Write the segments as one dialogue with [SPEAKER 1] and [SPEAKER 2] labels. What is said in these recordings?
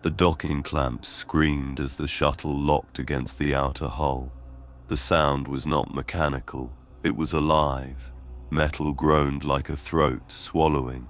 [SPEAKER 1] The docking clamps screamed as the shuttle locked against the outer hull. The sound was not mechanical, it was alive. Metal groaned like a throat swallowing.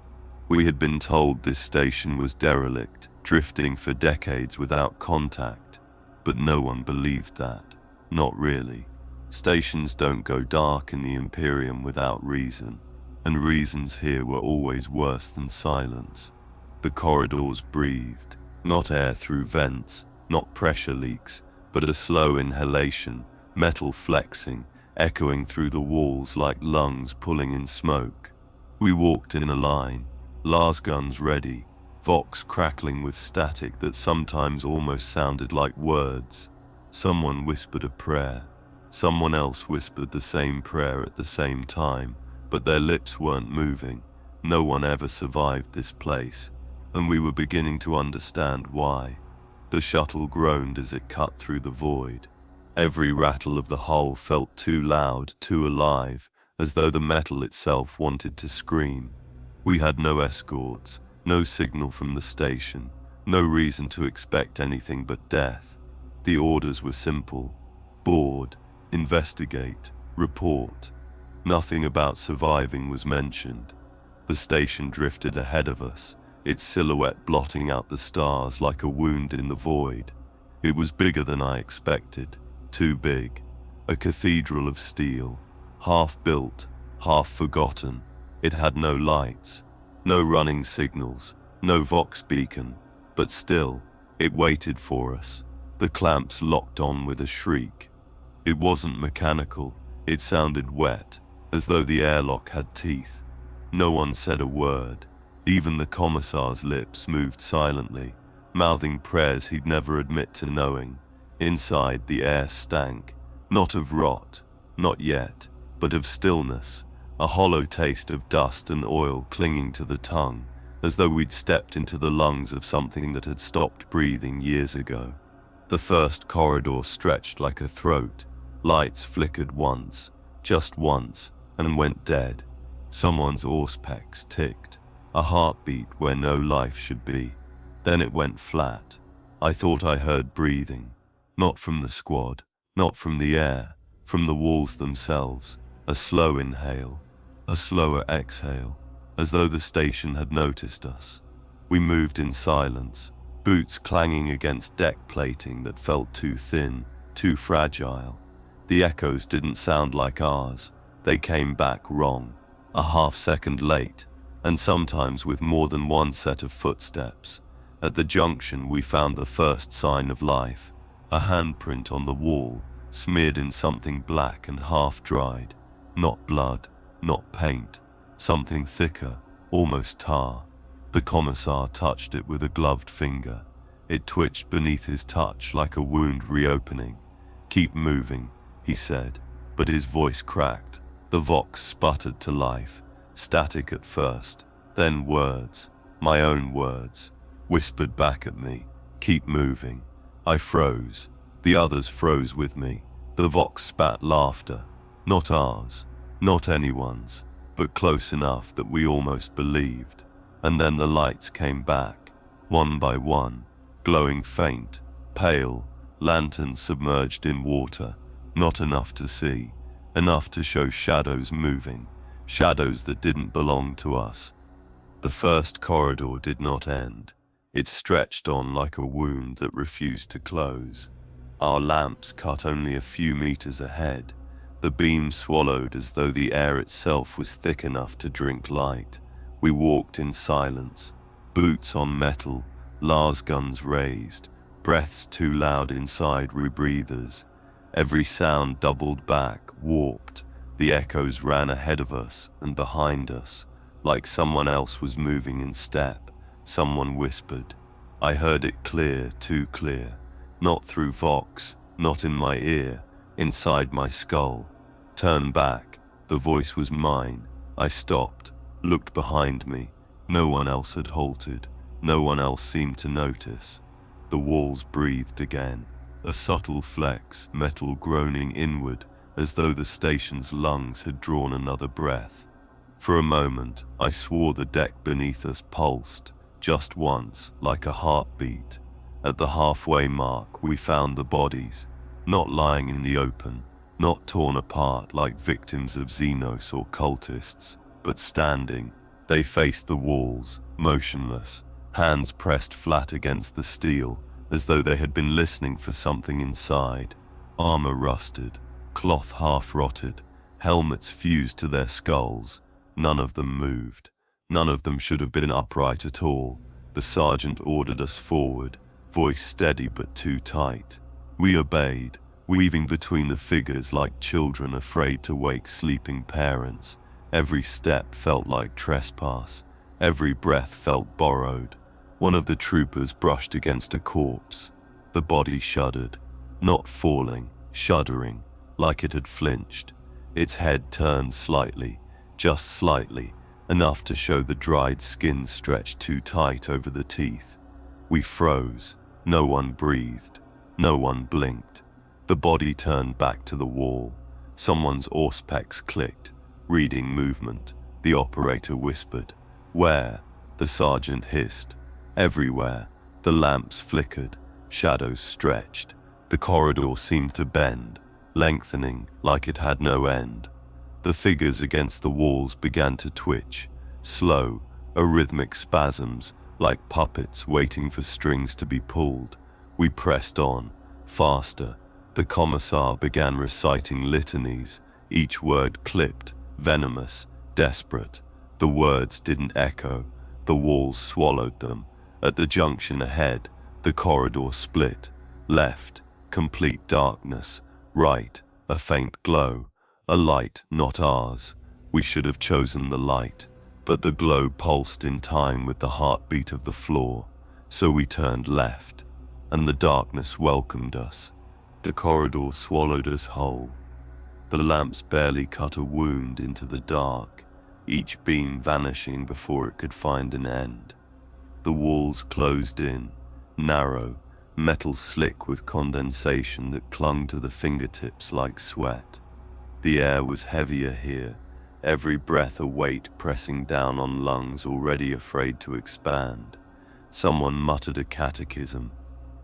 [SPEAKER 1] We had been told this station was derelict, drifting for decades without contact. But no one believed that. Not really. Stations don't go dark in the Imperium without reason, and reasons here were always worse than silence. The corridors breathed, not air through vents, not pressure leaks, but a slow inhalation, metal flexing, echoing through the walls like lungs pulling in smoke. We walked in a line, las guns ready, Vox crackling with static that sometimes almost sounded like words. Someone whispered a prayer. Someone else whispered the same prayer at the same time, but their lips weren't moving. No one ever survived this place, and we were beginning to understand why. The shuttle groaned as it cut through the void. Every rattle of the hull felt too loud, too alive, as though the metal itself wanted to scream. We had no escorts, no signal from the station, no reason to expect anything but death. The orders were simple: board, investigate, report. Nothing about surviving was mentioned. The station drifted ahead of us, its silhouette blotting out the stars like a wound in the void. It was bigger than I expected. Too big. A cathedral of steel, half built, half forgotten. It had no lights, no running signals, no Vox beacon, but still, it waited for us. The clamps locked on with a shriek. It wasn't mechanical, it sounded wet, as though the airlock had teeth. No one said a word. Even the commissar's lips moved silently, mouthing prayers he'd never admit to knowing. Inside, the air stank, not of rot, not yet, but of stillness, a hollow taste of dust and oil clinging to the tongue, as though we'd stepped into the lungs of something that had stopped breathing years ago. The first corridor stretched like a throat. Lights flickered once, just once, and went dead. Someone's auspex ticked, a heartbeat where no life should be. Then it went flat. I thought I heard breathing. Not from the squad, not from the air, from the walls themselves. A slow inhale, a slower exhale, as though the station had noticed us. We moved in silence, boots clanging against deck plating that felt too thin, too fragile. The echoes didn't sound like ours. They came back wrong, a half-second late, and sometimes with more than one set of footsteps. At the junction we found the first sign of life. A handprint on the wall, smeared in something black and half-dried. Not blood, not paint, something thicker, almost tar. The commissar touched it with a gloved finger. It twitched beneath his touch like a wound reopening. "Keep moving," he said, but his voice cracked. The Vox sputtered to life, static at first, then words, my own words, whispered back at me, "Keep moving." I froze. The others froze with me. The Vox spat laughter. Not ours, not anyone's, but close enough that we almost believed. And then the lights came back, one by one, glowing faint, pale, lanterns submerged in water, not enough to see, enough to show shadows moving, shadows that didn't belong to us. The first corridor did not end. It stretched on like a wound that refused to close. Our lamps cut only a few meters ahead. The beam swallowed as though the air itself was thick enough to drink light. We walked in silence, boots on metal, las guns raised, breaths too loud inside rebreathers. Every sound doubled back, warped. The echoes ran ahead of us and behind us, like someone else was moving in step. Someone whispered. I heard it clear, too clear. Not through Vox, not in my ear, inside my skull. Turn back. The voice was mine. I stopped, looked behind me. No one else had halted. No one else seemed to notice. The walls breathed again. A subtle flex, metal groaning inward, as though the station's lungs had drawn another breath. For a moment, I swore the deck beneath us pulsed. Just once, like a heartbeat. At the halfway mark, we found the bodies, not lying in the open, not torn apart like victims of Xenos or cultists, but standing. They faced the walls, motionless, hands pressed flat against the steel, as though they had been listening for something inside. Armor rusted, cloth half rotted, helmets fused to their skulls. None of them moved. None of them should have been upright at all. The sergeant ordered us forward, voice steady but too tight. We obeyed, weaving between the figures like children afraid to wake sleeping parents. Every step felt like trespass. Every breath felt borrowed. One of the troopers brushed against a corpse. The body shuddered, not falling, shuddering, like it had flinched. Its head turned slightly, just slightly, enough to show the dried skin stretched too tight over the teeth. We froze. No one breathed. No one blinked. The body turned back to the wall. Someone's auspex clicked, reading movement. The operator whispered. "Where?" The sergeant hissed. "Everywhere." The lamps flickered. Shadows stretched. The corridor seemed to bend, lengthening like it had no end. The figures against the walls began to twitch, slow, arrhythmic spasms, like puppets waiting for strings to be pulled. We pressed on, faster. The commissar began reciting litanies, each word clipped, venomous, desperate. The words didn't echo. The walls swallowed them. At the junction ahead, the corridor split. Left, complete darkness. Right, a faint glow. A light not ours. We should have chosen the light. But the glow pulsed in time with the heartbeat of the floor. So we turned left, and the darkness welcomed us. The corridor swallowed us whole. The lamps barely cut a wound into the dark, each beam vanishing before it could find an end. The walls closed in, narrow, metal slick with condensation that clung to the fingertips like sweat. The air was heavier here, every breath a weight pressing down on lungs already afraid to expand. Someone muttered a catechism.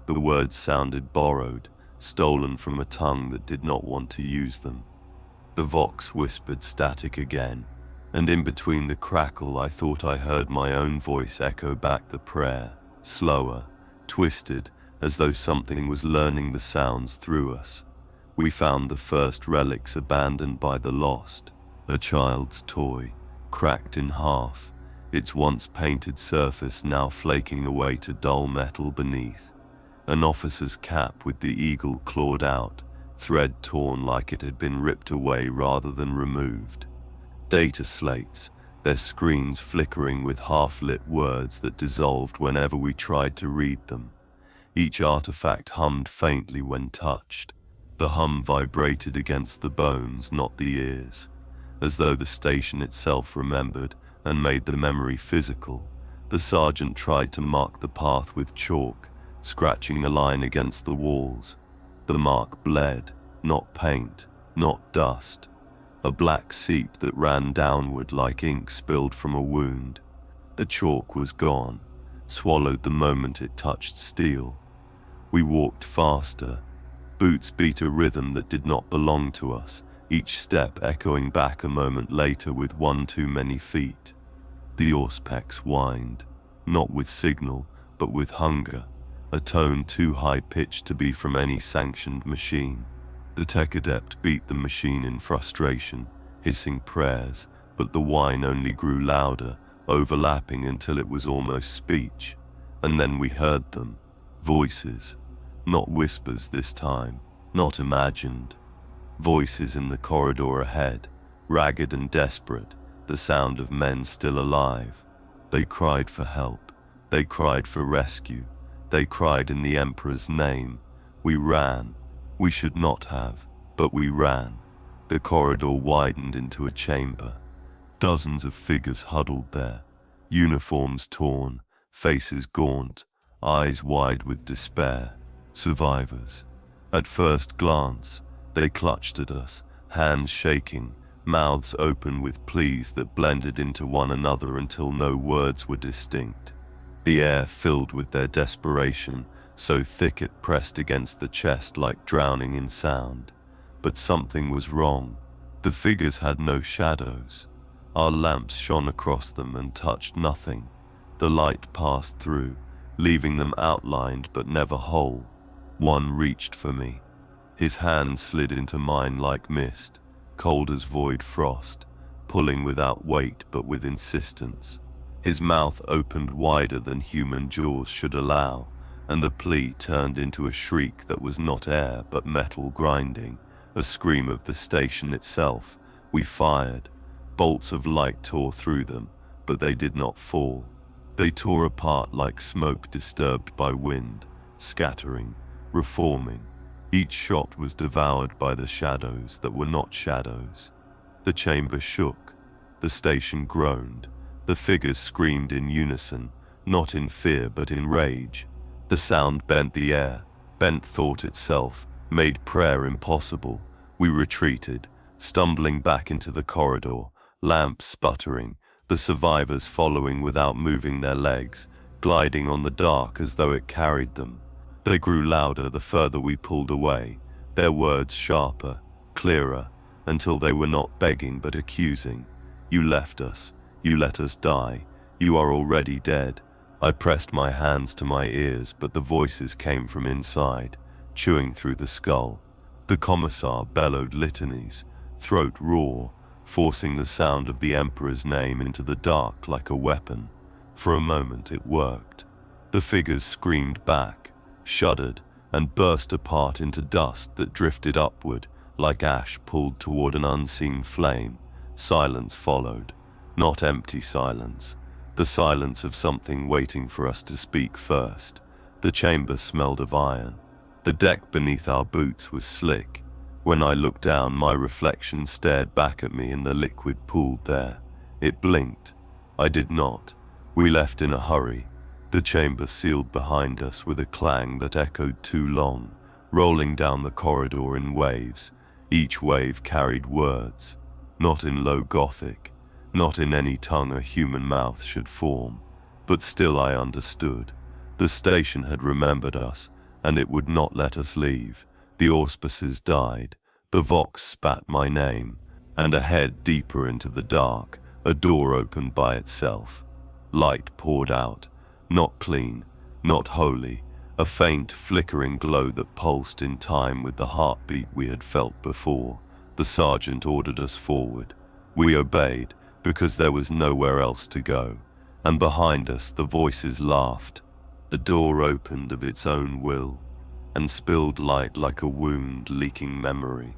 [SPEAKER 1] The words sounded borrowed, stolen from a tongue that did not want to use them. The vox whispered static again, and in between the crackle I thought I heard my own voice echo back the prayer, slower, twisted, as though something was learning the sounds through us. We found the first relics abandoned by the lost, a child's toy, cracked in half, its once painted surface now flaking away to dull metal beneath. An officer's cap with the eagle clawed out, thread torn like it had been ripped away rather than removed. Data slates, their screens flickering with half-lit words that dissolved whenever we tried to read them. Each artifact hummed faintly when touched. The hum vibrated against the bones, not the ears, as though the station itself remembered and made the memory physical. The sergeant tried to mark the path with chalk, scratching a line against the walls. The mark bled, not paint, not dust. A black seep that ran downward like ink spilled from a wound. The chalk was gone, swallowed the moment it touched steel. We walked faster. Boots beat a rhythm that did not belong to us, each step echoing back a moment later with one too many feet. The auspex whined, not with signal, but with hunger, a tone too high-pitched to be from any sanctioned machine. The tech adept beat the machine in frustration, hissing prayers, but the whine only grew louder, overlapping until it was almost speech. And then we heard them. Voices. Not whispers this time, not imagined. Voices in the corridor ahead, ragged and desperate, the sound of men still alive. They cried for help. They cried for rescue. They cried in the Emperor's name. We ran. We should not have, but we ran. The corridor widened into a chamber. Dozens of figures huddled there, uniforms torn, faces gaunt, eyes wide with despair. Survivors. At first glance, they clutched at us, hands shaking, mouths open with pleas that blended into one another until no words were distinct. The air filled with their desperation, so thick it pressed against the chest like drowning in sound. But something was wrong. The figures had no shadows. Our lamps shone across them and touched nothing. The light passed through, leaving them outlined but never whole. One reached for me. His hand slid into mine like mist, cold as void frost, pulling without weight but with insistence. His mouth opened wider than human jaws should allow, and the plea turned into a shriek that was not air but metal grinding, a scream of the station itself. We fired. Bolts of light tore through them, but they did not fall. They tore apart like smoke disturbed by wind, scattering, reforming. Each shot was devoured by the shadows that were not shadows. The chamber shook. The station groaned. The figures screamed in unison, not in fear but in rage. The sound bent the air, bent thought itself, made prayer impossible. We retreated, stumbling back into the corridor, lamps sputtering, the survivors following without moving their legs, gliding on the dark as though it carried them. They grew louder the further we pulled away, their words sharper, clearer, until they were not begging but accusing. You left us. You let us die. You are already dead. I pressed my hands to my ears, but the voices came from inside, chewing through the skull. The commissar bellowed litanies, throat raw, forcing the sound of the Emperor's name into the dark like a weapon. For a moment it worked. The figures screamed back, shuddered, and burst apart into dust that drifted upward, like ash pulled toward an unseen flame. Silence followed. Not empty silence. The silence of something waiting for us to speak first. The chamber smelled of iron. The deck beneath our boots was slick. When I looked down, my reflection stared back at me in the liquid pooled there. It blinked. I did not. We left in a hurry. The chamber sealed behind us with a clang that echoed too long, rolling down the corridor in waves. Each wave carried words, not in low Gothic, not in any tongue a human mouth should form. But still I understood. The station had remembered us, and it would not let us leave. The auspices died. The vox spat my name, and ahead deeper into the dark, a door opened by itself. Light poured out, not clean, not holy, a faint flickering glow that pulsed in time with the heartbeat we had felt before. The sergeant ordered us forward. We obeyed, because there was nowhere else to go, and behind us the voices laughed. The door opened of its own will, and spilled light like a wound leaking memory.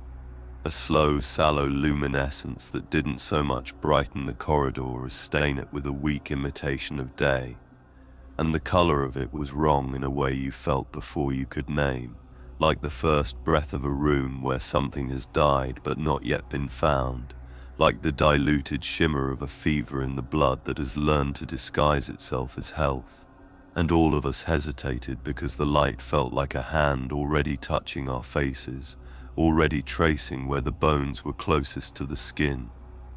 [SPEAKER 1] A slow, sallow luminescence that didn't so much brighten the corridor as stain it with a weak imitation of day. And the color of it was wrong in a way you felt before you could name, like the first breath of a room where something has died but not yet been found, like the diluted shimmer of a fever in the blood that has learned to disguise itself as health. And all of us hesitated because the light felt like a hand already touching our faces, already tracing where the bones were closest to the skin.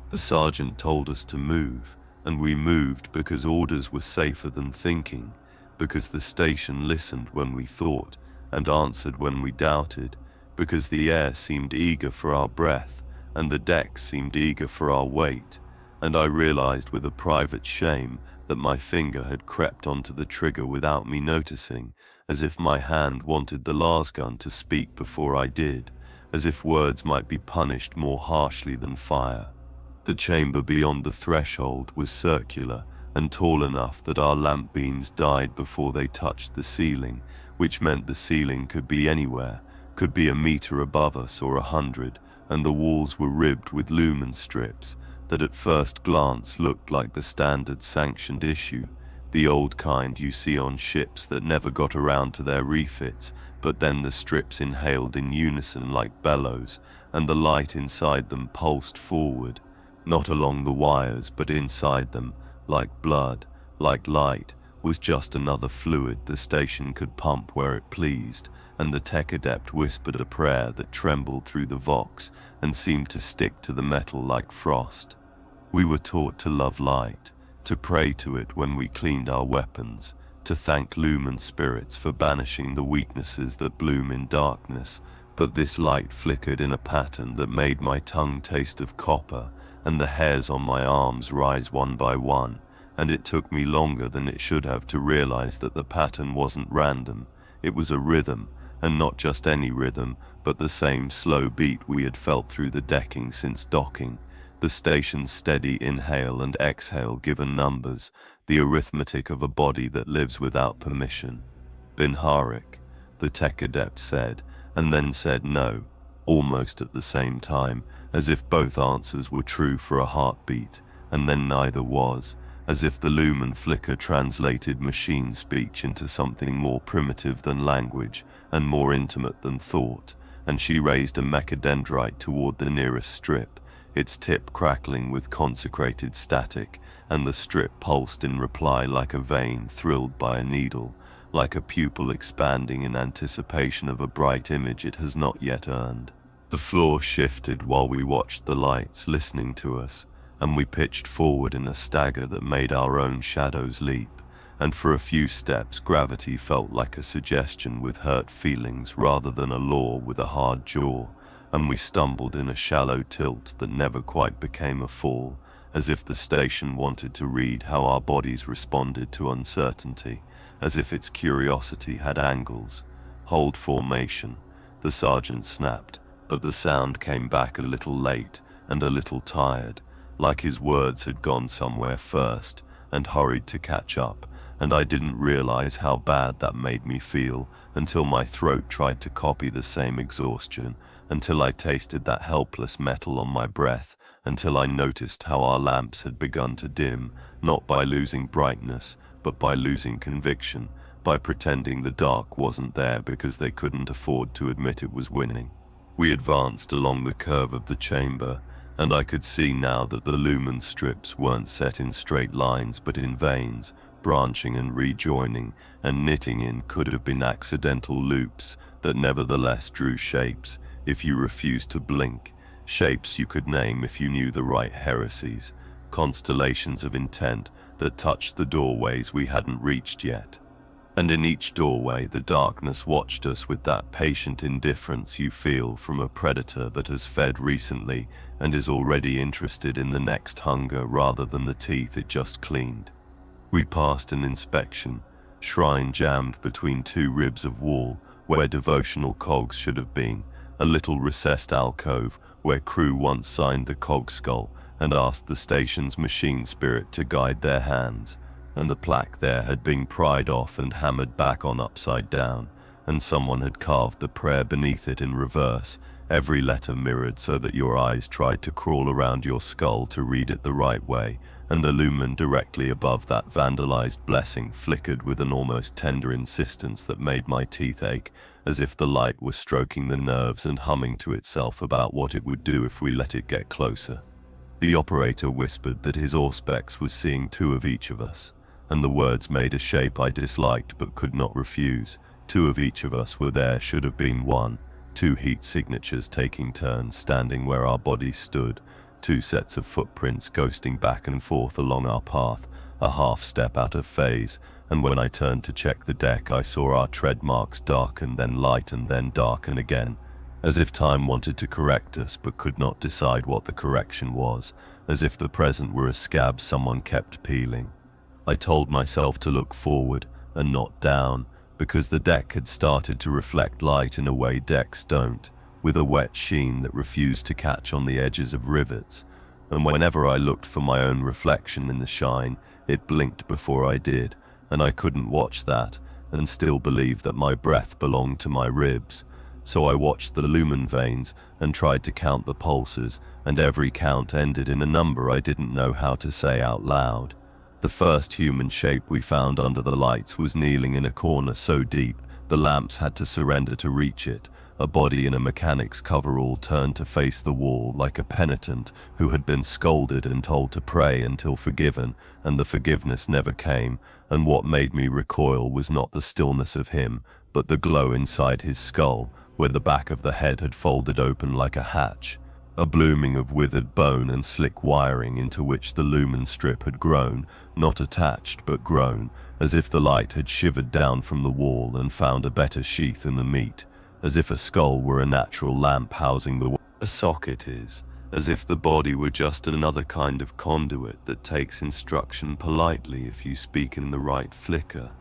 [SPEAKER 1] The sergeant told us to move, and we moved because orders were safer than thinking, because the station listened when we thought and answered when we doubted, because the air seemed eager for our breath and the deck seemed eager for our weight. And I realized with a private shame that my finger had crept onto the trigger without me noticing, as if my hand wanted the lasgun to speak before I did, as if words might be punished more harshly than fire. The chamber beyond the threshold was circular and tall enough that our lamp beams died before they touched the ceiling, which meant the ceiling could be anywhere, could be a meter above us or 100, and the walls were ribbed with lumen strips that at first glance looked like the standard sanctioned issue, the old kind you see on ships that never got around to their refits, but then the strips inhaled in unison like bellows, and the light inside them pulsed forward, not along the wires but inside them, like blood, like light, was just another fluid the station could pump where it pleased, and the tech adept whispered a prayer that trembled through the vox and seemed to stick to the metal like frost. We were taught to love light, to pray to it when we cleaned our weapons, to thank lumen spirits for banishing the weaknesses that bloom in darkness, but this light flickered in a pattern that made my tongue taste of copper and the hairs on my arms rise one by one, and it took me longer than it should have to realize that the pattern wasn't random. It was a rhythm, and not just any rhythm, but the same slow beat we had felt through the decking since docking. The station's steady inhale and exhale given numbers, the arithmetic of a body that lives without permission. Binharik, the tech adept said, and then said no, almost at the same time, as if both answers were true for a heartbeat, and then neither was, as if the lumen flicker translated machine speech into something more primitive than language, and more intimate than thought, and she raised a mechadendrite toward the nearest strip, its tip crackling with consecrated static, and the strip pulsed in reply like a vein thrilled by a needle, like a pupil expanding in anticipation of a bright image it has not yet earned. The floor shifted while we watched the lights listening to us, and we pitched forward in a stagger that made our own shadows leap, and for a few steps gravity felt like a suggestion with hurt feelings rather than a law with a hard jaw, and we stumbled in a shallow tilt that never quite became a fall, as if the station wanted to read how our bodies responded to uncertainty, as if its curiosity had angles. Hold formation, the sergeant snapped, but the sound came back a little late and a little tired, like his words had gone somewhere first and hurried to catch up, and I didn't realize how bad that made me feel until my throat tried to copy the same exhaustion, until I tasted that helpless metal on my breath, until I noticed how our lamps had begun to dim, not by losing brightness, but by losing conviction, by pretending the dark wasn't there because they couldn't afford to admit it was winning. We advanced along the curve of the chamber, and I could see now that the lumen strips weren't set in straight lines but in veins, branching and rejoining, and knitting in could have been accidental loops that nevertheless drew shapes if you refused to blink, shapes you could name if you knew the right heresies, constellations of intent that touched the doorways we hadn't reached yet. And in each doorway the darkness watched us with that patient indifference you feel from a predator that has fed recently and is already interested in the next hunger rather than the teeth it just cleaned. We passed an inspection, shrine jammed between two ribs of wall where devotional cogs should have been, a little recessed alcove where crew once signed the cog skull and asked the station's machine spirit to guide their hands, and the plaque there had been pried off and hammered back on upside down, and someone had carved the prayer beneath it in reverse, every letter mirrored so that your eyes tried to crawl around your skull to read it the right way, and the lumen directly above that vandalized blessing flickered with an almost tender insistence that made my teeth ache, as if the light were stroking the nerves and humming to itself about what it would do if we let it get closer. The operator whispered that his auspex was seeing two of each of us, and the words made a shape I disliked but could not refuse. Two of each of us were there should have been one, two heat signatures taking turns standing where our bodies stood, two sets of footprints ghosting back and forth along our path, a half step out of phase, and when I turned to check the deck I saw our tread marks darken, then lighten, then darken again, as if time wanted to correct us but could not decide what the correction was, as if the present were a scab someone kept peeling. I told myself to look forward and not down, because the deck had started to reflect light in a way decks don't, with a wet sheen that refused to catch on the edges of rivets, and whenever I looked for my own reflection in the shine, it blinked before I did, and I couldn't watch that and still believe that my breath belonged to my ribs. So I watched the lumen veins and tried to count the pulses, and every count ended in a number I didn't know how to say out loud. The first human shape we found under the lights was kneeling in a corner so deep the lamps had to surrender to reach it, a body in a mechanic's coverall turned to face the wall like a penitent who had been scolded and told to pray until forgiven, and the forgiveness never came, and what made me recoil was not the stillness of him, but the glow inside his skull, where the back of the head had folded open like a hatch. a blooming of withered bone and slick wiring into which the lumen strip had grown, not attached but grown, as if the light had shivered down from the wall and found a better sheath in the meat, as if a skull were a natural lamp housing the a socket is, as if the body were just another kind of conduit that takes instruction politely if you speak in the right flicker.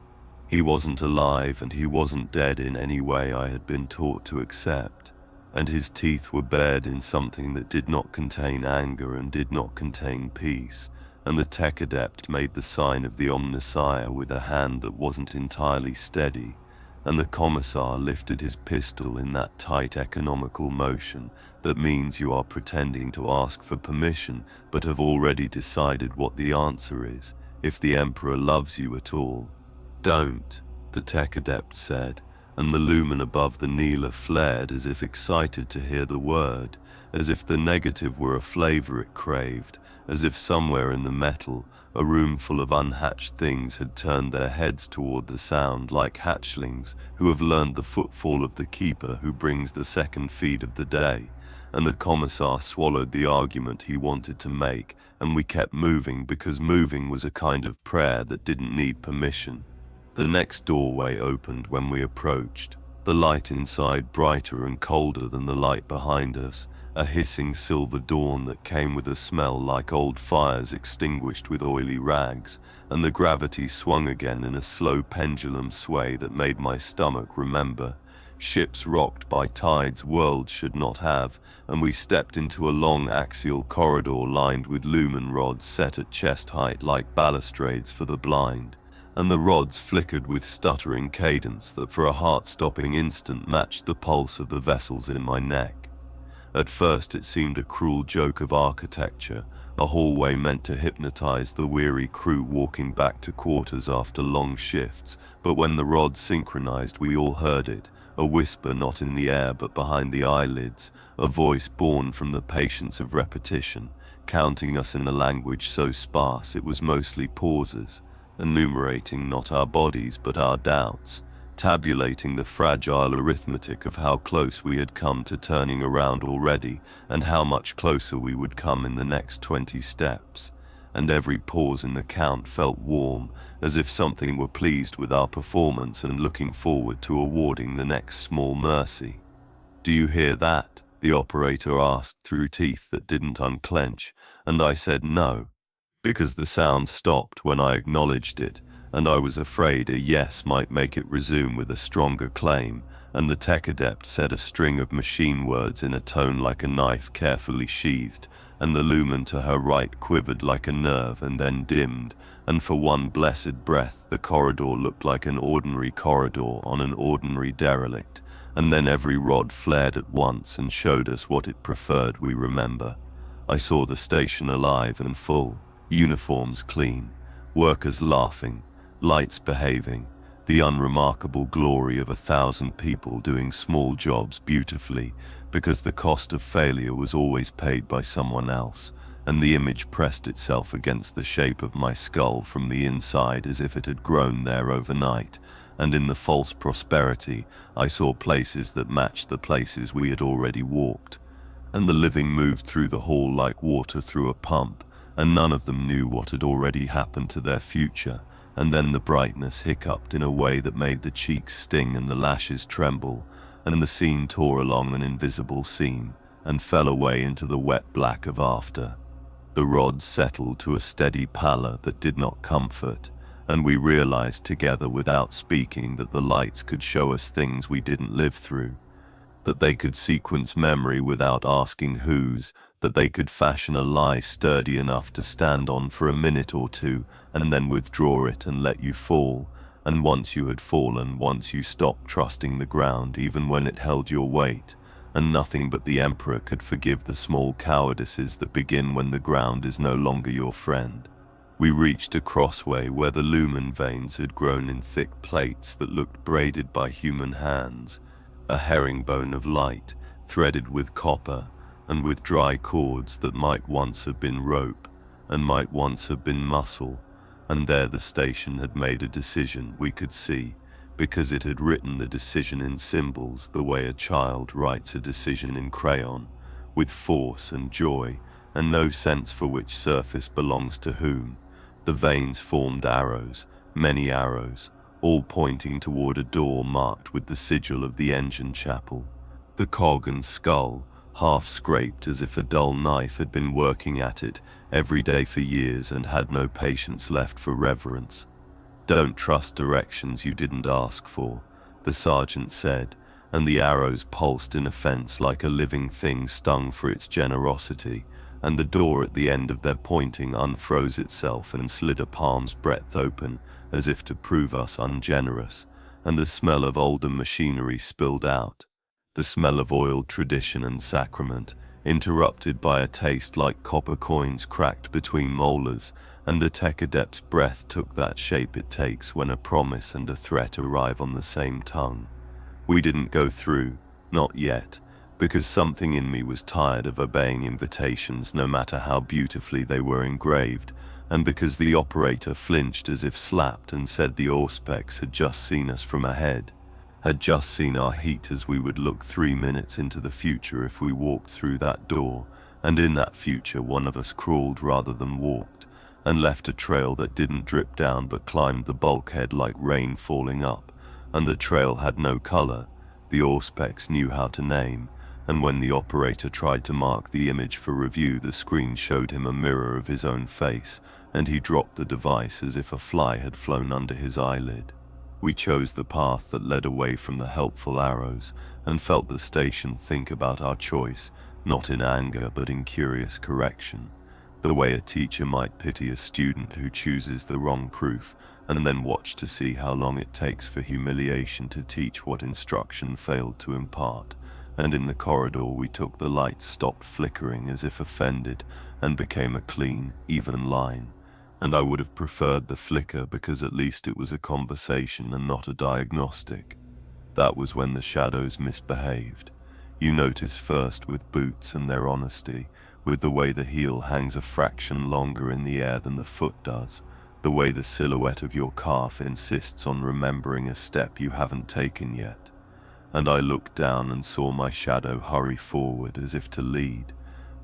[SPEAKER 1] He wasn't alive and he wasn't dead in any way I had been taught to accept, and his teeth were bared in something that did not contain anger and did not contain peace, and the tech adept made the sign of the Omnissiah with a hand that wasn't entirely steady, and the commissar lifted his pistol in that tight economical motion that means you are pretending to ask for permission but have already decided what the answer is, if the Emperor loves you at all. Don't, the tech adept said, and the lumen above the kneeler flared as if excited to hear the word, as if the negative were a flavor it craved, as if somewhere in the metal, a room full of unhatched things had turned their heads toward the sound like hatchlings who have learned the footfall of the keeper who brings the second feed of the day, and the commissar swallowed the argument he wanted to make, and we kept moving because moving was a kind of prayer that didn't need permission. The next doorway opened when we approached, the light inside brighter and colder than the light behind us, a hissing silver dawn that came with a smell like old fires extinguished with oily rags, and the gravity swung again in a slow pendulum sway that made my stomach remember. Ships rocked by tides worlds should not have, and we stepped into a long axial corridor lined with lumen rods set at chest height like balustrades for the blind, and the rods flickered with stuttering cadence that for a heart-stopping instant matched the pulse of the vessels in my neck. At first it seemed a cruel joke of architecture, a hallway meant to hypnotize the weary crew walking back to quarters after long shifts, but when the rods synchronized we all heard it, a whisper not in the air but behind the eyelids, a voice born from the patience of repetition, counting us in a language so sparse it was mostly pauses, enumerating not our bodies but our doubts, tabulating the fragile arithmetic of how close we had come to turning around already and how much closer we would come in the next 20 steps. And every pause in the count felt warm, as if something were pleased with our performance and looking forward to awarding the next small mercy. "Do you hear that?" the operator asked through teeth that didn't unclench, and I said no, because the sound stopped when I acknowledged it, and I was afraid a yes might make it resume with a stronger claim, and the tech adept said a string of machine words in a tone like a knife carefully sheathed, and the lumen to her right quivered like a nerve and then dimmed, and for one blessed breath the corridor looked like an ordinary corridor on an ordinary derelict, and then every rod flared at once and showed us what it preferred we remember. I saw the station alive and full, uniforms clean, workers laughing, lights behaving, the unremarkable glory of 1,000 people doing small jobs beautifully, because the cost of failure was always paid by someone else, and the image pressed itself against the shape of my skull from the inside as if it had grown there overnight, and in the false prosperity I saw places that matched the places we had already walked, and the living moved through the hall like water through a pump, and none of them knew what had already happened to their future, and then the brightness hiccuped in a way that made the cheeks sting and the lashes tremble, and the scene tore along an invisible seam, and fell away into the wet black of after. The rods settled to a steady pallor that did not comfort, and we realized together without speaking that the lights could show us things we didn't live through, that they could sequence memory without asking whose, that they could fashion a lie sturdy enough to stand on for a minute or two and then withdraw it and let you fall, and once you had fallen, once you stopped trusting the ground even when it held your weight, and nothing but the Emperor could forgive the small cowardices that begin when the ground is no longer your friend. We reached a crossway where the lumen veins had grown in thick plates that looked braided by human hands, a herringbone of light, threaded with copper, and with dry cords that might once have been rope, and might once have been muscle, and there the station had made a decision we could see, because it had written the decision in symbols the way a child writes a decision in crayon, with force and joy, and no sense for which surface belongs to whom. The veins formed arrows, many arrows, all pointing toward a door marked with the sigil of the engine chapel. The cog and skull, half scraped as if a dull knife had been working at it every day for years and had no patience left for reverence. "Don't trust directions you didn't ask for," the sergeant said, and the arrows pulsed in offense like a living thing stung for its generosity, and the door at the end of their pointing unfroze itself and slid a palm's breadth open, as if to prove us ungenerous, and the smell of older machinery spilled out. The smell of oiled tradition and sacrament, interrupted by a taste like copper coins cracked between molars, and the tech adept's breath took that shape it takes when a promise and a threat arrive on the same tongue. We didn't go through, not yet, because something in me was tired of obeying invitations no matter how beautifully they were engraved, and because the operator flinched as if slapped and said the Auspex had just seen us from ahead, had just seen our heat as we would look 3 minutes into the future if we walked through that door, and in that future one of us crawled rather than walked, and left a trail that didn't drip down but climbed the bulkhead like rain falling up, and the trail had no color. The Auspex knew how to name, and when the operator tried to mark the image for review, the screen showed him a mirror of his own face, and he dropped the device as if a fly had flown under his eyelid. We chose the path that led away from the helpful arrows, and felt the station think about our choice, not in anger but in curious correction, the way a teacher might pity a student who chooses the wrong proof, and then watch to see how long it takes for humiliation to teach what instruction failed to impart. And in the corridor we took, the lights stopped flickering as if offended, and became a clean, even line. And I would have preferred the flicker because at least it was a conversation and not a diagnostic. That was when the shadows misbehaved. You notice first with boots and their honesty, with the way the heel hangs a fraction longer in the air than the foot does, the way the silhouette of your calf insists on remembering a step you haven't taken yet. And I looked down and saw my shadow hurry forward as if to lead,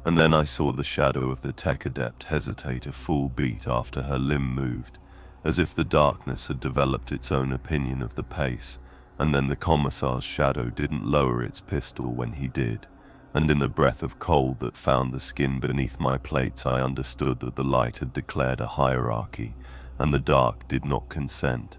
[SPEAKER 1] and then I saw the shadow of the tech adept hesitate a full beat after her limb moved, as if the darkness had developed its own opinion of the pace, and then the commissar's shadow didn't lower its pistol when he did, and in the breath of cold that found the skin beneath my plates I understood that the light had declared a hierarchy, and the dark did not consent.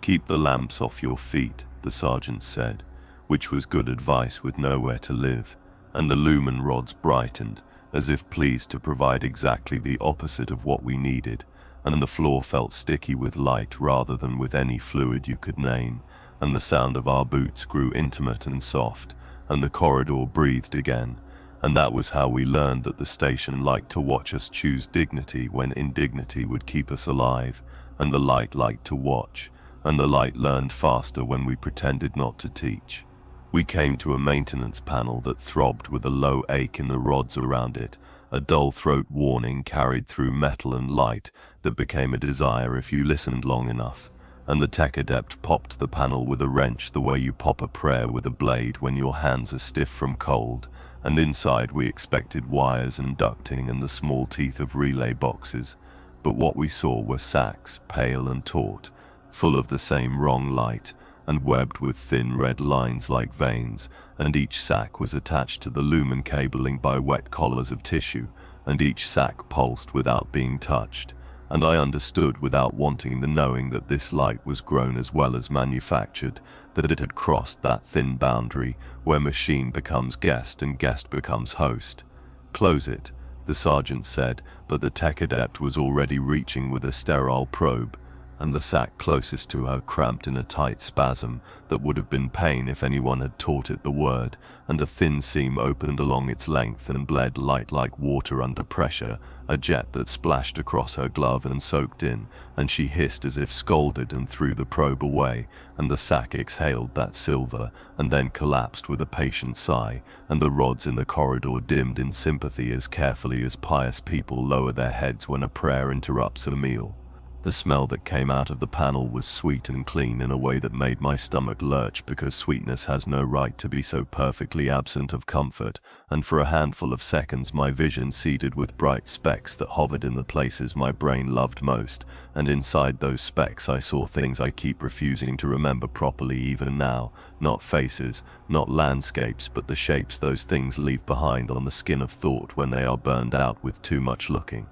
[SPEAKER 1] "Keep the lamps off your feet," the sergeant said, which was good advice with nowhere to live, and the lumen rods brightened, as if pleased to provide exactly the opposite of what we needed, and the floor felt sticky with light rather than with any fluid you could name, and the sound of our boots grew intimate and soft, and the corridor breathed again, and that was how we learned that the station liked to watch us choose dignity when indignity would keep us alive, and the light liked to watch, and the light learned faster when we pretended not to teach. We came to a maintenance panel that throbbed with a low ache in the rods around it, a dull throat warning carried through metal and light that became a desire if you listened long enough, and the tech adept popped the panel with a wrench the way you pop a prayer with a blade when your hands are stiff from cold, and inside we expected wires and ducting and the small teeth of relay boxes, but what we saw were sacks, pale and taut, full of the same wrong light, and webbed with thin red lines like veins, and each sack was attached to the lumen cabling by wet collars of tissue, and each sack pulsed without being touched, and I understood without wanting the knowing that this light was grown as well as manufactured, that it had crossed that thin boundary where machine becomes guest and guest becomes host. "Close it," the sergeant said, but the tech adept was already reaching with a sterile probe, and the sack closest to her cramped in a tight spasm that would have been pain if anyone had taught it the word, and a thin seam opened along its length and bled light like water under pressure, a jet that splashed across her glove and soaked in, and she hissed as if scolded and threw the probe away, and the sack exhaled that silver, and then collapsed with a patient sigh, and the rods in the corridor dimmed in sympathy as carefully as pious people lower their heads when a prayer interrupts a meal. The smell that came out of the panel was sweet and clean in a way that made my stomach lurch, because sweetness has no right to be so perfectly absent of comfort, and for a handful of seconds my vision seeded with bright specks that hovered in the places my brain loved most, and inside those specks I saw things I keep refusing to remember properly even now. Not faces, not landscapes, but the shapes those things leave behind on the skin of thought when they are burned out with too much looking.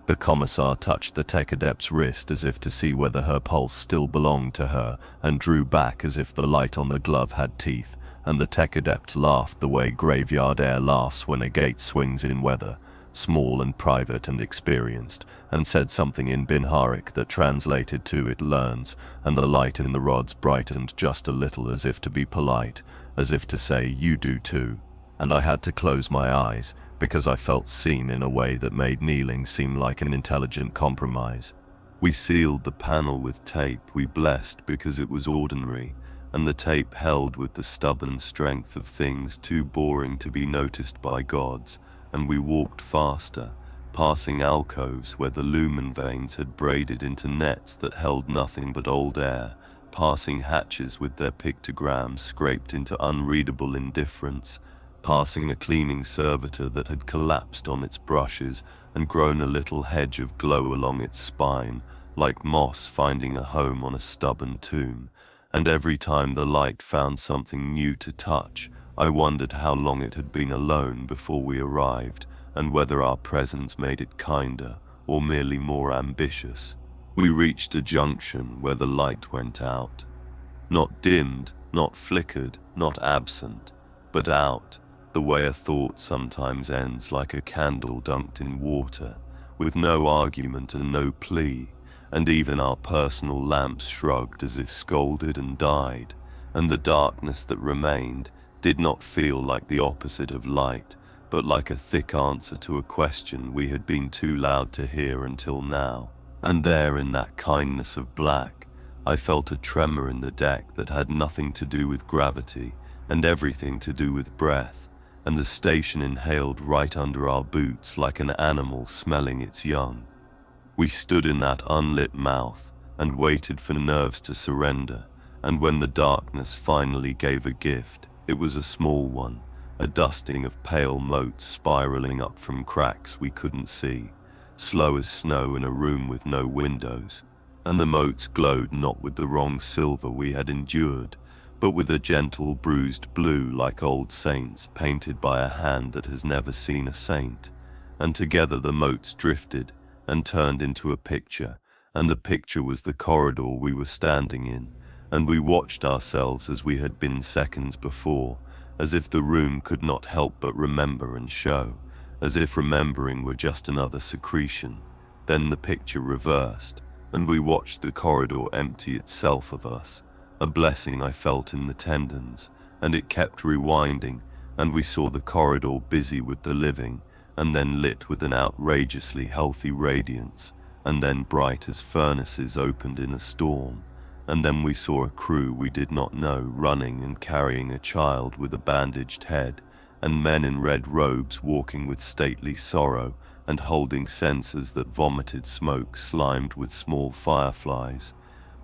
[SPEAKER 1] The commissar touched the tech adept's wrist as if to see whether her pulse still belonged to her, and drew back as if the light on the glove had teeth, and the tech adept laughed the way graveyard air laughs when a gate swings in weather, small and private and experienced, and said something in Binharic that translated to "it learns," and the light in the rods brightened just a little as if to be polite, as if to say, "You do too." And I had to close my eyes, because I felt seen in a way that made kneeling seem like an intelligent compromise. We sealed the panel with tape we blessed because it was ordinary, and the tape held with the stubborn strength of things too boring to be noticed by gods, and we walked faster, passing alcoves where the lumen veins had braided into nets that held nothing but old air, passing hatches with their pictograms scraped into unreadable indifference, passing a cleaning servitor that had collapsed on its brushes and grown a little hedge of glow along its spine, like moss finding a home on a stubborn tomb. And every time the light found something new to touch, I wondered how long it had been alone before we arrived, and whether our presence made it kinder or merely more ambitious. We reached a junction where the light went out. Not dimmed, not flickered, not absent, but out, the way a thought sometimes ends, like a candle dunked in water, with no argument and no plea, and even our personal lamps shrugged as if scolded and died, and the darkness that remained did not feel like the opposite of light, but like a thick answer to a question we had been too loud to hear until now. And there, in that kindness of black, I felt a tremor in the deck that had nothing to do with gravity and everything to do with breath, and the station inhaled right under our boots like an animal smelling its young. We stood in that unlit mouth and waited for nerves to surrender, and when the darkness finally gave a gift, it was a small one, a dusting of pale motes spiraling up from cracks we couldn't see, slow as snow in a room with no windows, and the motes glowed not with the wrong silver we had endured, but with a gentle bruised blue like old saints painted by a hand that has never seen a saint, and together the motes drifted and turned into a picture, and the picture was the corridor we were standing in, and we watched ourselves as we had been seconds before, as if the room could not help but remember and show, as if remembering were just another secretion. Then the picture reversed, and we watched the corridor empty itself of us, a blessing I felt in the tendons, and it kept rewinding, and we saw the corridor busy with the living, and then lit with an outrageously healthy radiance, and then bright as furnaces opened in a storm, and then we saw a crew we did not know running and carrying a child with a bandaged head, and men in red robes walking with stately sorrow and holding censers that vomited smoke slimed with small fireflies,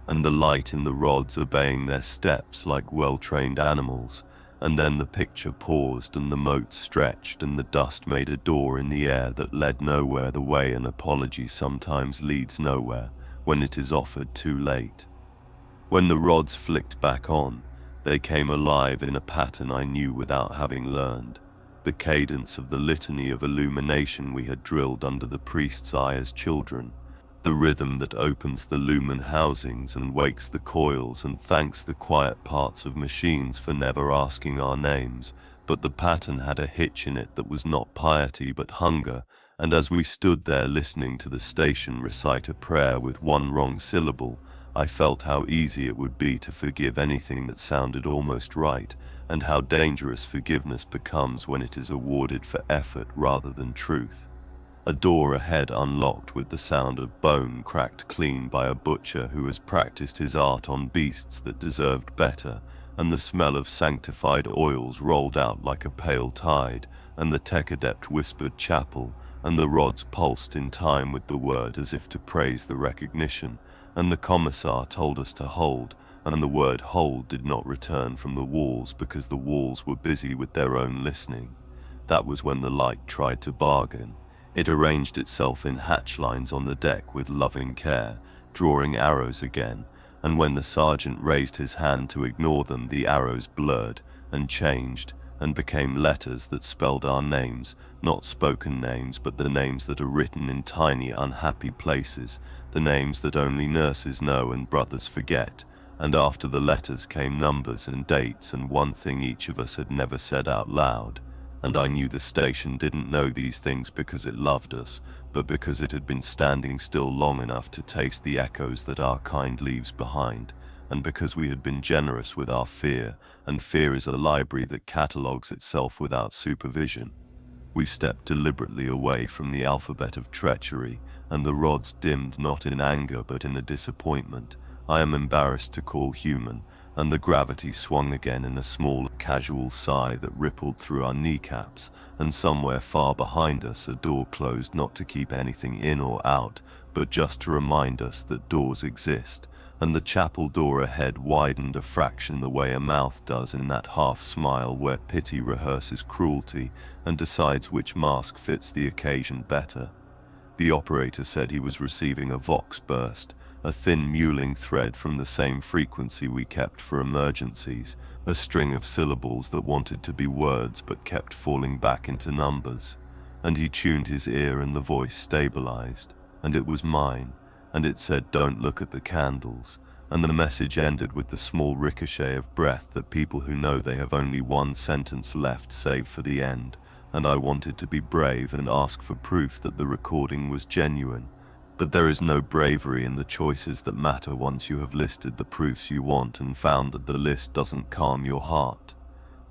[SPEAKER 1] and the light in the rods obeying their steps like well-trained animals. And then the picture paused and the moat stretched and the dust made a door in the air that led nowhere, the way an apology sometimes leads nowhere when it is offered too late. When the rods flicked back on, they came alive in a pattern I knew without having learned, the cadence of the litany of illumination we had drilled under the priest's eye as children, the rhythm that opens the lumen housings and wakes the coils and thanks the quiet parts of machines for never asking our names. But the pattern had a hitch in it that was not piety but hunger, and as we stood there listening to the station recite a prayer with one wrong syllable, I felt how easy it would be to forgive anything that sounded almost right, and how dangerous forgiveness becomes when it is awarded for effort rather than truth. A door ahead unlocked with the sound of bone cracked clean by a butcher who has practiced his art on beasts that deserved better, and the smell of sanctified oils rolled out like a pale tide, and the tech adept whispered chapel, and the rods pulsed in time with the word as if to praise the recognition, and the commissar told us to hold, and the word hold did not return from the walls because the walls were busy with their own listening. That was when the light tried to bargain. It arranged itself in hatch lines on the deck with loving care, drawing arrows again, and when the sergeant raised his hand to ignore them, the arrows blurred and changed and became letters that spelled our names, not spoken names, but the names that are written in tiny unhappy places, the names that only nurses know and brothers forget. And after the letters came numbers and dates and one thing each of us had never said out loud. And I knew the station didn't know these things because it loved us, but because it had been standing still long enough to taste the echoes that our kind leaves behind, and because we had been generous with our fear, and fear is a library that catalogues itself without supervision. We stepped deliberately away from the alphabet of treachery, and the rods dimmed not in anger but in a disappointment I am embarrassed to call human, and the gravity swung again in a small, casual sigh that rippled through our kneecaps, and somewhere far behind us a door closed, not to keep anything in or out, but just to remind us that doors exist, and the chapel door ahead widened a fraction the way a mouth does in that half-smile where pity rehearses cruelty and decides which mask fits the occasion better. The operator said he was receiving a vox burst, a thin mewling thread from the same frequency we kept for emergencies, a string of syllables that wanted to be words but kept falling back into numbers. And he tuned his ear and the voice stabilized, and it was mine, and it said, "Don't look at the candles," and the message ended with the small ricochet of breath that people who know they have only one sentence left save for the end, and I wanted to be brave and ask for proof that the recording was genuine. But there is no bravery in the choices that matter once you have listed the proofs you want and found that the list doesn't calm your heart.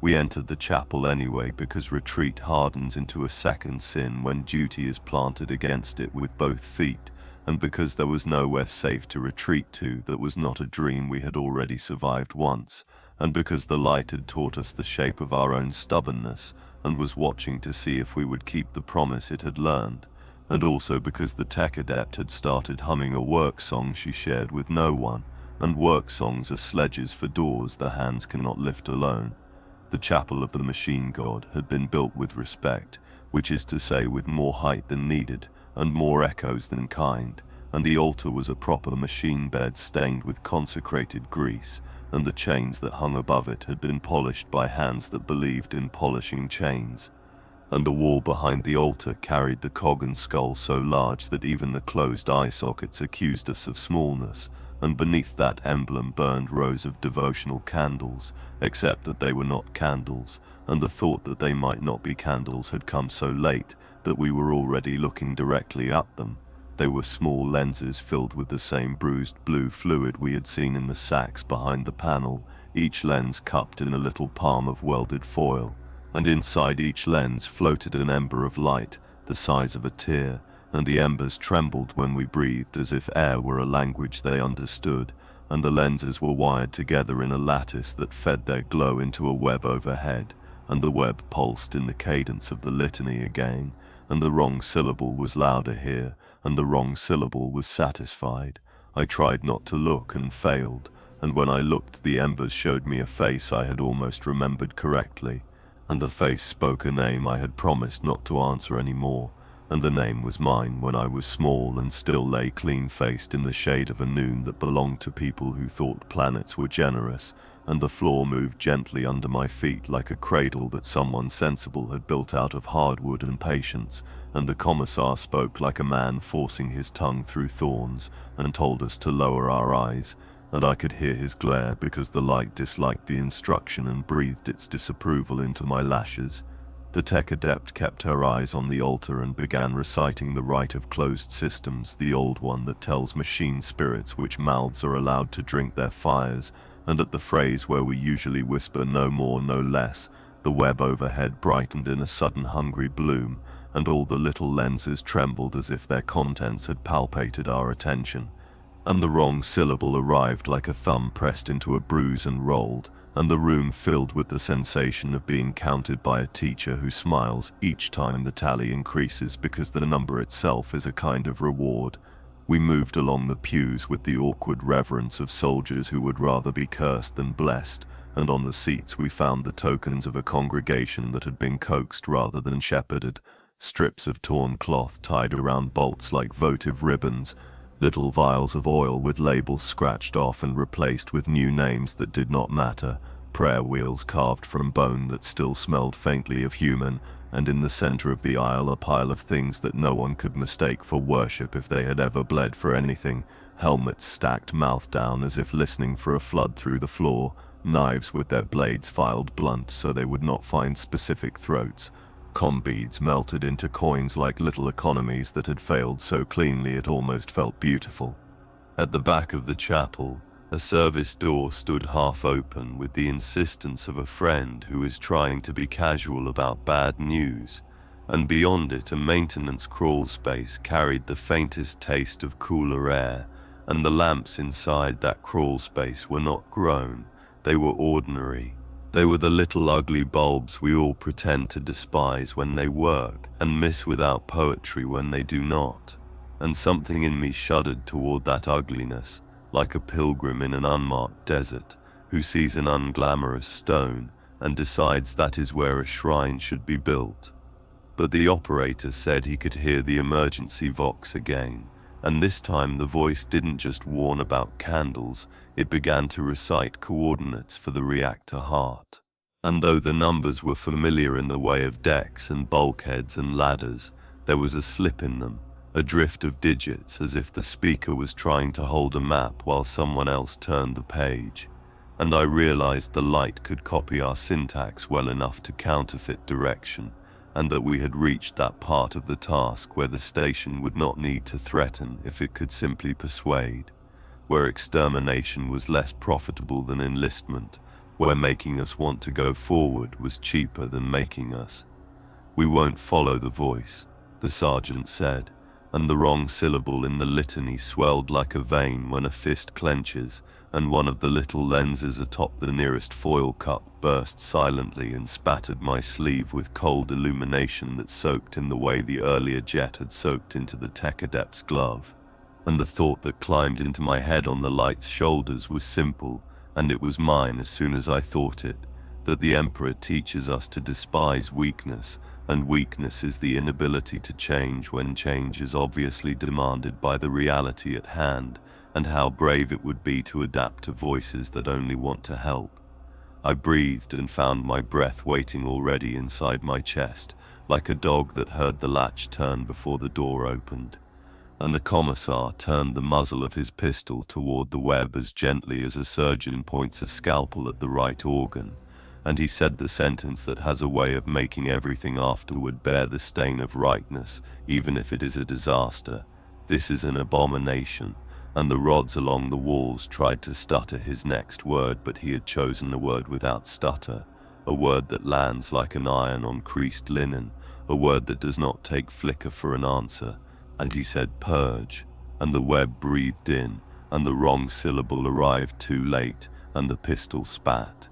[SPEAKER 1] We entered the chapel anyway because retreat hardens into a second sin when duty is planted against it with both feet, and because there was nowhere safe to retreat to that was not a dream we had already survived once, and because the light had taught us the shape of our own stubbornness and was watching to see if we would keep the promise it had learned. And also because the tech adept had started humming a work song she shared with no one, and work songs are sledges for doors the hands cannot lift alone. The chapel of the machine god had been built with respect, which is to say with more height than needed, and more echoes than kind, and the altar was a proper machine bed stained with consecrated grease, and the chains that hung above it had been polished by hands that believed in polishing chains. And the wall behind the altar carried the cog and skull so large that even the closed eye sockets accused us of smallness, and beneath that emblem burned rows of devotional candles, except that they were not candles, and the thought that they might not be candles had come so late that we were already looking directly at them. They were small lenses filled with the same bruised blue fluid we had seen in the sacks behind the panel, each lens cupped in a little palm of welded foil. And inside each lens floated an ember of light, the size of a tear, and the embers trembled when we breathed as if air were a language they understood, and the lenses were wired together in a lattice that fed their glow into a web overhead, and the web pulsed in the cadence of the litany again, and the wrong syllable was louder here, and the wrong syllable was satisfied. I tried not to look and failed, and when I looked the embers showed me a face I had almost remembered correctly. And the face spoke a name I had promised not to answer any more, and the name was mine when I was small and still lay clean-faced in the shade of a noon that belonged to people who thought planets were generous, and the floor moved gently under my feet like a cradle that someone sensible had built out of hardwood and patience, and the commissar spoke like a man forcing his tongue through thorns, and told us to lower our eyes, and I could hear his glare because the light disliked the instruction and breathed its disapproval into my lashes. The tech adept kept her eyes on the altar and began reciting the rite of closed systems, the old one that tells machine spirits which mouths are allowed to drink their fires, and at the phrase where we usually whisper no more, no less, the web overhead brightened in a sudden hungry bloom, and all the little lenses trembled as if their contents had palpated our attention. And the wrong syllable arrived like a thumb pressed into a bruise and rolled, and the room filled with the sensation of being counted by a teacher who smiles each time the tally increases because the number itself is a kind of reward. We moved along the pews with the awkward reverence of soldiers who would rather be cursed than blessed, and on the seats we found the tokens of a congregation that had been coaxed rather than shepherded, strips of torn cloth tied around bolts like votive ribbons, little vials of oil with labels scratched off and replaced with new names that did not matter, prayer wheels carved from bone that still smelled faintly of human, and in the center of the aisle a pile of things that no one could mistake for worship if they had ever bled for anything, helmets stacked mouth down as if listening for a flood through the floor, knives with their blades filed blunt so they would not find specific throats, com beads melted into coins like little economies that had failed so cleanly it almost felt beautiful. At the back of the chapel, a service door stood half open with the insistence of a friend who is trying to be casual about bad news, and beyond it a maintenance crawl space carried the faintest taste of cooler air, and the lamps inside that crawl space were not grown, they were ordinary. They were the little ugly bulbs we all pretend to despise when they work, and miss without poetry when they do not. And something in me shuddered toward that ugliness, like a pilgrim in an unmarked desert, who sees an unglamorous stone, and decides that is where a shrine should be built. But the operator said he could hear the emergency vox again, and this time the voice didn't just warn about candles, it began to recite coordinates for the reactor heart. And though the numbers were familiar in the way of decks and bulkheads and ladders, there was a slip in them, a drift of digits as if the speaker was trying to hold a map while someone else turned the page. And I realized the light could copy our syntax well enough to counterfeit direction, and that we had reached that part of the task where the station would not need to threaten if it could simply persuade, where extermination was less profitable than enlistment, where making us want to go forward was cheaper than making us. "We won't follow the voice," the sergeant said, and the wrong syllable in the litany swelled like a vein when a fist clenches, and one of the little lenses atop the nearest foil cup burst silently and spattered my sleeve with cold illumination that soaked in the way the earlier jet had soaked into the tech adept's glove. And the thought that climbed into my head on the light's shoulders was simple, and it was mine as soon as I thought it, that the Emperor teaches us to despise weakness, and weakness is the inability to change when change is obviously demanded by the reality at hand, and how brave it would be to adapt to voices that only want to help. I breathed and found my breath waiting already inside my chest, like a dog that heard the latch turn before the door opened. And the commissar turned the muzzle of his pistol toward the web as gently as a surgeon points a scalpel at the right organ, and he said the sentence that has a way of making everything afterward bear the stain of rightness, even if it is a disaster. "This is an abomination," and the rods along the walls tried to stutter his next word, but he had chosen a word without stutter, a word that lands like an iron on creased linen, a word that does not take flicker for an answer. And he said purge, and the web breathed in, and the wrong syllable arrived too late, and the pistol spat.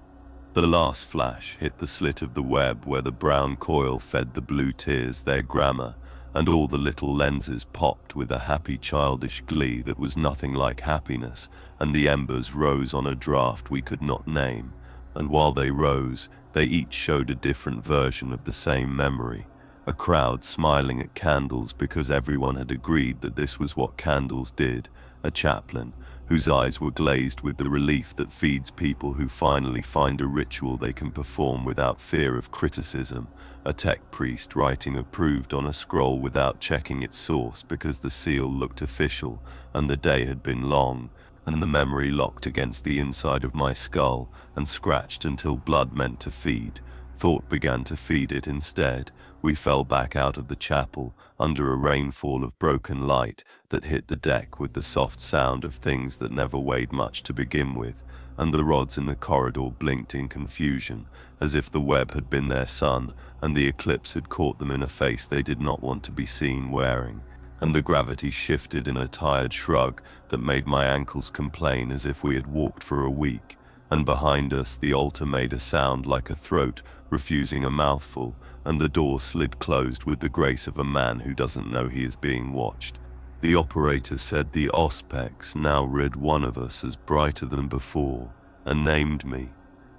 [SPEAKER 1] The last flash hit the slit of the web where the brown coil fed the blue tears their grammar, and all the little lenses popped with a happy childish glee that was nothing like happiness, and the embers rose on a draft we could not name, and while they rose, they each showed a different version of the same memory. A crowd smiling at candles because everyone had agreed that this was what candles did, a chaplain whose eyes were glazed with the relief that feeds people who finally find a ritual they can perform without fear of criticism, a tech priest writing approved on a scroll without checking its source because the seal looked official and the day had been long, and the memory locked against the inside of my skull and scratched until blood meant to feed. Thought began to feed it instead. We fell back out of the chapel, under a rainfall of broken light that hit the deck with the soft sound of things that never weighed much to begin with, and the rods in the corridor blinked in confusion, as if the web had been their sun, and the eclipse had caught them in a face they did not want to be seen wearing, and the gravity shifted in a tired shrug that made my ankles complain as if we had walked for a week, and behind us the altar made a sound like a throat refusing a mouthful, and the door slid closed with the grace of a man who doesn't know he is being watched. The operator said the Auspex now read one of us as brighter than before, and named me,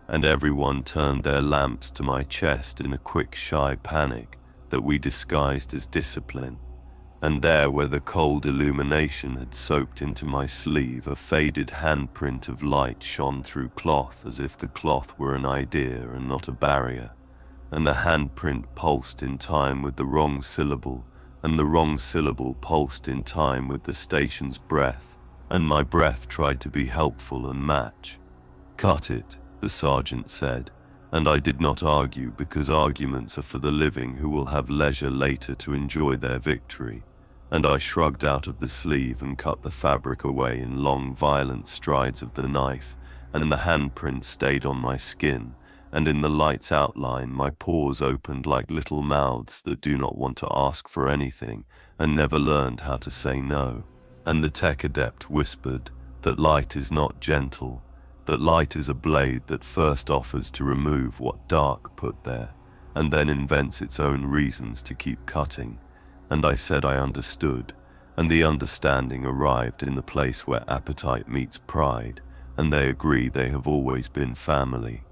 [SPEAKER 1] and everyone turned their lamps to my chest in a quick shy panic that we disguised as discipline. And there where the cold illumination had soaked into my sleeve, a faded handprint of light shone through cloth as if the cloth were an idea and not a barrier. And the handprint pulsed in time with the wrong syllable, and the wrong syllable pulsed in time with the station's breath, and my breath tried to be helpful and match. "Cut it," the sergeant said, and I did not argue because arguments are for the living who will have leisure later to enjoy their victory, and I shrugged out of the sleeve and cut the fabric away in long violent strides of the knife, and the handprint stayed on my skin, and in the light's outline my pores opened like little mouths that do not want to ask for anything and never learned how to say no. And the tech adept whispered that light is not gentle, that light is a blade that first offers to remove what dark put there, and then invents its own reasons to keep cutting. And I said I understood, and the understanding arrived in the place where appetite meets pride, and they agree they have always been family.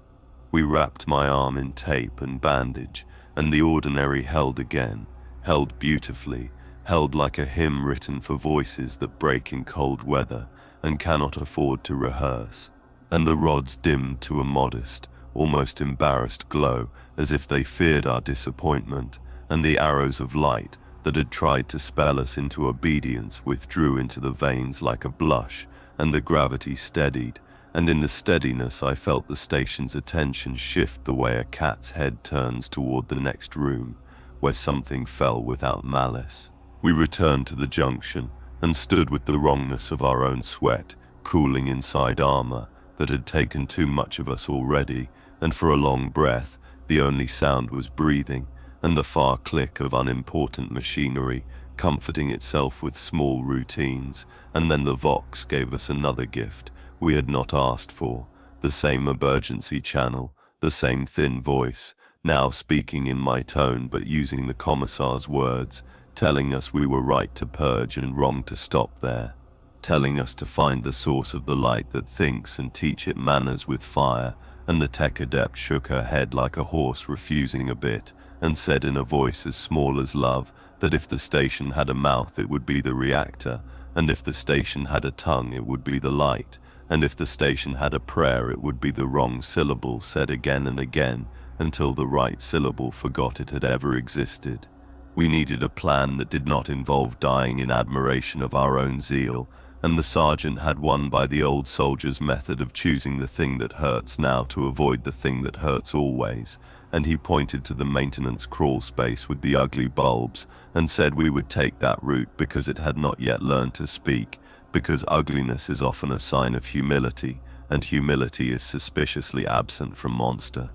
[SPEAKER 1] We wrapped my arm in tape and bandage, and the ordinary held again, held beautifully, held like a hymn written for voices that break in cold weather and cannot afford to rehearse. And the rods dimmed to a modest, almost embarrassed glow, as if they feared our disappointment, and the arrows of light that had tried to spell us into obedience withdrew into the veins like a blush, and the gravity steadied, and in the steadiness I felt the station's attention shift the way a cat's head turns toward the next room, where something fell without malice. We returned to the junction, and stood with the wrongness of our own sweat, cooling inside armor that had taken too much of us already, and for a long breath, the only sound was breathing, and the far click of unimportant machinery, comforting itself with small routines, and then the Vox gave us another gift we had not asked for, the same emergency channel, the same thin voice, now speaking in my tone but using the commissar's words, telling us we were right to purge and wrong to stop there, telling us to find the source of the light that thinks and teach it manners with fire, and the tech adept shook her head like a horse refusing a bit, and said in a voice as small as love that if the station had a mouth it would be the reactor, and if the station had a tongue it would be the light, and if the station had a prayer it would be the wrong syllable said again and again until the right syllable forgot it had ever existed. We needed a plan that did not involve dying in admiration of our own zeal, and the sergeant had one by the old soldier's method of choosing the thing that hurts now to avoid the thing that hurts always, and he pointed to the maintenance crawl space with the ugly bulbs and said we would take that route because it had not yet learned to speak, because ugliness is often a sign of humility, and humility is suspiciously absent from monster.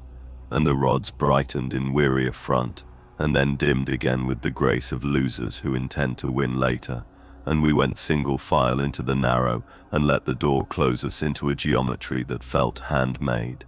[SPEAKER 1] And the rods brightened in weary affront, and then dimmed again with the grace of losers who intend to win later, and we went single file into the narrow and let the door close us into a geometry that felt handmade.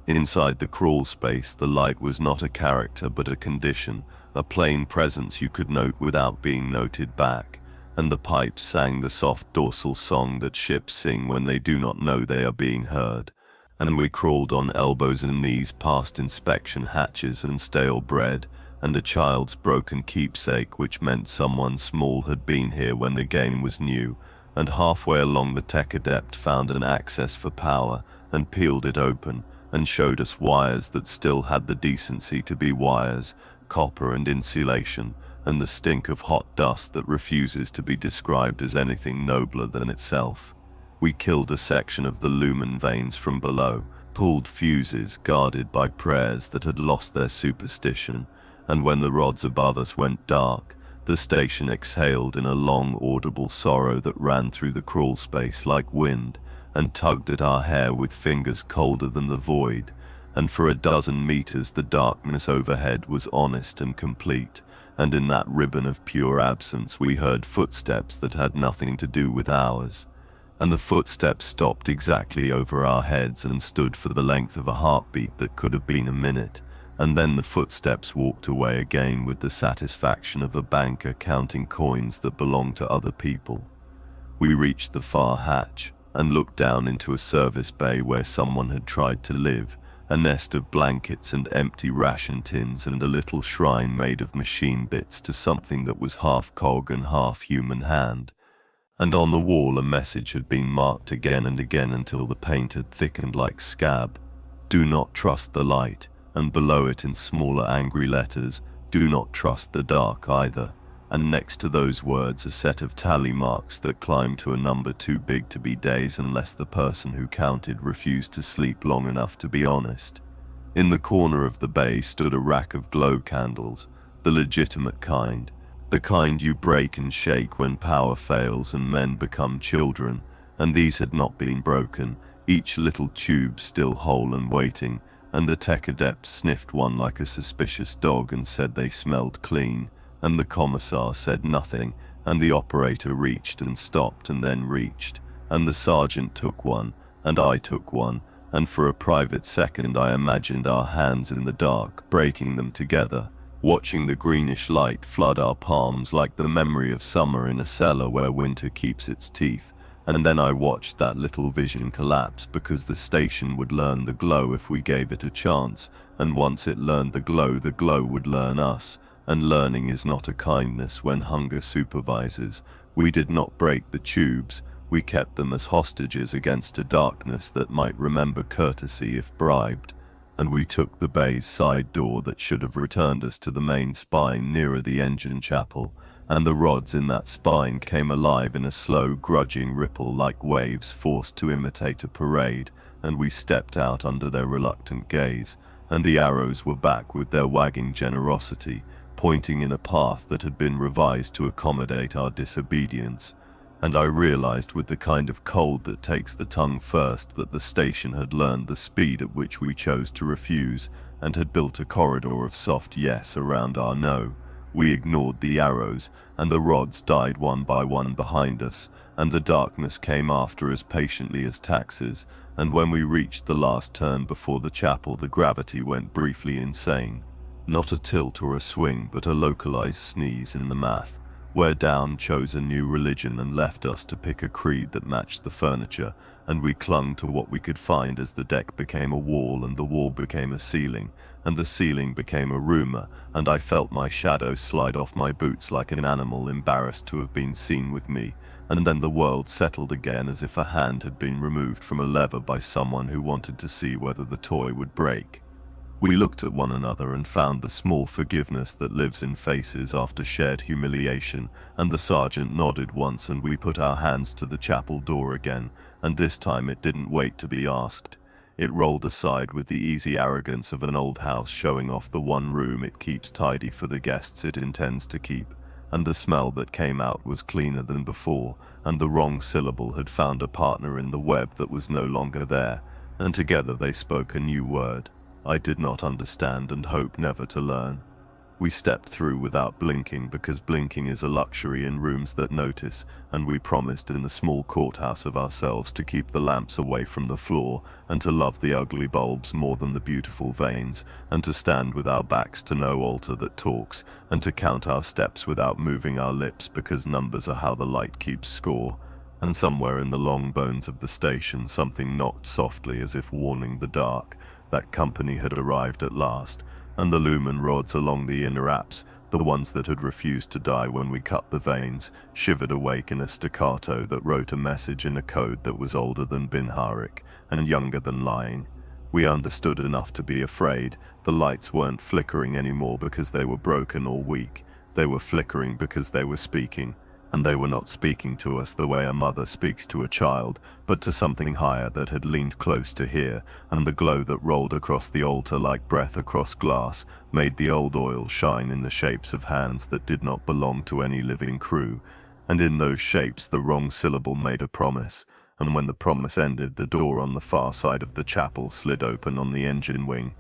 [SPEAKER 1] Inside the crawl space the light was not a character but a condition, a plain presence you could note without being noted back, and the pipes sang the soft dorsal song that ships sing when they do not know they are being heard, and we crawled on elbows and knees past inspection hatches and stale bread, and a child's broken keepsake which meant someone small had been here when the game was new, and halfway along the tech adept found an access for power and peeled it open and showed us wires that still had the decency to be wires, copper and insulation, and the stink of hot dust that refuses to be described as anything nobler than itself. We killed a section of the lumen veins from below, pulled fuses guarded by prayers that had lost their superstition, and when the rods above us went dark, the station exhaled in a long audible sorrow that ran through the crawl space like wind, and tugged at our hair with fingers colder than the void, and for a dozen meters the darkness overhead was honest and complete, and in that ribbon of pure absence we heard footsteps that had nothing to do with ours. and the footsteps stopped exactly over our heads and stood for the length of a heartbeat that could have been a minute, and then the footsteps walked away again with the satisfaction of a banker counting coins that belong to other people. We reached the far hatch and looked down into a service bay where someone had tried to live, a nest of blankets and empty ration tins and a little shrine made of machine bits to something that was half cog and half human hand. And on the wall a message had been marked again and again until the paint had thickened like scab. Do not trust the light, and below it in smaller angry letters, do not trust the dark either. And next to those words a set of tally marks that climbed to a number too big to be days unless the person who counted refused to sleep long enough to be honest. In the corner of the bay stood a rack of glow candles, the legitimate kind, the kind you break and shake when power fails and men become children, and these had not been broken, each little tube still whole and waiting, and the tech adept sniffed one like a suspicious dog and said they smelled clean, and the commissar said nothing, and the operator reached and stopped and then reached, and the sergeant took one, and I took one, and for a private second I imagined our hands in the dark, breaking them together, watching the greenish light flood our palms like the memory of summer in a cellar where winter keeps its teeth. And then I watched that little vision collapse because the station would learn the glow if we gave it a chance, and once it learned the glow would learn us. And learning is not a kindness when hunger supervises. We did not break the tubes, we kept them as hostages against a darkness that might remember courtesy if bribed, and we took the bay's side door that should have returned us to the main spine nearer the engine chapel, and the rods in that spine came alive in a slow, grudging ripple like waves forced to imitate a parade, and we stepped out under their reluctant gaze, and the arrows were back with their wagging generosity, pointing in a path that had been revised to accommodate our disobedience, and I realized with the kind of cold that takes the tongue first that the station had learned the speed at which we chose to refuse, and had built a corridor of soft yes around our no. We ignored the arrows, and the rods died one by one behind us, and the darkness came after as patiently as taxes, and when we reached the last turn before the chapel the gravity went briefly insane. Not a tilt or a swing, but a localized sneeze in the math, where Down chose a new religion and left us to pick a creed that matched the furniture, and we clung to what we could find as the deck became a wall and the wall became a ceiling, and the ceiling became a rumor, and I felt my shadow slide off my boots like an animal embarrassed to have been seen with me, and then the world settled again as if a hand had been removed from a lever by someone who wanted to see whether the toy would break. We looked at one another and found the small forgiveness that lives in faces after shared humiliation, and the sergeant nodded once and we put our hands to the chapel door again, and this time it didn't wait to be asked. It rolled aside with the easy arrogance of an old house showing off the one room it keeps tidy for the guests it intends to keep, and the smell that came out was cleaner than before, and the wrong syllable had found a partner in the web that was no longer there, and together they spoke a new word. I did not understand and hope never to learn. We stepped through without blinking because blinking is a luxury in rooms that notice, and we promised in the small courthouse of ourselves to keep the lamps away from the floor, and to love the ugly bulbs more than the beautiful veins, and to stand with our backs to no altar that talks, and to count our steps without moving our lips because numbers are how the light keeps score. And somewhere in the long bones of the station something knocked softly as if warning the dark. That company had arrived at last, and the lumen rods along the inner apse, the ones that had refused to die when we cut the veins, shivered awake in a staccato that wrote a message in a code that was older than Binharik and younger than lying. We understood enough to be afraid. The lights weren't flickering anymore because they were broken or weak. They were flickering because they were speaking. And they were not speaking to us the way a mother speaks to a child, but to something higher that had leaned close to hear, and the glow that rolled across the altar like breath across glass made the old oil shine in the shapes of hands that did not belong to any living crew, and in those shapes the wrong syllable made a promise, and when the promise ended the door on the far side of the chapel slid open on the engine wing,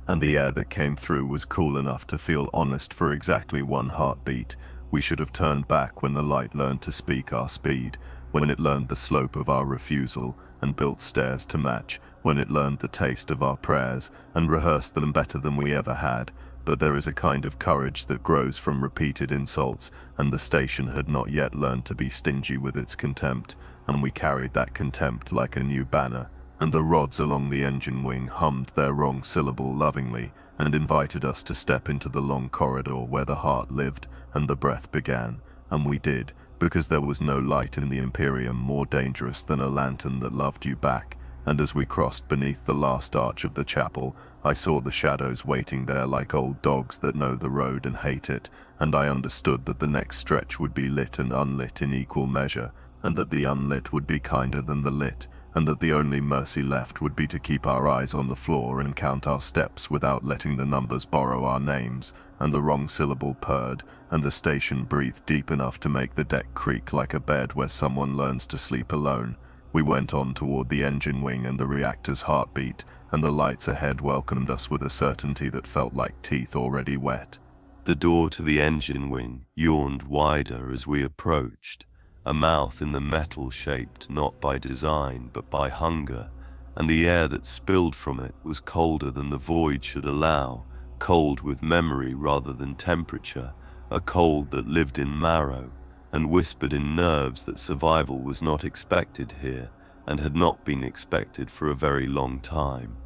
[SPEAKER 1] and the air that came through was cool enough to feel honest for exactly one heartbeat. We should have turned back when the light learned to speak our speed,
[SPEAKER 2] when it learned the slope of our refusal and built stairs to match, when it learned the taste of our prayers and rehearsed them better than we ever had. But there is a kind of courage that grows from repeated insults, and the station had not yet learned to be stingy with its contempt, and we carried that contempt like a new banner, and the rods along the engine wing hummed their wrong syllable lovingly, and invited us to step into the long corridor where the heart lived and the breath began, and we did, because there was no light in the Imperium more dangerous than a lantern that loved you back. And as we crossed beneath the last arch of the chapel, I saw the shadows waiting there like old dogs that know the road and hate it, and I understood that the next stretch would be lit and unlit in equal measure, and that the unlit would be kinder than the lit, and that the only mercy left would be to keep our eyes on the floor and count our steps without letting the numbers borrow our names, and the wrong syllable purred, and the station breathed deep enough to make the deck creak like a bed where someone learns to sleep alone. We went on toward the engine wing and the reactor's heartbeat, and the lights ahead welcomed us with a certainty that felt like teeth already wet.
[SPEAKER 1] The door to the engine wing yawned wider as we approached, a mouth in the metal shaped not by design but by hunger, and the air that spilled from it was colder than the void should allow, cold with memory rather than temperature, a cold that lived in marrow, and whispered in nerves that survival was not expected here, and had not been expected for a very long time.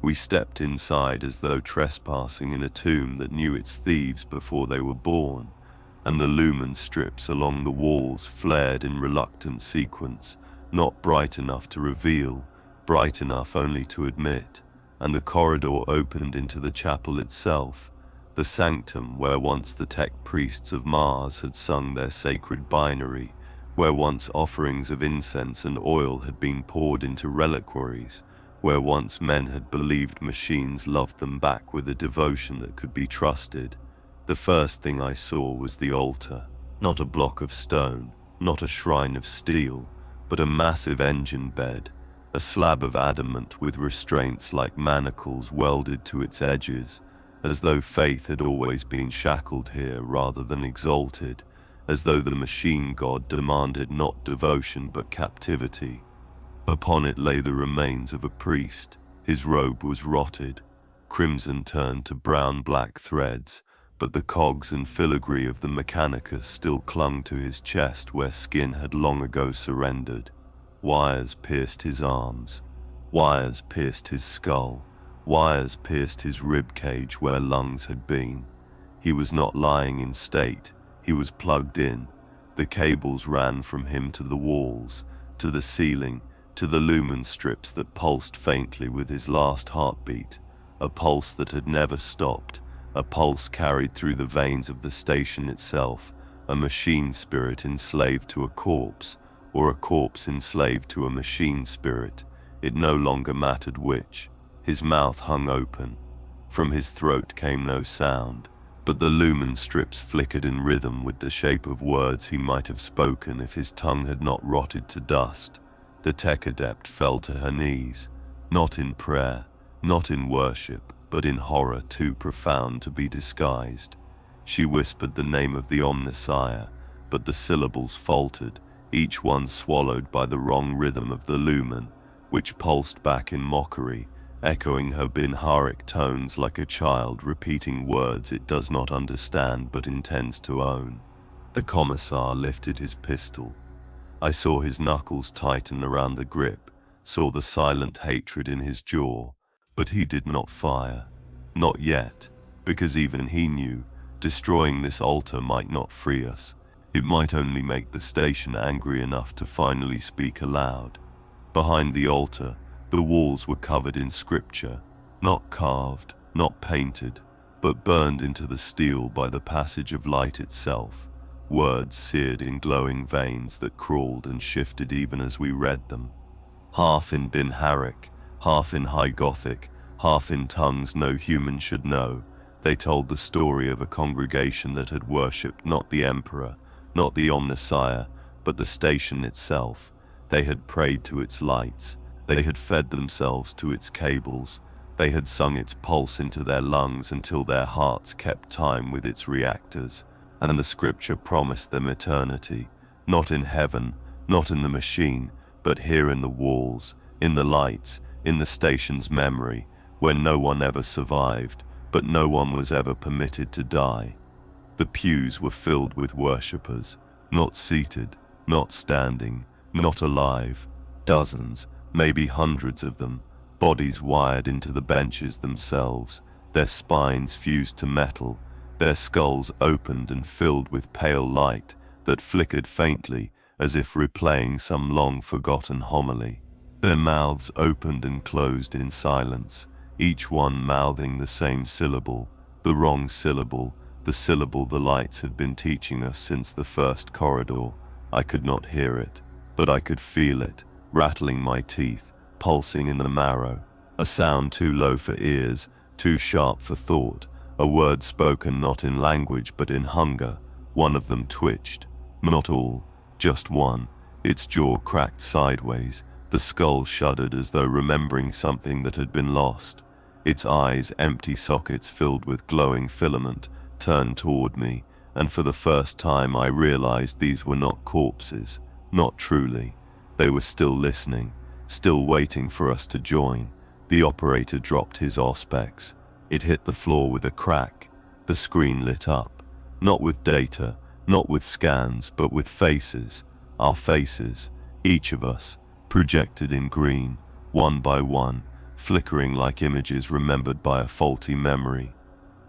[SPEAKER 1] We stepped inside as though trespassing in a tomb that knew its thieves before they were born, and the lumen strips along the walls flared in reluctant sequence, not bright enough to reveal, bright enough only to admit, and the corridor opened into the chapel itself, the sanctum where once the tech priests of Mars had sung their sacred binary, where once offerings of incense and oil had been poured into reliquaries, where once men had believed machines loved them back with a devotion that could be trusted. The first thing I saw was the altar, not a block of stone, not a shrine of steel, but a massive engine bed, a slab of adamant with restraints like manacles welded to its edges, as though faith had always been shackled here rather than exalted, as though the machine god demanded not devotion but captivity. Upon it lay the remains of a priest. His robe was rotted, crimson turned to brown-black threads, but the cogs and filigree of the Mechanicus still clung to his chest where skin had long ago surrendered. Wires pierced his arms, wires pierced his skull, wires pierced his rib cage where lungs had been. He was not lying in state, he was plugged in. The cables ran from him to the walls, to the ceiling, to the lumen strips that pulsed faintly with his last heartbeat, a pulse that had never stopped, a pulse carried through the veins of the station itself, a machine spirit enslaved to a corpse, or a corpse enslaved to a machine spirit. It no longer mattered which. His mouth hung open. From his throat came no sound, but the lumen strips flickered in rhythm with the shape of words he might have spoken if his tongue had not rotted to dust. The tech adept fell to her knees, not in prayer, not in worship, but in horror too profound to be disguised. She whispered the name of the Omnissiah, but the syllables faltered, each one swallowed by the wrong rhythm of the lumen, which pulsed back in mockery, echoing her binharic tones like a child repeating words it does not understand but intends to own. The commissar lifted his pistol. I saw his knuckles tighten around the grip, saw the silent hatred in his jaw, but he did not fire. Not yet, because even he knew, destroying this altar might not free us. It might only make the station angry enough to finally speak aloud. Behind the altar, the walls were covered in scripture, not carved, not painted, but burned into the steel by the passage of light itself, words seared in glowing veins that crawled and shifted even as we read them. Half in binharic, half in High Gothic, half in tongues no human should know, they told the story of a congregation that had worshipped not the Emperor, not the Omnissiah, but the station itself. They had prayed to its lights. They had fed themselves to its cables. They had sung its pulse into their lungs until their hearts kept time with its reactors. And the scripture promised them eternity, not in heaven, Not in the machine, but here in the walls, in the lights, in the station's memory, where no one ever survived, but no one was ever permitted to die. The pews were filled with worshippers, not seated, not standing, not alive. Dozens, maybe hundreds of them, bodies wired into the benches themselves, their spines fused to metal, their skulls opened and filled with pale light that flickered faintly as if replaying some long-forgotten homily. Their mouths opened and closed in silence, each one mouthing the same syllable, the wrong syllable, the syllable the lights had been teaching us since the first corridor. I could not hear it, but I could feel it, rattling my teeth, pulsing in the marrow. A sound too low for ears, too sharp for thought, a word spoken not in language but in hunger. One of them twitched. Not all, just one. Its jaw cracked sideways, the skull shuddered as though remembering something that had been lost. Its eyes, empty sockets filled with glowing filament, turned toward me, and for the first time I realized these were not corpses, not truly. They were still listening, still waiting for us to join. The operator dropped his auspex. It hit the floor with a crack. The screen lit up, not with data, not with scans, but with faces. Our faces, each of us, projected in green, one by one, flickering like images remembered by a faulty memory.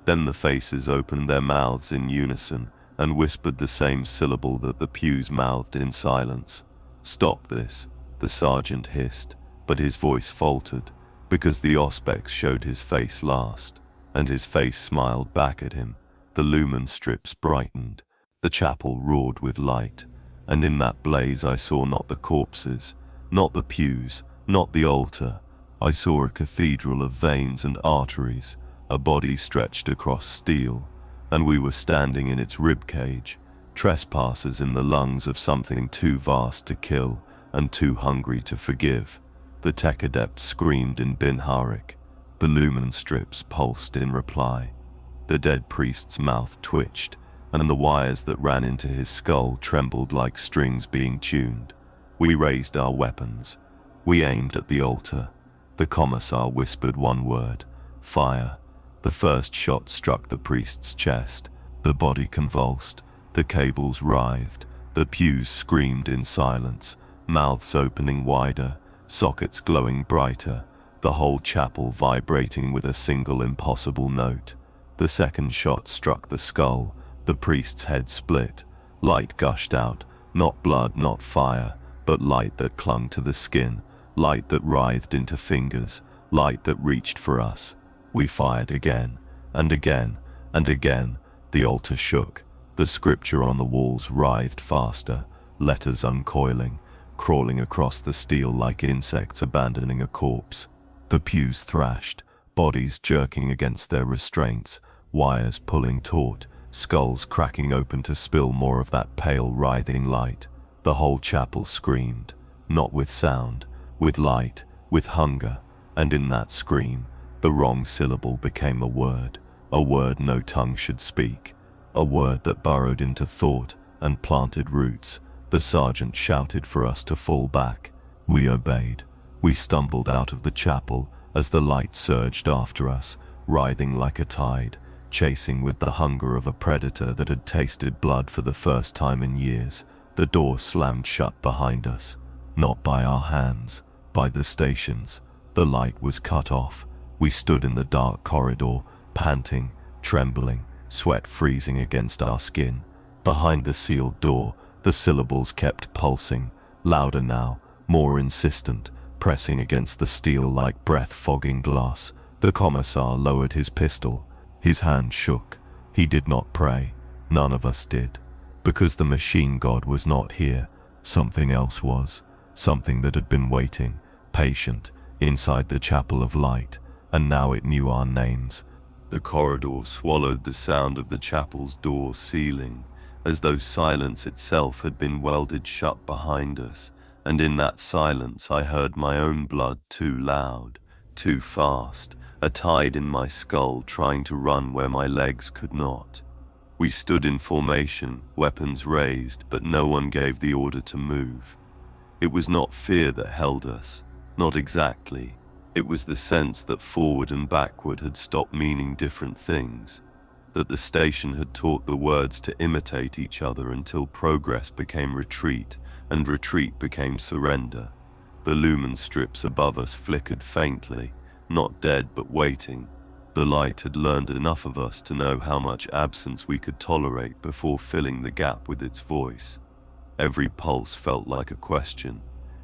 [SPEAKER 1] Then the faces opened their mouths in unison and whispered the same syllable that the pews mouthed in silence. "Stop this," the sergeant hissed, but his voice faltered, because the auspex showed his face last, and his face smiled back at him. The lumen strips brightened, the chapel roared with light, and in that blaze I saw not the corpses, not the pews, not the altar. I saw a cathedral of veins and arteries, a body stretched across steel, and we were standing in its ribcage, trespassers in the lungs of something too vast to kill and too hungry to forgive. The tech adept screamed in Binharik. The lumen strips pulsed in reply. The dead priest's mouth twitched, and the wires that ran into his skull trembled like strings being tuned. We raised our weapons. We aimed at the altar. The commissar whispered one word: fire. The first shot struck the priest's chest. The body convulsed. The cables writhed. The pews screamed in silence, mouths opening wider, sockets glowing brighter, the whole chapel vibrating with a single impossible note. The second shot struck the skull. The priest's head split. Light gushed out, not blood, not fire, but light that clung to the skin, light that writhed into fingers, light that reached for us. We fired again, and again, and again. The altar shook. The scripture on the walls writhed faster, letters uncoiling, crawling across the steel like insects abandoning a corpse. The pews thrashed, bodies jerking against their restraints, wires pulling taut, skulls cracking open to spill more of that pale writhing light. The whole chapel screamed, not with sound, with light, with hunger, and in that scream, the wrong syllable became a word no tongue should speak, a word that burrowed into thought and planted roots. The sergeant shouted for us to fall back. We obeyed. We stumbled out of the chapel as the light surged after us, writhing like a tide, chasing with the hunger of a predator that had tasted blood for the first time in years. The door slammed shut behind us, not by our hands, by the station's. The light was cut off. We stood in the dark corridor, panting, trembling, sweat freezing against our skin. Behind the sealed door, the syllables kept pulsing, louder now, more insistent, pressing against the steel like breath-fogging glass. The commissar lowered his pistol. His hand shook. He did not pray. None of us did. Because the machine god was not here. Something else was. Something that had been waiting, patient, inside the chapel of light, and now it knew our names. The corridor swallowed the sound of the chapel's door sealing, as though silence itself had been welded shut behind us, and in that silence I heard my own blood too loud, too fast, a tide in my skull trying to run where my legs could not. We stood in formation, weapons raised, but no one gave the order to move. It was not fear that held us, not exactly. It was the sense that forward and backward had stopped meaning different things, that the station had taught the words to imitate each other until progress became retreat, and retreat became surrender. The lumen strips above us flickered faintly, not dead but waiting. The light had learned enough of us to know how much absence we could tolerate before filling the gap with its voice. Every pulse felt like a question.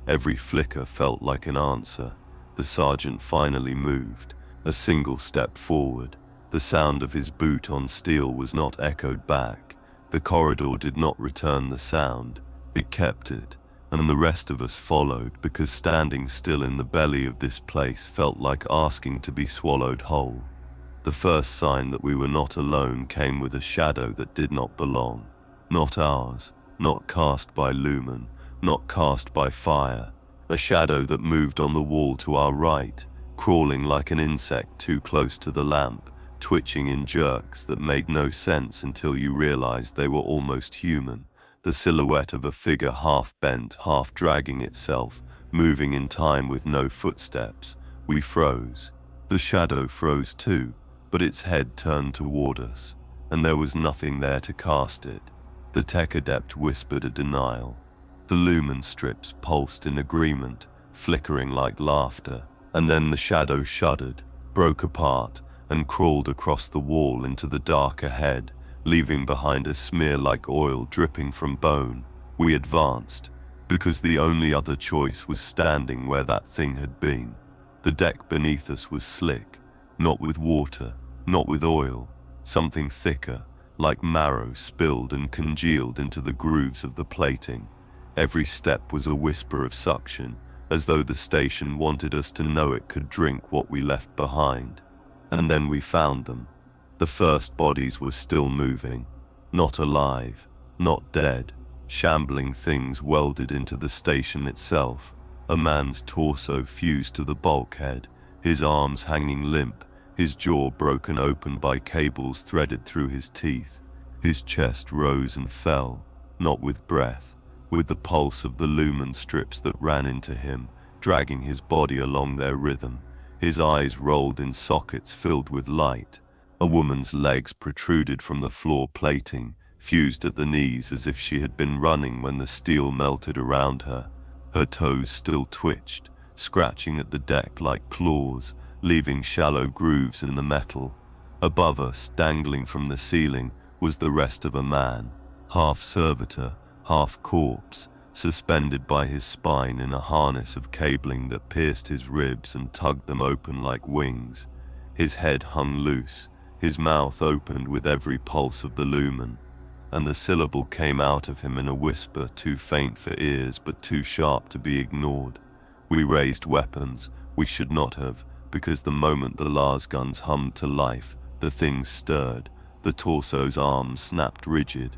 [SPEAKER 1] Every flicker felt like an answer. The sergeant finally moved, a single step forward. The sound of his boot on steel was not echoed back. The corridor did not return the sound. It kept it, and the rest of us followed because standing still in the belly of this place felt like asking to be swallowed whole. The first sign that we were not alone came with a shadow that did not belong. Not ours, not cast by lumen, not cast by fire. A shadow that moved on the wall to our right, crawling like an insect too close to the lamp, twitching in jerks that made no sense until you realized they were almost human. The silhouette of a figure half bent, half dragging itself, moving in time with no footsteps. We froze. The shadow froze too, but its head turned toward us, and there was nothing there to cast it. The tech adept whispered a denial. The lumen strips pulsed in agreement, flickering like laughter, and then the shadow shuddered, broke apart, and crawled across the wall into the dark ahead, leaving behind a smear like oil dripping from bone. We advanced, because the only other choice was standing where that thing had been. The deck beneath us was slick, not with water, not with oil, something thicker, like marrow spilled and congealed into the grooves of the plating. Every step was a whisper of suction, as though the station wanted us to know it could drink what we left behind. And then we found them. The first bodies were still moving, not alive, not dead, shambling things welded into the station itself. A man's torso fused to the bulkhead, his arms hanging limp, his jaw broken open by cables threaded through his teeth. His chest rose and fell, not with breath, with the pulse of the lumen strips that ran into him, dragging his body along their rhythm. His eyes rolled in sockets filled with light. A woman's legs protruded from the floor plating, fused at the knees as if she had been running when the steel melted around her. Her toes still twitched, scratching at the deck like claws, leaving shallow grooves in the metal. Above us, dangling from the ceiling, was the rest of a man, half servitor, half corpse, suspended by his spine in a harness of cabling that pierced his ribs and tugged them open like wings. His head hung loose, his mouth opened with every pulse of the lumen, and the syllable came out of him in a whisper too faint for ears but too sharp to be ignored. We raised weapons. We should not have, because the moment the Lars guns hummed to life, the thing stirred. The torso's arms snapped rigid.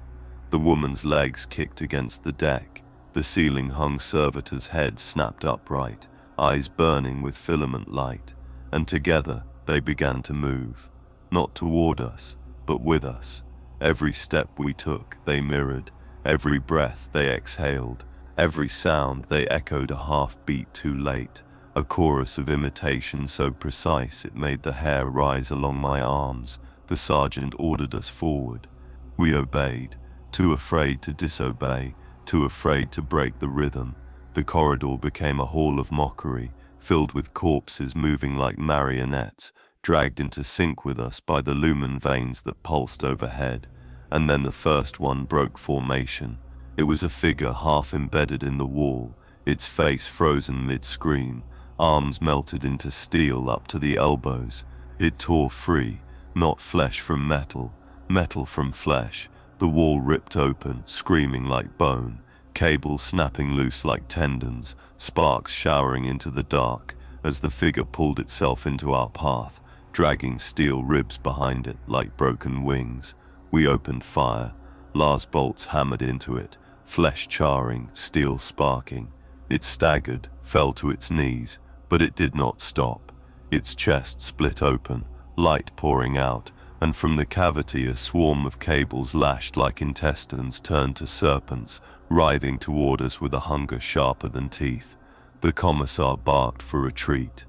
[SPEAKER 1] The woman's legs kicked against the deck. The ceiling-hung servitor's head snapped upright, eyes burning with filament light, and together they began to move, not toward us, but with us. Every step we took, they mirrored. Every breath they exhaled. Every sound they echoed a half-beat too late, a chorus of imitation so precise it made the hair rise along my arms. The sergeant ordered us forward. We obeyed, too afraid to disobey, too afraid to break the rhythm. The corridor became a hall of mockery, filled with corpses moving like marionettes, dragged into sync with us by the lumen veins that pulsed overhead. And then the first one broke formation. It was a figure half embedded in the wall, its face frozen mid-scream, arms melted into steel up to the elbows. It tore free, not flesh from metal, metal from flesh. The wall ripped open, screaming like bone, cables snapping loose like tendons, sparks showering into the dark as the figure pulled itself into our path, dragging steel ribs behind it like broken wings. We opened fire. Lars bolts hammered into it, flesh charring, steel sparking. It staggered, fell to its knees, but it did not stop. Its chest split open, light pouring out, and from the cavity a swarm of cables lashed like intestines turned to serpents, writhing toward us with a hunger sharper than teeth. The commissar barked for retreat.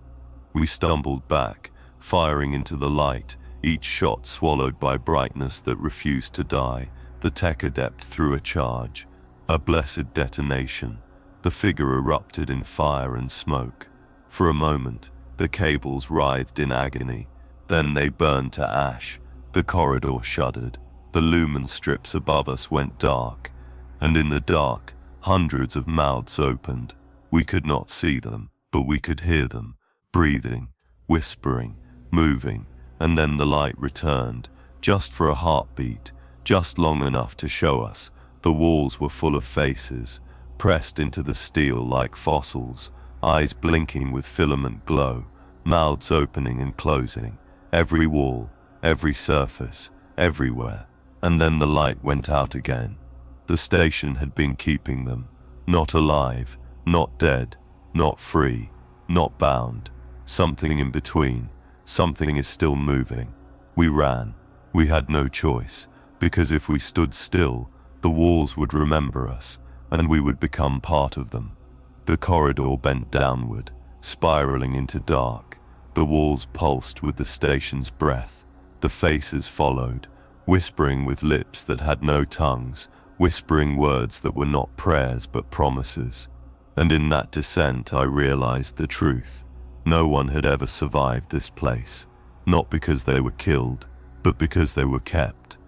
[SPEAKER 1] We stumbled back, firing into the light, each shot swallowed by brightness that refused to die. The tech adept threw a charge. A blessed detonation. The figure erupted in fire and smoke. For a moment, the cables writhed in agony. Then they burned to ash. The corridor shuddered. The lumen strips above us went dark. And in the dark, hundreds of mouths opened. We could not see them, but we could hear them, breathing, whispering, moving. And then the light returned, just for a heartbeat, just long enough to show us. The walls were full of faces, pressed into the steel like fossils, eyes blinking with filament glow, mouths opening and closing, every wall, every surface, everywhere. And then the light went out again. The station had been keeping them, not alive, not dead, not free, not bound, something in between. Something is still moving. We ran. We had no choice, because if we stood still, the walls would remember us, and we would become part of them. The corridor bent downward, spiraling into dark. The walls pulsed with the station's breath. The faces followed, whispering with lips that had no tongues, whispering words that were not prayers but promises. And in that descent I realized the truth. No one had ever survived this place, not because they were killed, but because they were kept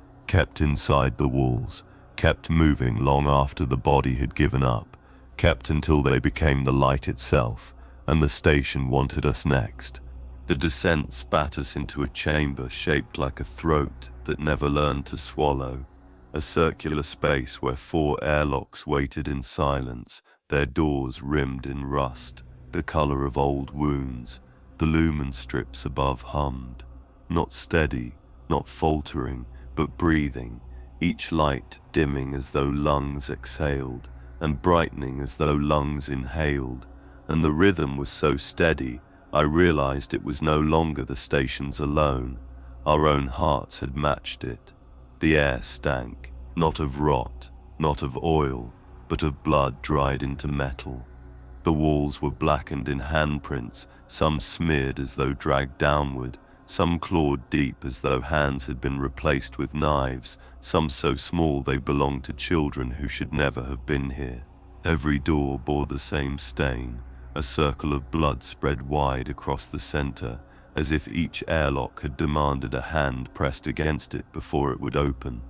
[SPEAKER 1] inside the walls, kept moving long after the body had given up, kept until they became the light itself, and the station wanted us next. The descent spat us into a chamber shaped like a throat that never learned to swallow, a circular space where 4 airlocks waited in silence, their doors rimmed in rust, the color of old wounds. The lumen strips above hummed, not steady, not faltering, but breathing, each light dimming as though lungs exhaled, and brightening as though lungs inhaled. And the rhythm was so steady, I realized it was no longer the station's alone. Our own hearts had matched it. The air stank, not of rot, not of oil, but of blood dried into metal. The walls were blackened in handprints, some smeared as though dragged downward, some clawed deep as though hands had been replaced with knives, some so small they belonged to children who should never have been here. Every door bore the same stain, a circle of blood spread wide across the center, as if each airlock had demanded a hand pressed against it before it would open.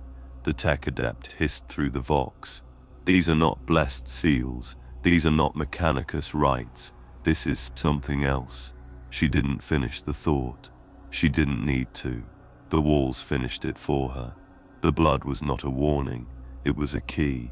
[SPEAKER 1] The tech adept hissed through the vox. "These are not blessed seals. These are not Mechanicus rites. This is something else." She didn't finish the thought. She didn't need to. The walls finished it for her. The blood was not a warning. It was a key.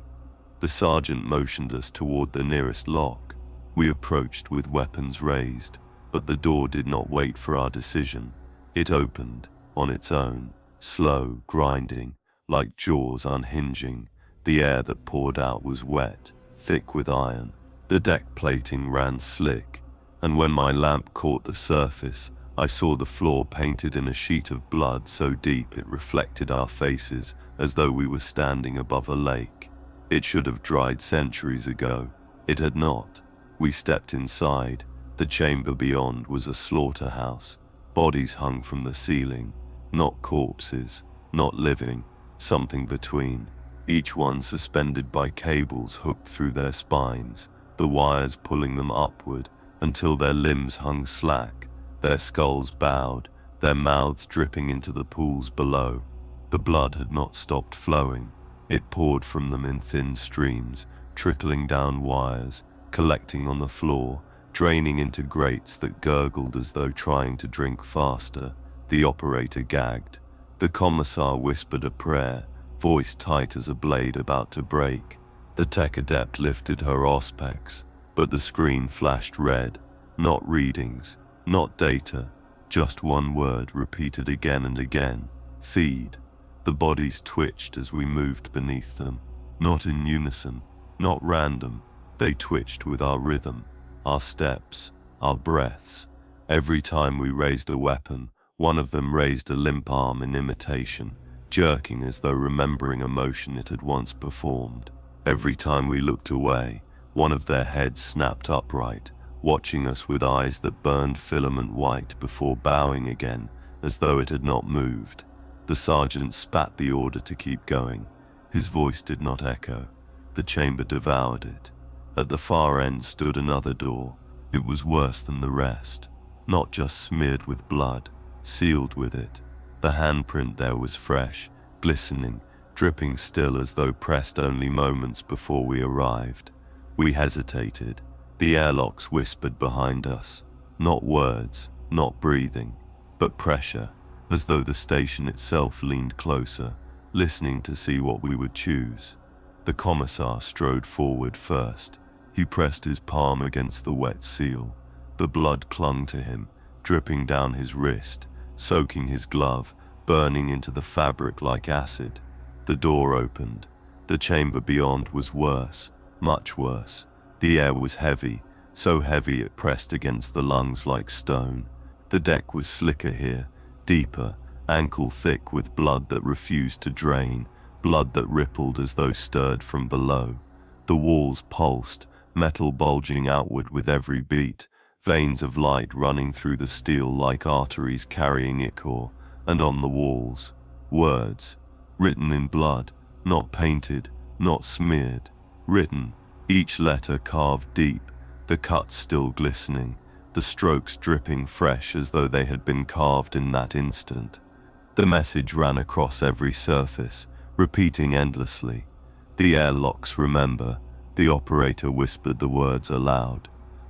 [SPEAKER 1] The sergeant motioned us toward the nearest lock. We approached with weapons raised, but the door did not wait for our decision. It opened, on its own, slow, grinding, like jaws unhinging. The air that poured out was wet, thick with iron. The deck plating ran slick, and when my lamp caught the surface, I saw the floor painted in a sheet of blood so deep it reflected our faces, as though we were standing above a lake. It should have dried centuries ago. It had not. We stepped inside. The chamber beyond was a slaughterhouse. Bodies hung from the ceiling, not corpses, not living, something between. Each one suspended by cables hooked through their spines, the wires pulling them upward until their limbs hung slack, their skulls bowed, their mouths dripping into the pools below. The blood had not stopped flowing. It poured from them in thin streams, trickling down wires, collecting on the floor, draining into grates that gurgled as though trying to drink faster. The operator gagged. The commissar whispered a prayer, voice tight as a blade about to break. The tech adept lifted her auspex, but the screen flashed red. Not readings, not data, just one word repeated again and again. Feed. The bodies twitched as we moved beneath them. Not in unison, not random. They twitched with our rhythm, our steps, our breaths. Every time we raised a weapon, one of them raised a limp arm in imitation, jerking as though remembering a motion it had once performed. Every time we looked away, one of their heads snapped upright, watching us with eyes that burned filament white before bowing again, as though it had not moved. The sergeant spat the order to keep going. His voice did not echo. The chamber devoured it. At the far end stood another door. It was worse than the rest. Not just smeared with blood, sealed with it. The handprint there was fresh, glistening, dripping still as though pressed only moments before we arrived. We hesitated. The airlocks whispered behind us. Not words, not breathing, but pressure, as though the station itself leaned closer, listening to see what we would choose. The commissar strode forward first. He pressed his palm against the wet seal. The blood clung to him, dripping down his wrist, soaking his glove, burning into the fabric like acid. The door opened. The chamber beyond was worse, much worse. The air was heavy, so heavy it pressed against the lungs like stone. The deck was slicker here, deeper, ankle-thick with blood that refused to drain, blood that rippled as though stirred from below. The walls pulsed, metal bulging outward with every beat, veins of light running through the steel like arteries carrying ichor, and on the walls, words, written in blood, not painted, not smeared, written, each letter carved deep, the cuts still glistening, the strokes dripping fresh as though they had been carved in that instant. The message ran across every surface, repeating endlessly. The airlocks remember. The operator whispered the words aloud.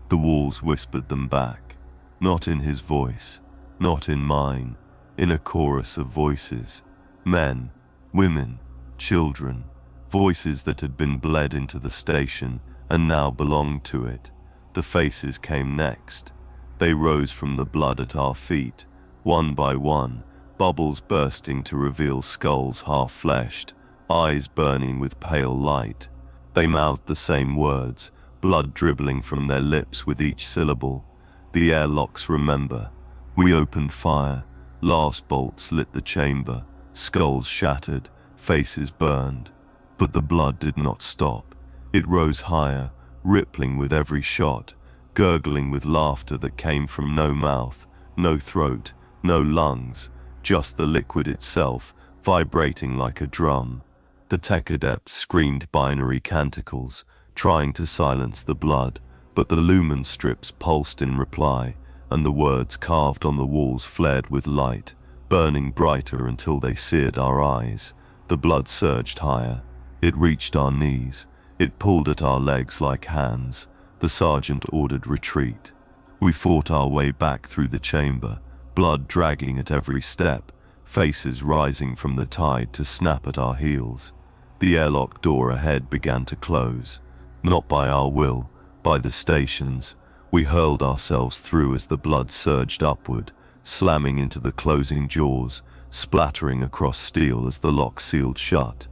[SPEAKER 1] The walls whispered them back. Not in his voice, not in mine, in a chorus of voices. Men, women, children, voices that had been bled into the station and now belonged to it. The faces came next. They rose from the blood at our feet, one by one, bubbles bursting to reveal skulls half-fleshed, eyes burning with pale light. They mouthed the same words, blood dribbling from their lips with each syllable. The airlocks remember. We opened fire. Last bolts lit the chamber. Skulls shattered, faces burned. But the blood did not stop. It rose higher, rippling with every shot, gurgling with laughter that came from no mouth, no throat, no lungs, just the liquid itself, vibrating like a drum. The tech adepts screamed binary canticles, trying to silence the blood, but the lumen strips pulsed in reply, and the words carved on the walls flared with light, burning brighter until they seared our eyes. The blood surged higher. It reached our knees. It pulled at our legs like hands. The sergeant ordered retreat. We fought our way back through the chamber, blood dragging at every step, faces rising from the tide to snap at our heels. The airlock door ahead began to close. Not by our will, by the station's. We hurled ourselves through as the blood surged upward, slamming into the closing jaws, splattering across steel as the lock sealed shut.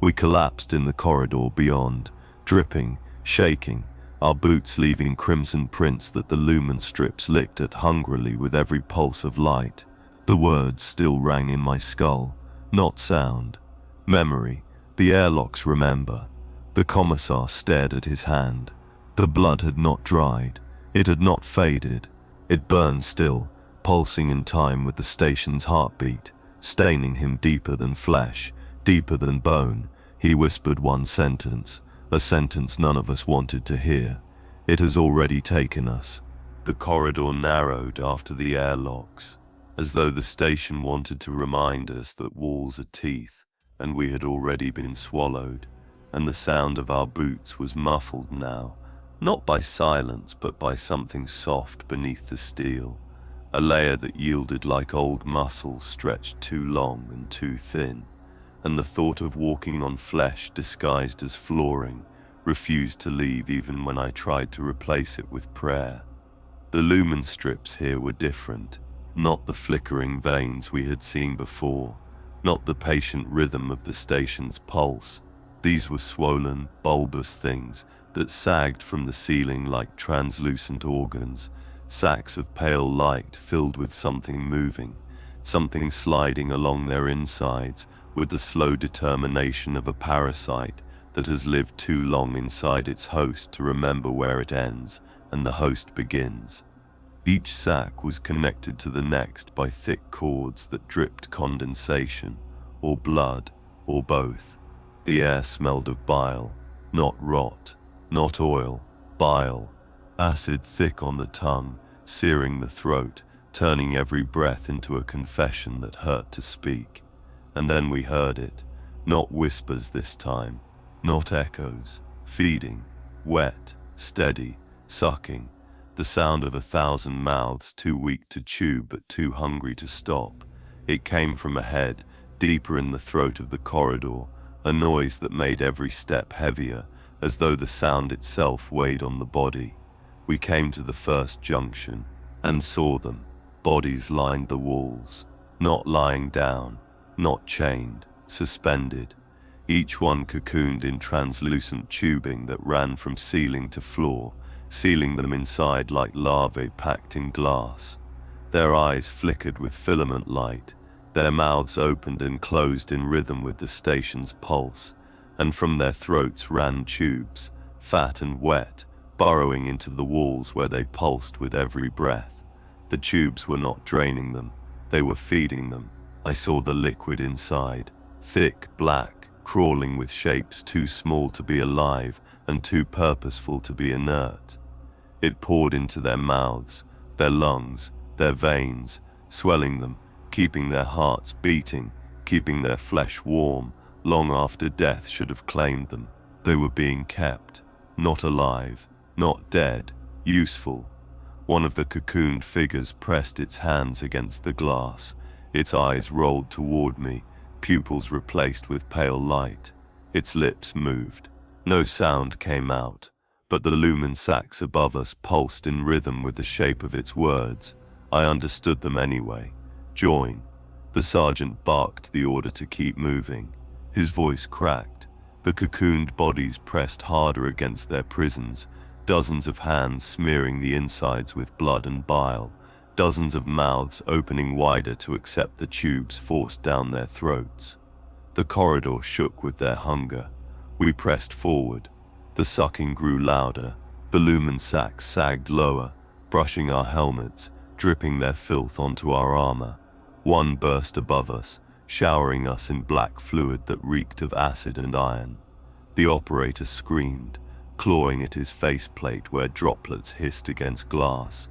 [SPEAKER 1] We collapsed in the corridor beyond, dripping, shaking, our boots leaving crimson prints that the lumen strips licked at hungrily with every pulse of light. The words still rang in my skull, not sound. Memory. The airlocks remember. The commissar stared at his hand. The blood had not dried. It had not faded. It burned still, pulsing in time with the station's heartbeat, staining him deeper than flesh, deeper than bone. He whispered one sentence, a sentence none of us wanted to hear. It has already taken us. The corridor narrowed after the airlocks, as though the station wanted to remind us that walls are teeth, and we had already been swallowed, and the sound of our boots was muffled now, not by silence but by something soft beneath the steel, a layer that yielded like old muscle stretched too long and too thin, and the thought of walking on flesh disguised as flooring refused to leave even when I tried to replace it with prayer. The lumen strips here were different, not the flickering veins we had seen before, not the patient rhythm of the station's pulse. These were swollen, bulbous things that sagged from the ceiling like translucent organs, sacks of pale light filled with something moving, something sliding along their insides with the slow determination of a parasite that has lived too long inside its host to remember where it ends and the host begins. Each sack was connected to the next by thick cords that dripped condensation, or blood, or both. The air smelled of bile, not rot, not oil, bile. Acid thick on the tongue, searing the throat, turning every breath into a confession that hurt to speak. And then we heard it, not whispers this time, not echoes, feeding, wet, steady, sucking, the sound of 1,000 mouths too weak to chew but too hungry to stop. It came from ahead, deeper in the throat of the corridor, a noise that made every step heavier, as though the sound itself weighed on the body. We came to the first junction, and saw them. Bodies lined the walls, not lying down, not chained, suspended. Each one cocooned in translucent tubing that ran from ceiling to floor, sealing them inside like larvae packed in glass. Their eyes flickered with filament light, their mouths opened and closed in rhythm with the station's pulse, and from their throats ran tubes, fat and wet, burrowing into the walls where they pulsed with every breath. The tubes were not draining them, they were feeding them. I saw the liquid inside, thick, black, crawling with shapes too small to be alive and too purposeful to be inert. It poured into their mouths, their lungs, their veins, swelling them, keeping their hearts beating, keeping their flesh warm, long after death should have claimed them. They were being kept, not alive, not dead, useful. One of the cocooned figures pressed its hands against the glass, its eyes rolled toward me, pupils replaced with pale light. Its lips moved. No sound came out, but the lumen sacs above us pulsed in rhythm with the shape of its words. I understood them anyway. Join. The sergeant barked the order to keep moving. His voice cracked. The cocooned bodies pressed harder against their prisons, dozens of hands smearing the insides with blood and bile, dozens of mouths opening wider to accept the tubes forced down their throats. The corridor shook with their hunger. We pressed forward. The sucking grew louder. The lumen sacs sagged lower, brushing our helmets, dripping their filth onto our armor. One burst above us, showering us in black fluid that reeked of acid and iron. The operator screamed, clawing at his faceplate where droplets hissed against glass.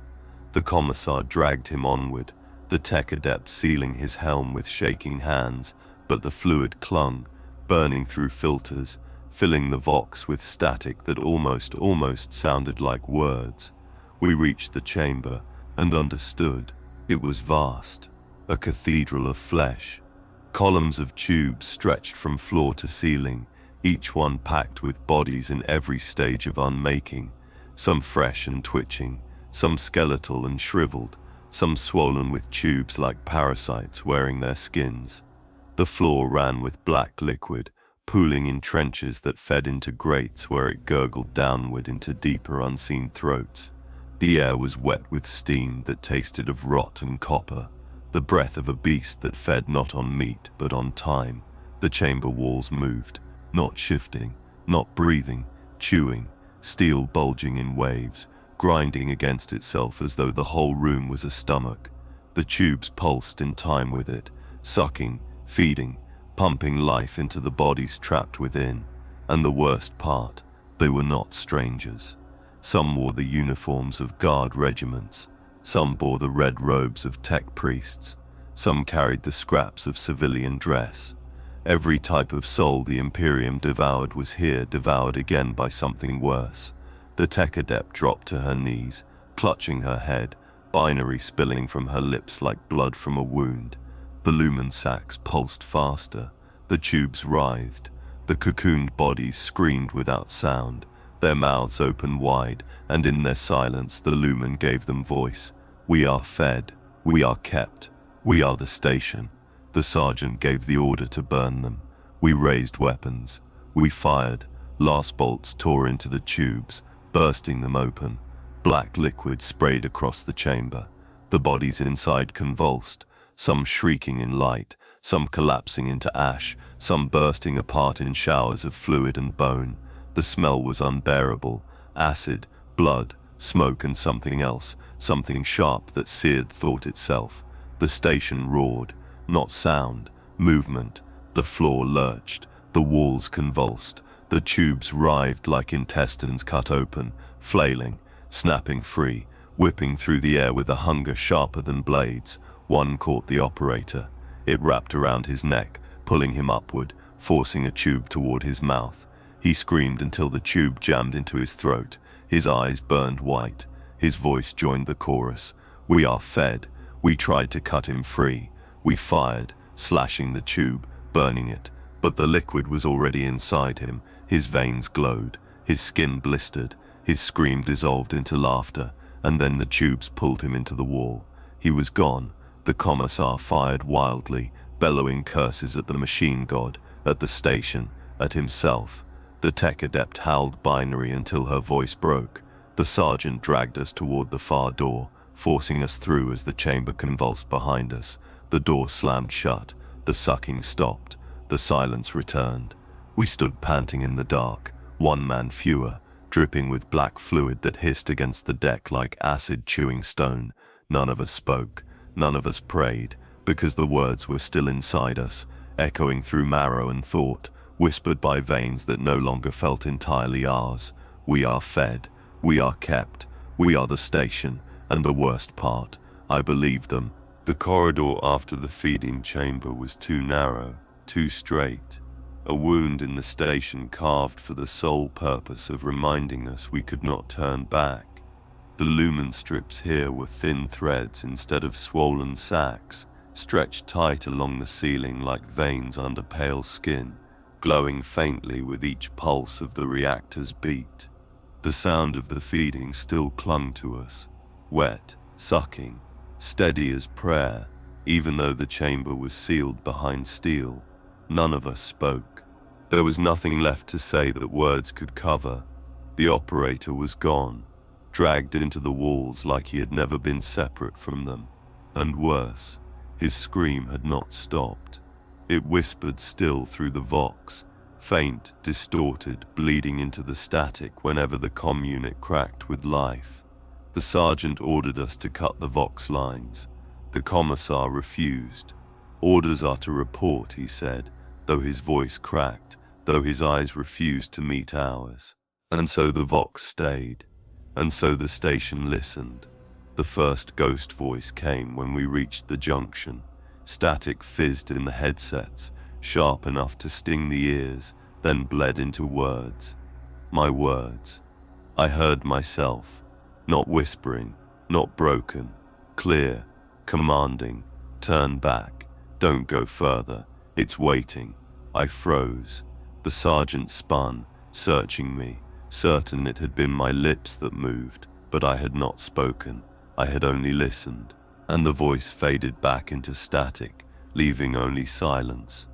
[SPEAKER 1] The commissar dragged him onward, the tech adept sealing his helm with shaking hands, but the fluid clung, burning through filters, filling the vox with static that almost sounded like words. We reached the chamber and understood. It was vast, a cathedral of flesh. Columns of tubes stretched from floor to ceiling, each one packed with bodies in every stage of unmaking, some fresh and twitching, some skeletal and shriveled, some swollen with tubes like parasites wearing their skins. The floor ran with black liquid, pooling in trenches that fed into grates where it gurgled downward into deeper unseen throats. The air was wet with steam that tasted of rot and copper, the breath of a beast that fed not on meat but on time. The chamber walls moved, not shifting, not breathing, chewing, steel bulging in waves, grinding against itself as though the whole room was a stomach. The tubes pulsed in time with it, sucking, feeding, pumping life into the bodies trapped within. And the worst part, they were not strangers. Some wore the uniforms of guard regiments, some bore the red robes of tech priests, some carried the scraps of civilian dress. Every type of soul the Imperium devoured was here devoured again by something worse. The tech adept dropped to her knees, clutching her head, binary spilling from her lips like blood from a wound. The lumen sacs pulsed faster, the tubes writhed, the cocooned bodies screamed without sound, their mouths open wide, and in their silence the lumen gave them voice. We are fed, we are kept, we are the station. The sergeant gave the order to burn them. We raised weapons. We fired. Last bolts tore into the tubes, bursting them open. Black liquid sprayed across the chamber. The bodies inside convulsed, some shrieking in light, some collapsing into ash, some bursting apart in showers of fluid and bone. The smell was unbearable. Acid, blood, smoke and something else, something sharp that seared thought itself. The station roared, not sound, movement. The floor lurched, the walls convulsed, the tubes writhed like intestines cut open, flailing, snapping free, whipping through the air with a hunger sharper than blades. One caught the operator. It wrapped around his neck, pulling him upward, forcing a tube toward his mouth. He screamed until the tube jammed into his throat. His eyes burned white. His voice joined the chorus. We are fed. We tried to cut him free. We fired, slashing the tube, burning it. But the liquid was already inside him. His veins glowed. His skin blistered. His scream dissolved into laughter. And then the tubes pulled him into the wall. He was gone. The commissar fired wildly, bellowing curses at the machine god, at the station, at himself. The tech adept howled binary until her voice broke. The sergeant dragged us toward the far door, forcing us through as the chamber convulsed behind us. The door slammed shut. The sucking stopped. The silence returned. We stood panting in the dark, one man fewer, dripping with black fluid that hissed against the deck like acid chewing stone. None of us spoke. None of us prayed, because the words were still inside us, echoing through marrow and thought, whispered by veins that no longer felt entirely ours. We are fed. We are kept. We are the station. And the worst part, I believed them.
[SPEAKER 3] The corridor after the feeding chamber was too narrow, too straight. A wound in the station carved for the sole purpose of reminding us we could not turn back. The lumen strips here were thin threads instead of swollen sacs, stretched tight along the ceiling like veins under pale skin, glowing faintly with each pulse of the reactor's beat. The sound of the feeding still clung to us, wet, sucking, steady as prayer, even though the chamber was sealed behind steel. None of us spoke. There was nothing left to say that words could cover. The operator was gone, dragged into the walls like he had never been separate from them. And worse, his scream had not stopped. It whispered still through the vox, faint, distorted, bleeding into the static whenever the comm unit cracked with life. The sergeant ordered us to cut the vox lines. The commissar refused. Orders are to report, he said, though his voice cracked, though his eyes refused to meet ours. And so the vox stayed. And so the station listened. The first ghost voice came when we reached the junction. Static fizzed in the headsets, sharp enough to sting the ears, then bled into words. My words. I heard myself, not whispering, not broken, clear, commanding. Turn back, don't go further, it's waiting. I froze. The sergeant spun, searching me, certain it had been my lips that moved, but I had not spoken. I had only listened, and the voice faded back into static, leaving only silence.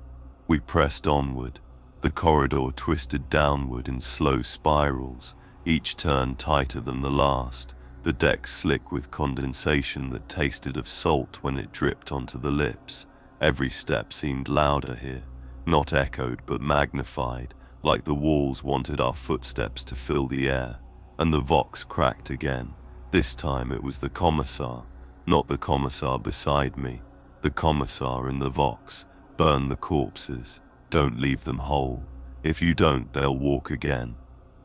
[SPEAKER 3] We pressed onward. The corridor twisted downward in slow spirals, each turn tighter than the last, the deck slick with condensation that tasted of salt when it dripped onto the lips. Every step seemed louder here, not echoed but magnified, like the walls wanted our footsteps to fill the air. And the vox cracked again. This time it was the commissar, not the commissar beside me. The commissar in the vox. Burn the corpses. Don't leave them whole. If you don't, they'll walk again.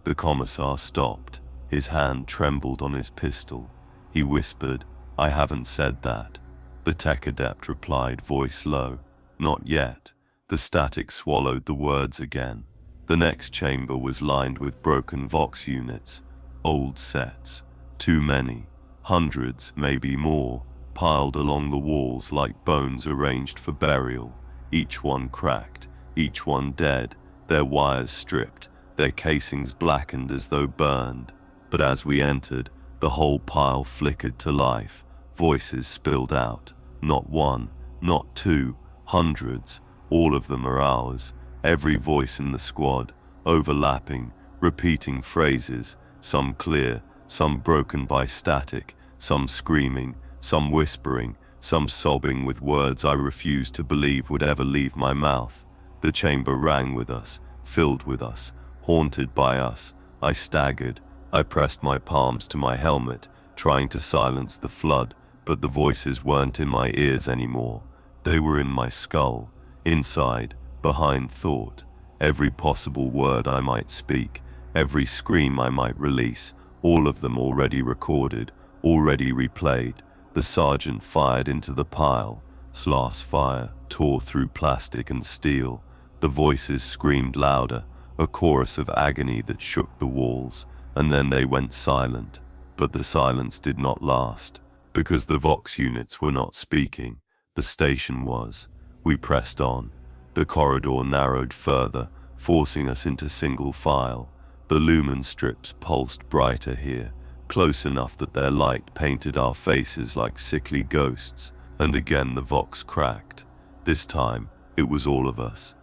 [SPEAKER 3] The commissar stopped. His hand trembled on his pistol. He whispered, I haven't said that. The tech adept replied, voice low, not yet. The static swallowed the words again. The next chamber was lined with broken vox units, old sets, too many, hundreds, maybe more, piled along the walls like bones arranged for burial, each one cracked, each one dead, their wires stripped, their casings blackened as though burned. But as we entered, the whole pile flickered to life, voices spilled out, not one, not two, hundreds, all of them are ours. Every voice in the squad, overlapping, repeating phrases, some clear, some broken by static, some screaming, some whispering, some sobbing with words I refused to believe would ever leave my mouth. The chamber rang with us, filled with us, haunted by us. I staggered. I pressed my palms to my helmet, trying to silence the flood, but the voices weren't in my ears anymore. They were in my skull, inside, behind thought. Every possible word I might speak, every scream I might release, all of them already recorded, already replayed. The sergeant fired into the pile. Slash fire tore through plastic and steel. The voices screamed louder, a chorus of agony that shook the walls, and then they went silent. But the silence did not last, because the Vox units were not speaking. The station was. We pressed on. The corridor narrowed further, forcing us into single file. The lumen strips pulsed brighter here, close enough that their light painted our faces like sickly ghosts, and again the Vox cracked. This time, it was all of us.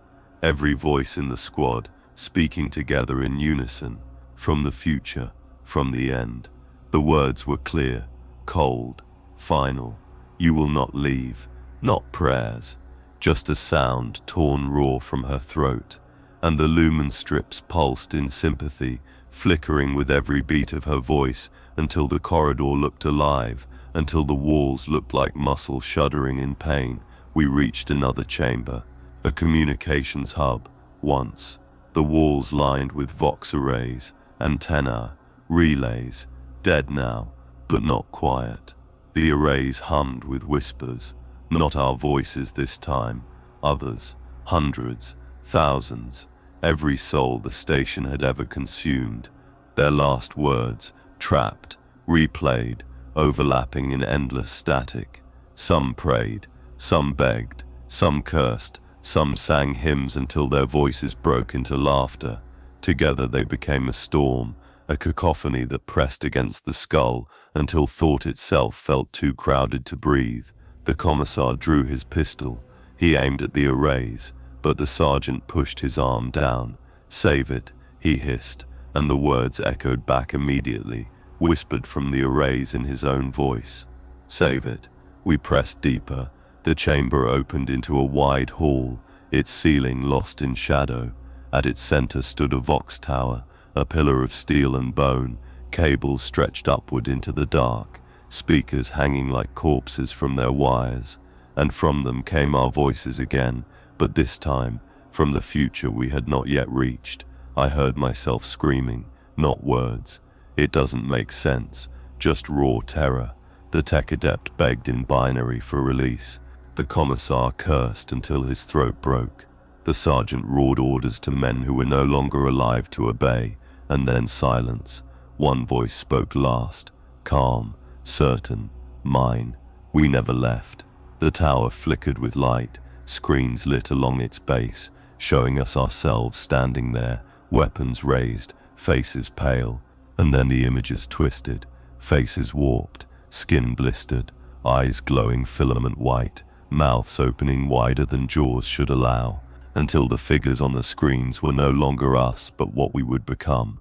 [SPEAKER 3] Every voice in the squad, speaking together in unison, from the future, from the end. The words were clear, cold, final. You will not leave, not prayers, just a sound torn raw from her throat, and the lumen strips pulsed in sympathy, flickering with every beat of her voice until the corridor looked alive, until the walls looked like muscle shuddering in pain. We reached another chamber, a communications hub, once. The walls lined with Vox arrays, antennae, relays, dead now, but not quiet. The arrays hummed with whispers, not our voices this time, others, hundreds, thousands, every soul the station had ever consumed. Their last words, trapped, replayed, overlapping in endless static. Some prayed, some begged, some cursed, some sang hymns until their voices broke into laughter. Together they became a storm, a cacophony that pressed against the skull until thought itself felt too crowded to breathe. The commissar drew his pistol. He aimed at the arrays, but the sergeant pushed his arm down. "Save it," he hissed, and the words echoed back immediately, whispered from the arrays in his own voice. "Save it." We pressed deeper. The chamber opened into a wide hall, its ceiling lost in shadow. At its center stood a Vox tower, a pillar of steel and bone, cables stretched upward into the dark, speakers hanging like corpses from their wires, and from them came our voices again, but this time, from the future we had not yet reached. I heard myself screaming, not words. It doesn't make sense, just raw terror. The tech adept begged in binary for release. The commissar cursed until his throat broke. The sergeant roared orders to men who were no longer alive to obey, and then silence. One voice spoke last, calm, certain, mine. We never left. The tower flickered with light, screens lit along its base, showing us ourselves standing there, weapons raised, faces pale, and then the images twisted, faces warped, skin blistered, eyes glowing filament white, mouths opening wider than jaws should allow, until the figures on the screens were no longer us but what we would become.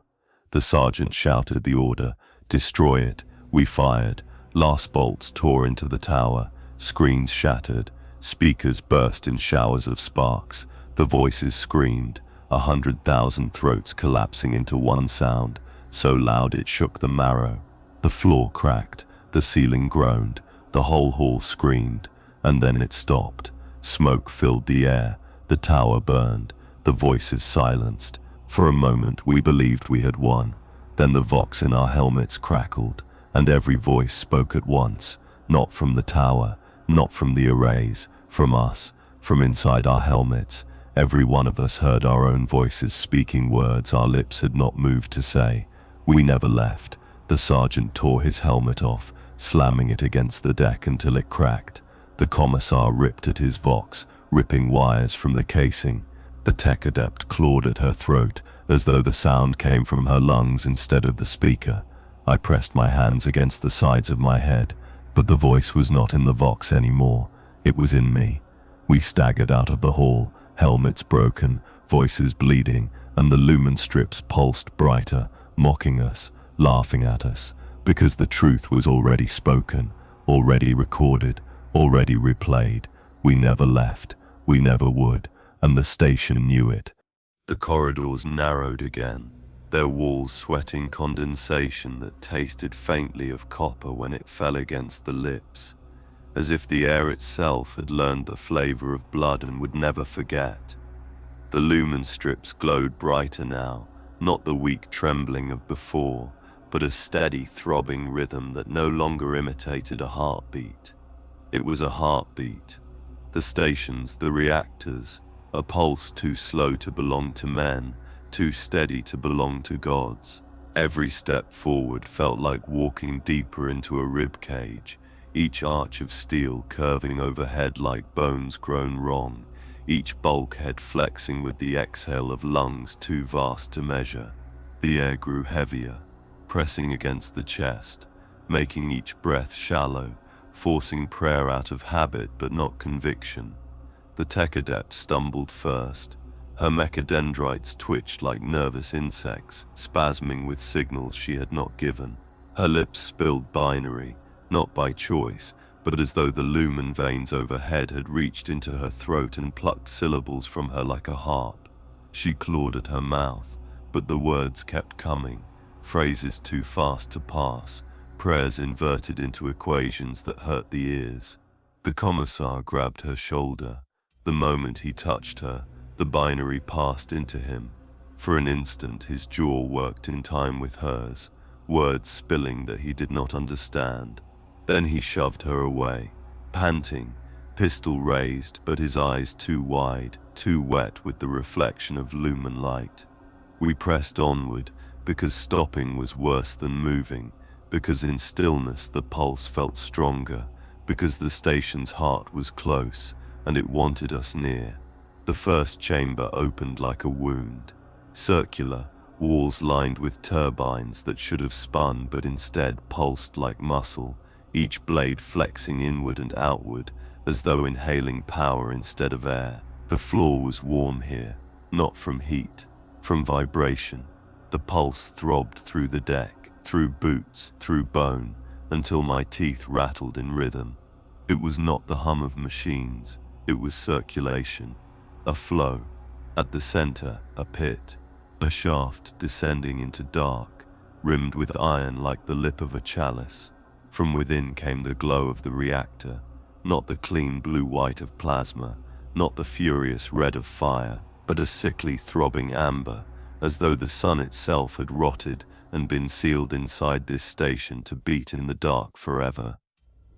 [SPEAKER 3] The sergeant shouted the order, "Destroy it." We fired. Last bolts tore into the tower, screens shattered, speakers burst in showers of sparks, the voices screamed, 100,000 throats collapsing into one sound, so loud it shook the marrow. The floor cracked, the ceiling groaned, the whole hall screamed, and then it stopped. Smoke filled the air, the tower burned, the voices silenced. For a moment we believed we had won. Then the Vox in our helmets crackled, and every voice spoke at once, not from the tower, not from the arrays, from us, from inside our helmets. Every one of us heard our own voices speaking words our lips had not moved to say. We never left. The sergeant tore his helmet off, slamming it against the deck until it cracked. The commissar ripped at his Vox, ripping wires from the casing. The tech adept clawed at her throat, as though the sound came from her lungs instead of the speaker. I pressed my hands against the sides of my head, but the voice was not in the Vox anymore. It was in me. We staggered out of the hall, helmets broken, voices bleeding, and the lumen strips pulsed brighter, mocking us, laughing at us, because the truth was already spoken, already recorded,
[SPEAKER 2] already replayed. We never left, we never would, and the station knew it.
[SPEAKER 1] The corridors narrowed again, their walls sweating condensation that tasted faintly of copper when it fell against the lips, as if the air itself had learned the flavor of blood and would never forget. The lumen strips glowed brighter now, not the weak trembling of before, but a steady throbbing rhythm that no longer imitated a heartbeat. It was a heartbeat. The stations, the reactors, a pulse too slow to belong to men, too steady to belong to gods. Every step forward felt like walking deeper into a rib cage, each arch of steel curving overhead like bones grown wrong, each bulkhead flexing with the exhale of lungs too vast to measure. The air grew heavier, pressing against the chest, making each breath shallow, forcing prayer out of habit but not conviction. The tech adept stumbled first. Her mechadendrites twitched like nervous insects, spasming with signals she had not given. Her lips spilled binary, not by choice, but as though the lumen veins overhead had reached into her throat and plucked syllables from her like a harp. She clawed at her mouth, but the words kept coming, phrases too fast to pass, prayers inverted into equations that hurt the ears. The commissar grabbed her shoulder. The moment he touched her, the binary passed into him. For an instant his jaw worked in time with hers, words spilling that he did not understand. Then he shoved her away, panting, pistol raised, but his eyes too wide, too wet with the reflection of lumen light. We pressed onward, because stopping was worse than moving, because in stillness the pulse felt stronger, because the station's heart was close, and it wanted us near. The first chamber opened like a wound, circular, walls lined with turbines that should have spun but instead pulsed like muscle, each blade flexing inward and outward, as though inhaling power instead of air. The floor was warm here, not from heat, from vibration. The pulse throbbed through the deck, through boots, through bone, until my teeth rattled in rhythm. It was not the hum of machines, it was circulation, a flow. At the center, a pit, a shaft descending into dark, rimmed with iron like the lip of a chalice. From within came the glow of the reactor, not the clean blue-white of plasma, not the furious red of fire, but a sickly throbbing amber, as though the sun itself had rotted and been sealed inside this station to beat in the dark forever.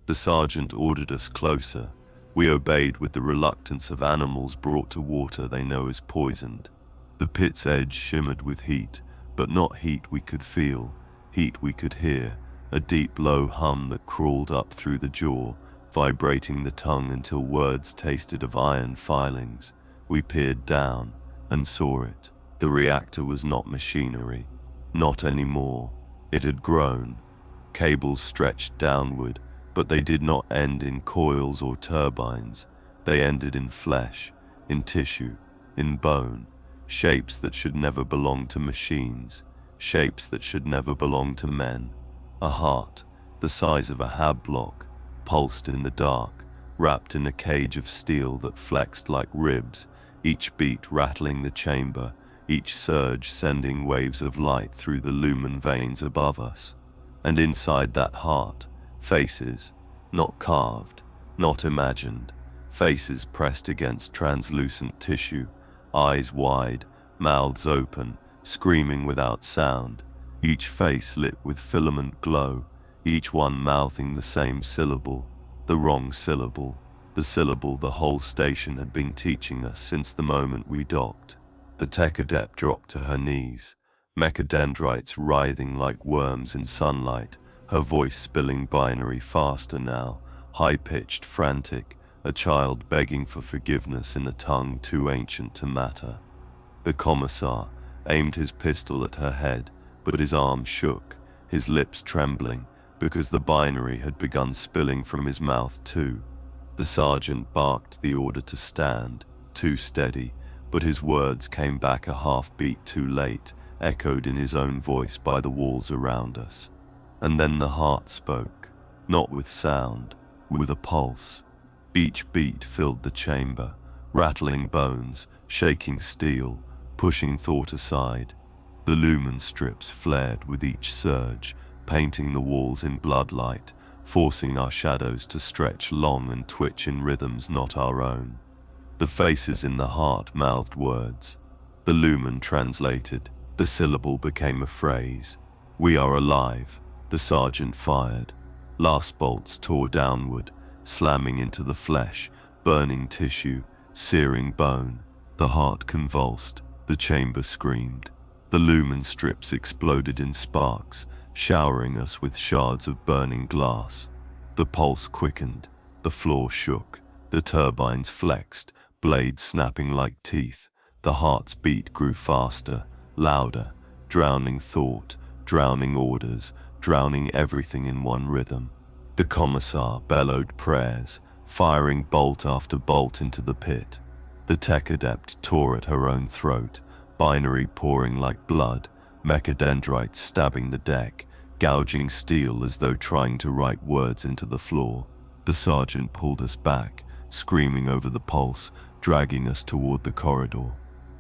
[SPEAKER 1] The sergeant ordered us closer. We obeyed with the reluctance of animals brought to water they know is poisoned. The pit's edge shimmered with heat, but not heat we could feel, heat we could hear, a deep low hum that crawled up through the jaw, vibrating the tongue until words tasted of iron filings. We peered down and saw it. The reactor was not machinery, not anymore. It had grown. Cables stretched downward, but they did not end in coils or turbines. They ended in flesh, in tissue, in bone, shapes that should never belong to machines, shapes that should never belong to men. A heart, the size of a hab block, pulsed in the dark, wrapped in a cage of steel that flexed like ribs, each beat rattling the chamber, each surge sending waves of light through the lumen veins above us. And inside that heart, faces, not carved, not imagined, faces pressed against translucent tissue, eyes wide, mouths open, screaming without sound, each face lit with filament glow, each one mouthing the same syllable, the wrong syllable, the syllable the whole station had been teaching us since the moment we docked. The tech adept dropped to her knees, mechadendrites writhing like worms in sunlight, her voice spilling binary faster now, high-pitched, frantic, a child begging for forgiveness in a tongue too ancient to matter. The commissar aimed his pistol at her head, but his arm shook, his lips trembling, because the binary had begun spilling from his mouth too. The sergeant barked the order to stand, too steady, but his words came back a half-beat too late, echoed in his own voice by the walls around us. And then the heart spoke, not with sound, with a pulse. Each beat filled the chamber, rattling bones, shaking steel, pushing thought aside. The lumen strips flared with each surge, painting the walls in bloodlight, forcing our shadows to stretch long and twitch in rhythms not our own. The faces in the heart mouthed words. The lumen translated. The syllable became a phrase. "We are alive," the sergeant fired. Last bolts tore downward, slamming into the flesh, burning tissue, searing bone. The heart convulsed. The chamber screamed. The lumen strips exploded in sparks, showering us with shards of burning glass. The pulse quickened. The floor shook. The turbines flexed, blades snapping like teeth. The heart's beat grew faster, louder, drowning thought, drowning orders, drowning everything in one rhythm. The commissar bellowed prayers, firing bolt after bolt into the pit. The tech adept tore at her own throat, binary pouring like blood, mechadendrites stabbing the deck, gouging steel as though trying to write words into the floor. The sergeant pulled us back, screaming over the pulse, dragging us toward the corridor.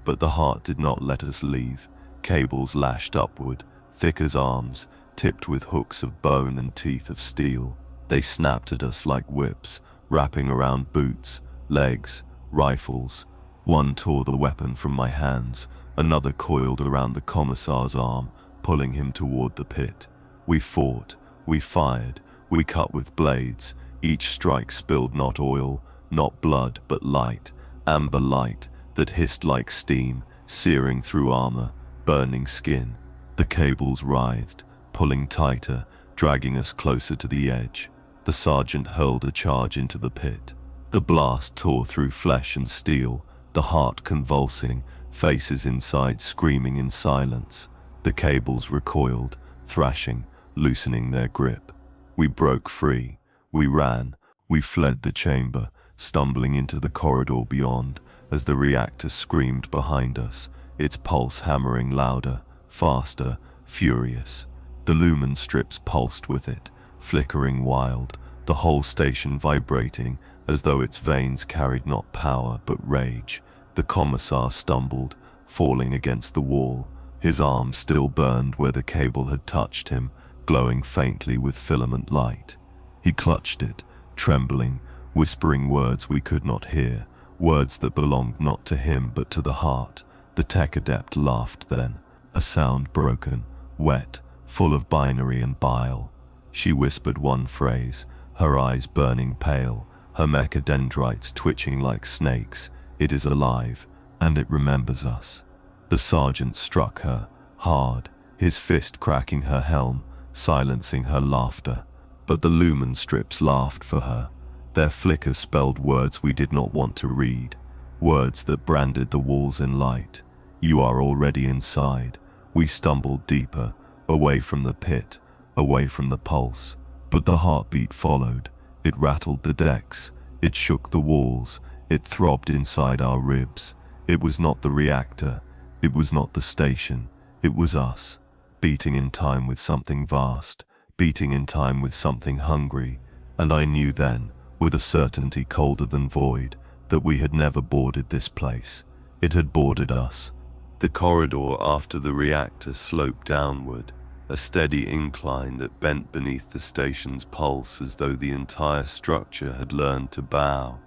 [SPEAKER 1] But the heart did not let us leave. Cables lashed upward, thick as arms, tipped with hooks of bone and teeth of steel. They snapped at us like whips, wrapping around boots, legs, rifles. One tore the weapon from my hands, another coiled around the commissar's arm, pulling him toward the pit. We fought, we fired, we cut with blades. Each strike spilled not oil, not blood, but light, amber light, that hissed like steam, searing through armor, burning skin. The cables writhed, pulling tighter, dragging us closer to the edge. The sergeant hurled a charge into the pit. The blast tore through flesh and steel, the heart convulsing, faces inside screaming in silence. The cables recoiled, thrashing, loosening their grip. We broke free. We ran. We fled the chamber, stumbling into the corridor beyond, as the reactor screamed behind us, its pulse hammering louder, faster, furious. The lumen strips pulsed with it, flickering wild, the whole station vibrating as though its veins carried not power but rage. The commissar stumbled, falling against the wall. His arm still burned where the cable had touched him, glowing faintly with filament light. He clutched it, trembling, whispering words we could not hear, words that belonged not to him but to the heart. The tech adept laughed then, a sound broken, wet, full of binary and bile. She whispered one phrase, her eyes burning pale, her mechadendrites twitching like snakes. "It is alive, and it remembers us." The sergeant struck her, hard, his fist cracking her helm, silencing her laughter. But the lumen strips laughed for her. Their flicker spelled words we did not want to read, words that branded the walls in light. "You are already inside." We stumbled deeper, away from the pit, away from the pulse. But the heartbeat followed. It rattled the decks. It shook the walls. It throbbed inside our ribs. It was not the reactor. It was not the station. It was us, beating in time with something vast, beating in time with something hungry. And I knew then, with a certainty colder than void, that we had never boarded this place. It had boarded us.
[SPEAKER 3] The corridor after the reactor sloped downward, a steady incline that bent beneath the station's pulse as though the entire structure had learned to bow.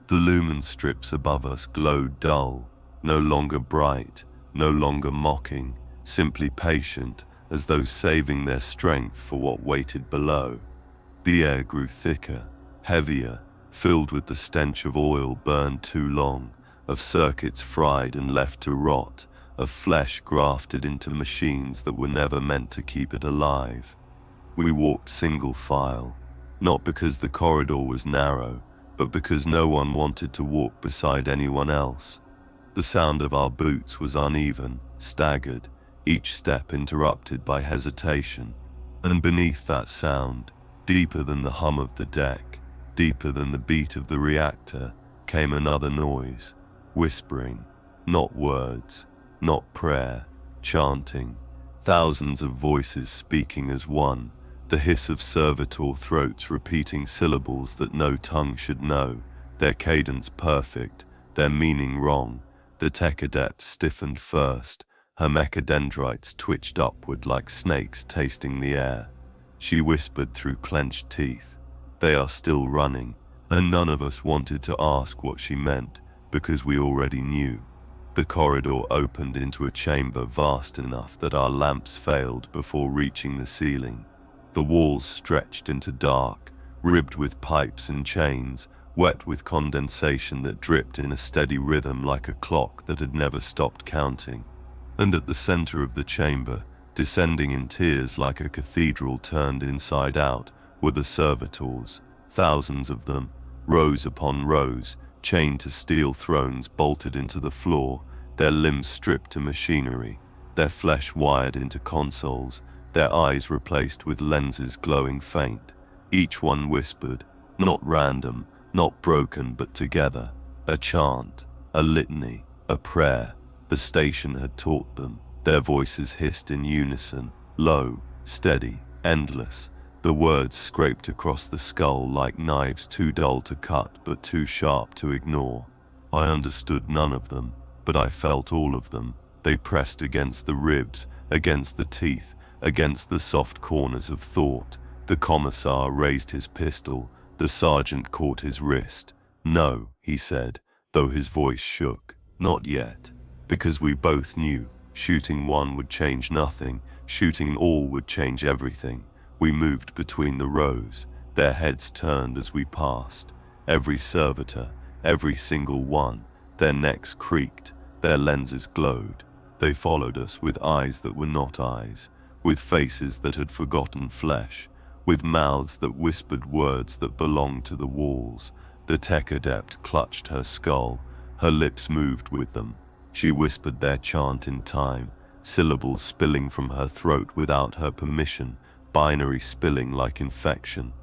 [SPEAKER 3] The lumen strips above us glowed dull, no longer bright, no longer mocking, simply patient, as though saving their strength for what waited below. The air grew thicker, heavier, filled with the stench of oil burned too long, of circuits fried and left to rot, of flesh grafted into machines that were never meant to keep it alive. We walked single file, not because the corridor was narrow, but because no one wanted to walk beside anyone else. The sound of our boots was uneven, staggered, each step interrupted by hesitation. And beneath that sound, deeper than the hum of the deck, deeper than the beat of the reactor, came another noise, whispering, not words, not prayer, chanting, thousands of voices speaking as one, the hiss of servitor throats repeating syllables that no tongue should know, their cadence perfect, their meaning wrong. The tech adept stiffened first. Her mechadendrites twitched upward like snakes tasting the air. She whispered through clenched teeth, "They are still running," and none of us wanted to ask what she meant, because we already knew. The corridor opened into a chamber vast enough that our lamps failed before reaching the ceiling. The walls stretched into dark, ribbed with pipes and chains, wet with condensation that dripped in a steady rhythm like a clock that had never stopped counting. And at the center of the chamber, descending in tiers like a cathedral turned inside out, were the servitors, thousands of them, rows upon rows, chained to steel thrones bolted into the floor, their limbs stripped to machinery, their flesh wired into consoles, their eyes replaced with lenses glowing faint. Each one whispered, not random, not broken but together, a chant, a litany, a prayer. The station had taught them. Their voices hissed in unison, low, steady, endless. The words scraped across the skull like knives too dull to cut but too sharp to ignore. I understood none of them, but I felt all of them. They pressed against the ribs, against the teeth, against the soft corners of thought. The commissar raised his pistol. The sergeant caught his wrist. "No," he said, though his voice shook. "Not yet." Because we both knew, shooting one would change nothing, shooting all would change everything. We moved between the rows. Their heads turned as we passed. Every servitor, every single one. Their necks creaked, their lenses glowed. They followed us with eyes that were not eyes, with faces that had forgotten flesh, with mouths that whispered words that belonged to the walls. The tech adept clutched her skull. Her lips moved with them. She whispered their chant in time, syllables spilling from her throat without her permission, binary spilling like infection.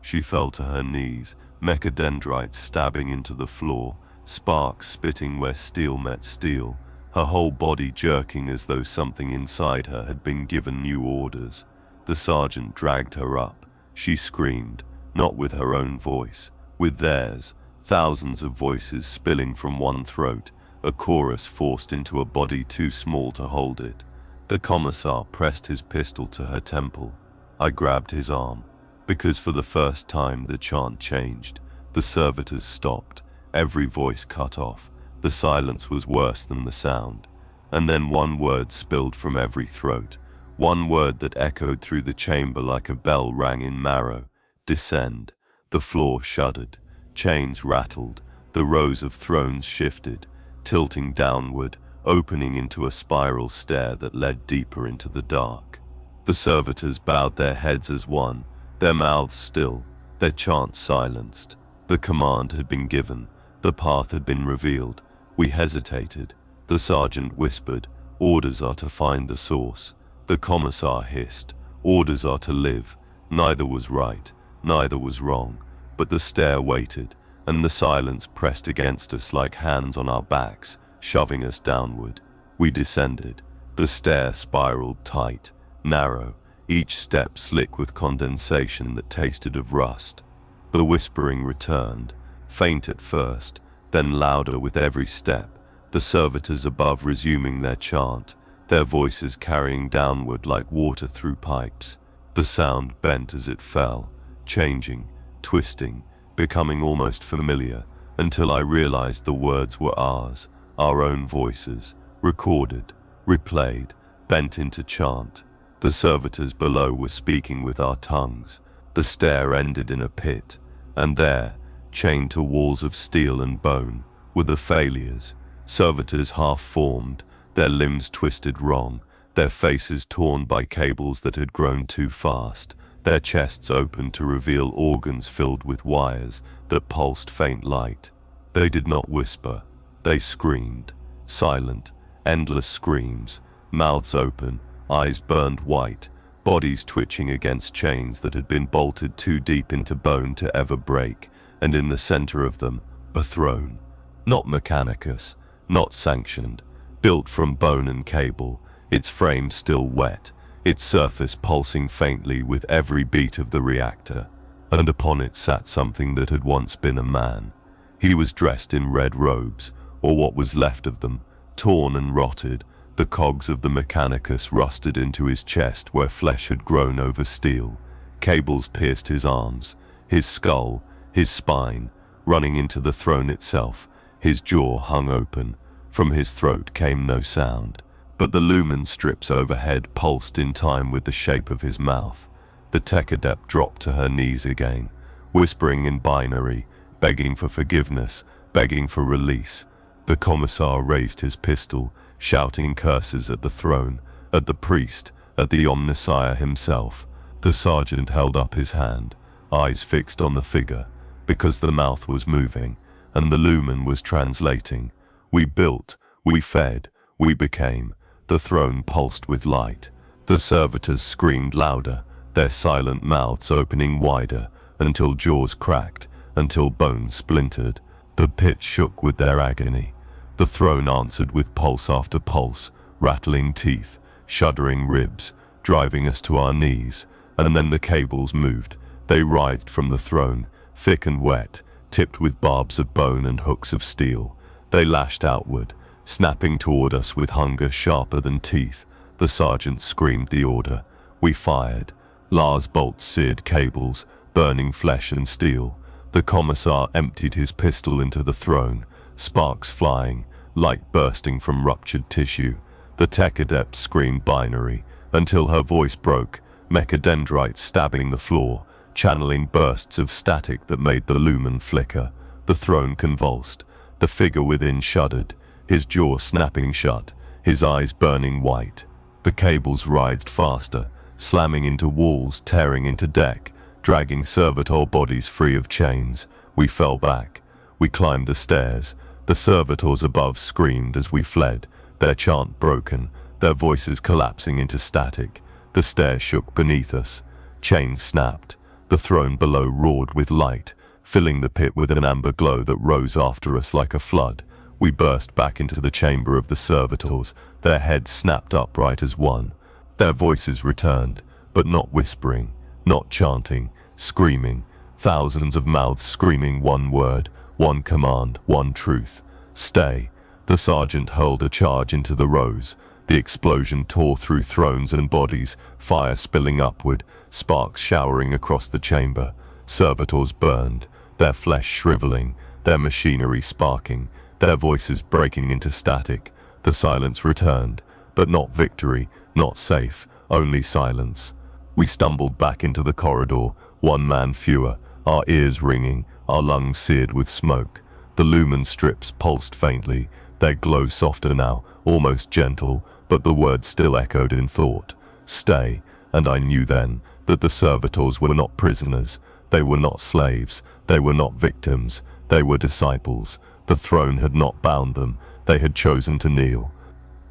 [SPEAKER 3] She fell to her knees, mechadendrites stabbing into the floor, sparks spitting where steel met steel, her whole body jerking as though something inside her had been given new orders. The sergeant dragged her up. She screamed, not with her own voice, with theirs, thousands of voices spilling from one throat, a chorus forced into a body too small to hold it. The commissar pressed his pistol to her temple. I grabbed his arm, because for the first time the chant changed. The servitors stopped, every voice cut off. The silence was worse than the sound. And then one word spilled from every throat, one word that echoed through the chamber like a bell rang in marrow. Descend. The floor shuddered, chains rattled, the rows of thrones shifted, tilting downward, opening into a spiral stair that led deeper into the dark. The servitors bowed their heads as one, their mouths still, their chants silenced. The command had been given, the path had been revealed. We hesitated. The sergeant whispered, "Orders are to find the source." The commissar hissed, "Orders are to live." Neither was right, neither was wrong, but the stair waited, and the silence pressed against us like hands on our backs, shoving us downward. We descended. The stair spiraled tight, narrow, each step slick with condensation that tasted of rust. The whispering returned, faint at first, then louder with every step, the servitors above resuming their chant, their voices carrying downward like water through pipes. The sound bent as it fell, changing, twisting, becoming almost familiar, until I realized the words were ours, our own voices, recorded, replayed, bent into chant. The servitors below were speaking with our tongues. The stair ended in a pit, and there, chained to walls of steel and bone, were the failures, servitors half-formed, their limbs twisted wrong, their faces torn by cables that had grown too fast, their chests open to reveal organs filled with wires that pulsed faint light. They did not whisper, they screamed, silent, endless screams, mouths open, eyes burned white, bodies twitching against chains that had been bolted too deep into bone to ever break, and in the center of them, a throne. Not mechanicus, not sanctioned, built from bone and cable, its frame still wet, its surface pulsing faintly with every beat of the reactor, and upon it sat something that had once been a man.
[SPEAKER 1] He was dressed in red robes, or what was left of them, torn and rotted. The cogs of the mechanicus rusted into his chest where flesh had grown over steel. Cables pierced his arms, his skull, his spine, running into the throne itself. His jaw hung open. From his throat came no sound, but the lumen strips overhead pulsed in time with the shape of his mouth. The tech adept dropped to her knees again, whispering in binary, begging for forgiveness, begging for release. The commissar raised his pistol, shouting curses at the throne, at the priest, at the omnissiah himself. The sergeant held up his hand, eyes fixed on the figure, because the mouth was moving, and the lumen was translating. We built, we fed, we became. The throne pulsed with light. The servitors screamed louder, their silent mouths opening wider, until jaws cracked, until bones splintered. The pit shook with their agony. The throne answered with pulse after pulse, rattling teeth, shuddering ribs, driving us to our knees. And then the cables moved. They writhed from the throne, thick and wet, tipped with barbs of bone and hooks of steel. They lashed outward, snapping toward us with hunger sharper than teeth. The sergeant screamed the order. We fired. Lars bolts seared cables, burning flesh and steel. The commissar emptied his pistol into the throne, sparks flying, light bursting from ruptured tissue. The tech adept screamed binary, until her voice broke, mechadendrites stabbing the floor, channeling bursts of static that made the lumen flicker. The throne convulsed. The figure within shuddered, his jaw snapping shut, his eyes burning white. The cables writhed faster, slamming into walls, tearing into deck, dragging servitor bodies free of chains. We fell back. We climbed the stairs. The servitors above screamed as we fled, their chant broken, their voices collapsing into static. The stairs shook beneath us. Chains snapped. The throne below roared with light, filling the pit with an amber glow that rose after us like a flood. We burst back into the chamber of the servitors, their heads snapped upright as one. Their voices returned, but not whispering, not chanting, screaming, thousands of mouths screaming one word, one command, one truth. Stay. The sergeant hurled a charge into the rows. The explosion tore through thrones and bodies, fire spilling upward, sparks showering across the chamber. Servitors burned, their flesh shriveling, their machinery sparking, their voices breaking into static. The silence returned, but not victory, not safe, only silence. We stumbled back into the corridor, one man fewer, our ears ringing, our lungs seared with smoke. The lumen strips pulsed faintly, their glow softer now, almost gentle, but the words still echoed in thought. Stay, and I knew then that the servitors were not prisoners, they were not slaves, they were not victims, they were disciples. The throne had not bound them, they had chosen to kneel.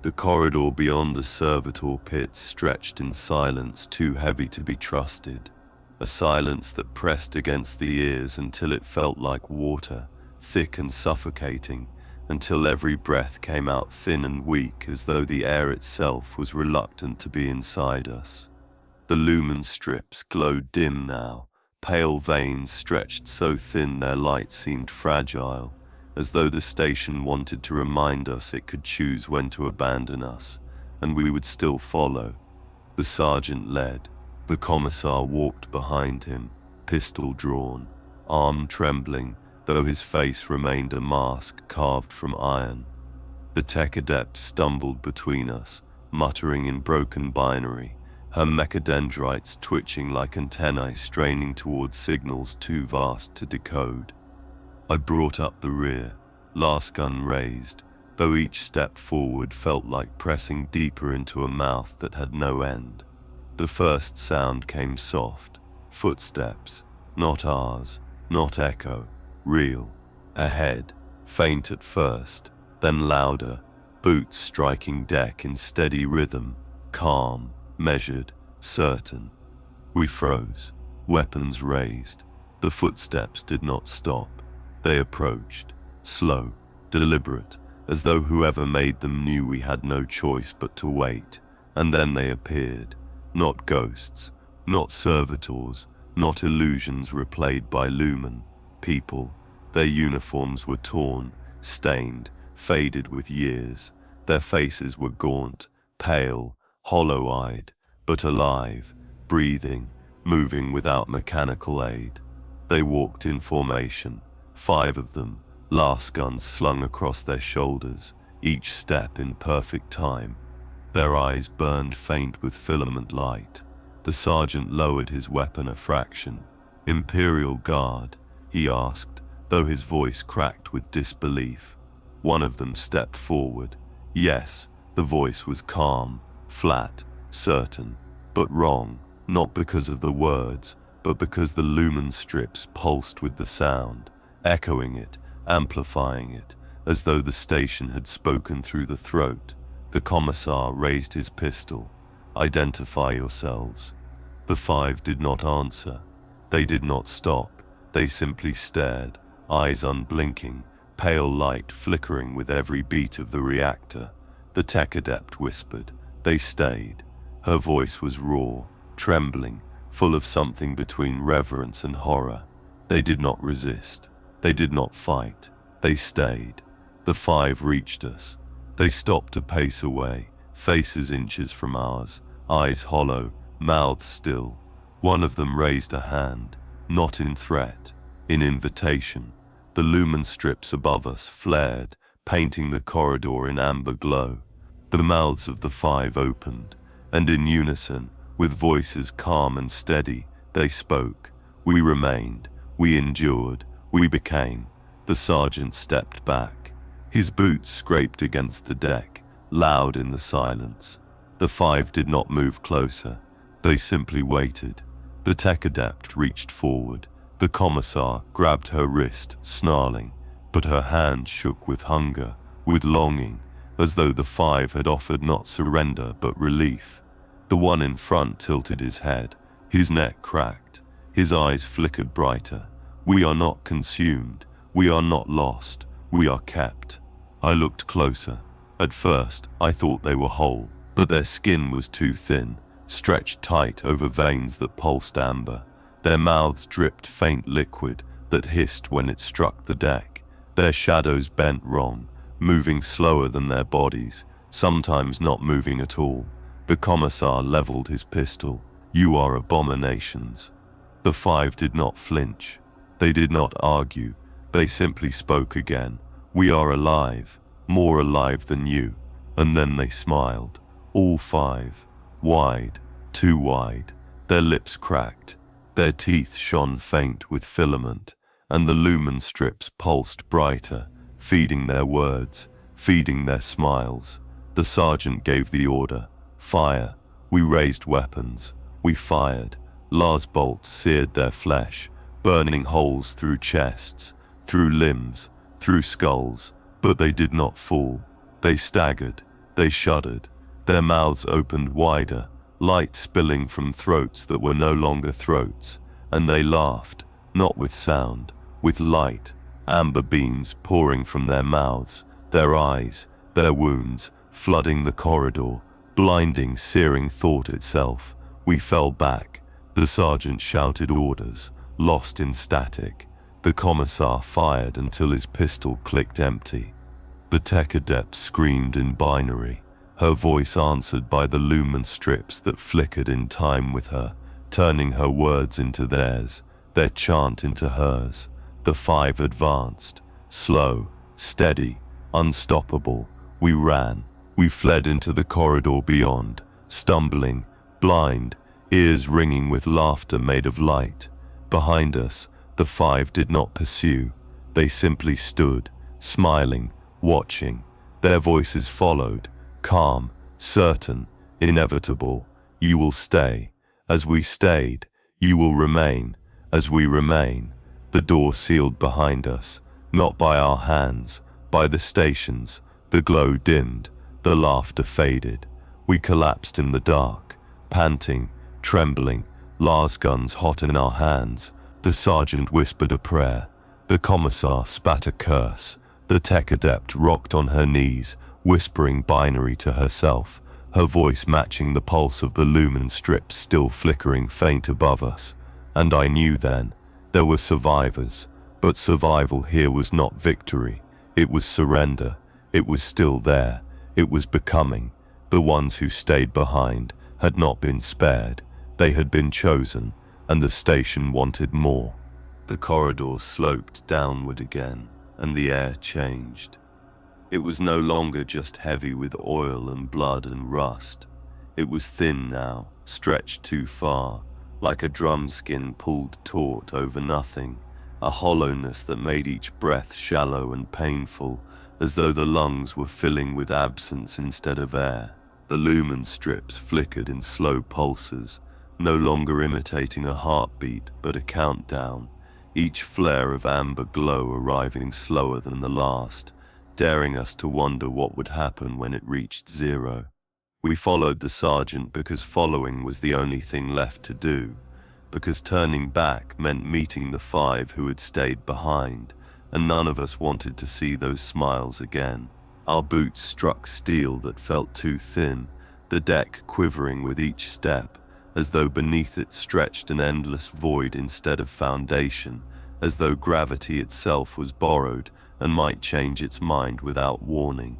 [SPEAKER 3] The corridor beyond the servitor pits stretched in silence too heavy to be trusted, a silence that pressed against the ears until it felt like water, thick and suffocating, until every breath came out thin and weak as though the air itself was reluctant to be inside us. The lumen strips glowed dim now, pale veins stretched so thin their light seemed fragile, as though the station wanted to remind us it could choose when to abandon us, and we would still follow. The sergeant led. The commissar walked behind him, pistol drawn, arm trembling, though his face remained a mask carved from iron. The tech adept stumbled between us, muttering in broken binary, her mechadendrites twitching like antennae straining towards signals too vast to decode. I brought up the rear, last gun raised, though each step forward felt like pressing deeper into a mouth that had no end. The first sound came soft, footsteps, not ours, not echo, real, ahead, faint at first, then louder, boots striking deck in steady rhythm, calm, measured, certain. We froze, weapons raised. The footsteps did not stop. They approached, slow, deliberate, as though whoever made them knew we had no choice but to wait. And then they appeared, not ghosts, not servitors, not illusions replayed by lumen, people, Their uniforms were torn, stained, faded with years. Their faces were gaunt, pale, hollow-eyed, but alive, breathing, moving without mechanical aid. They walked in formation, 5 of them, las guns slung across their shoulders, each step in perfect time. Their eyes burned faint with filament light. The sergeant lowered his weapon a fraction. "Imperial Guard?" he asked, though his voice cracked with disbelief. One of them stepped forward. Yes, the voice was calm, flat, certain, but wrong, not because of the words, but because the lumen strips pulsed with the sound, echoing it, amplifying it, as though the station had spoken through the throat. The commissar raised his pistol. "Identify yourselves." The 5 did not answer. They did not stop. They simply stared, eyes unblinking, pale light flickering with every beat of the reactor. The tech adept whispered. They stayed. Her voice was raw, trembling, full of something between reverence and horror. They did not resist. They did not fight. They stayed. The 5 reached us. They stopped a pace away, faces inches from ours, eyes hollow, mouths still. One of them raised a hand, not in threat, in invitation. The lumen strips above us flared, painting the corridor in amber glow. The mouths of the 5 opened, and in unison, with voices calm and steady, they spoke. We remained, we endured, we became. The sergeant stepped back. His boots scraped against the deck, loud in the silence. The 5 did not move closer. They simply waited. The tech adept reached forward. The commissar grabbed her wrist, snarling, but her hand shook with hunger, with longing, as though the 5 had offered not surrender but relief. The one in front tilted his head. His neck cracked. His eyes flickered brighter. "We are not consumed. We are not lost. We are kept." I looked closer. At first, I thought they were whole, but their skin was too thin, stretched tight over veins that pulsed amber. Their mouths dripped faint liquid that hissed when it struck the deck. Their shadows bent wrong, moving slower than their bodies, sometimes not moving at all. The commissar leveled his pistol. "You are abominations." The 5 did not flinch. They did not argue. They simply spoke again. "We are alive, more alive than you." And then they smiled. All 5. Wide, too wide. Their lips cracked. Their teeth shone faint with filament, and the lumen strips pulsed brighter, feeding their words, feeding their smiles. The sergeant gave the order. "Fire." We raised weapons. We fired. Las bolts seared their flesh, burning holes through chests, through limbs, through skulls, but they did not fall. They staggered. They shuddered. Their mouths opened wider, light spilling from throats that were no longer throats, and they laughed, not with sound, with light, amber beams pouring from their mouths, their eyes, their wounds, flooding the corridor, blinding, searing thought itself. We fell back. The sergeant shouted orders, lost in static. The commissar fired until his pistol clicked empty. The tech adept screamed in binary, her voice answered by the lumen strips that flickered in time with her, turning her words into theirs, their chant into hers. The 5 advanced, slow, steady, unstoppable. We ran. We fled into the corridor beyond, stumbling, blind, ears ringing with laughter made of light. Behind us, the 5 did not pursue. They simply stood, smiling, watching. Their voices followed, calm, certain, inevitable. "You will stay. As we stayed, you will remain. As we remain." The door sealed behind us, not by our hands, by the stations. The glow dimmed, the laughter faded. We collapsed in the dark, panting, trembling, las guns hot in our hands. The sergeant whispered a prayer. The commissar spat a curse. The tech adept rocked on her knees, whispering binary to herself, her voice matching the pulse of the lumen strips still flickering faint above us. And I knew then, there were survivors,
[SPEAKER 1] But survival here was not victory. It was surrender. It was still there. It was becoming. The ones who stayed behind had not been spared. They had been chosen, and the station wanted more. The corridor sloped downward again, and the air changed. It was no longer just heavy with oil and blood and rust. It was thin now, stretched too far, like a drum skin pulled taut over nothing, a hollowness that made each breath shallow and painful, as though the lungs were filling with absence instead of air. The lumen strips flickered in slow pulses, no longer imitating a heartbeat but a countdown, each flare of amber glow arriving slower than the last, daring us to wonder what would happen when it reached zero. We followed the sergeant because following was the only thing left to do, because turning back meant meeting the 5 who had stayed behind, and none of us wanted to see those smiles again. Our boots struck steel that felt too thin, the deck quivering with each step, as though beneath it stretched an endless void instead of foundation, as though gravity itself was borrowed and might change its mind without warning.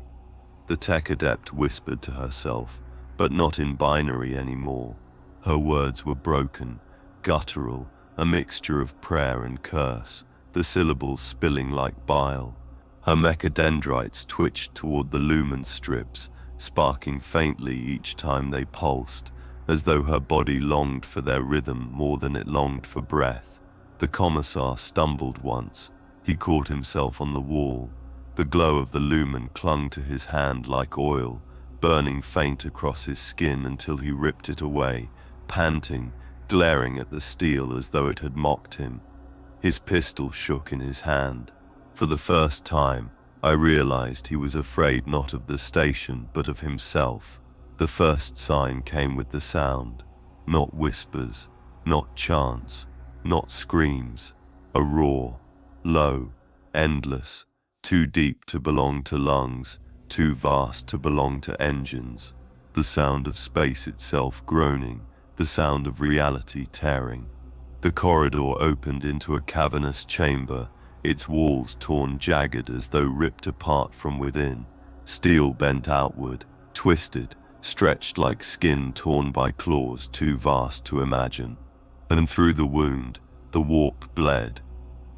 [SPEAKER 1] The tech adept whispered to herself, but not in binary anymore. Her words were broken, guttural, a mixture of prayer and curse, the syllables spilling like bile. Her mechadendrites twitched toward the lumen strips, sparking faintly each time they pulsed, as though her body longed for their rhythm more than it longed for breath. The commissar stumbled once. He caught himself on the wall. The glow of the lumen clung to his hand like oil, burning faint across his skin until he ripped it away, panting, glaring at the steel as though it had mocked him. His pistol shook in his hand. For the first time, I realized he was afraid not of the station but of himself. The first sign came with the sound, not whispers, not chants, not screams, a roar, low, endless, too deep to belong to lungs, too vast to belong to engines. The sound of space itself groaning, the sound of reality tearing. The corridor opened into a cavernous chamber, its walls torn jagged as though ripped apart from within. Steel bent outward, twisted, stretched like skin torn by claws too vast to imagine. And through the wound, the warp bled.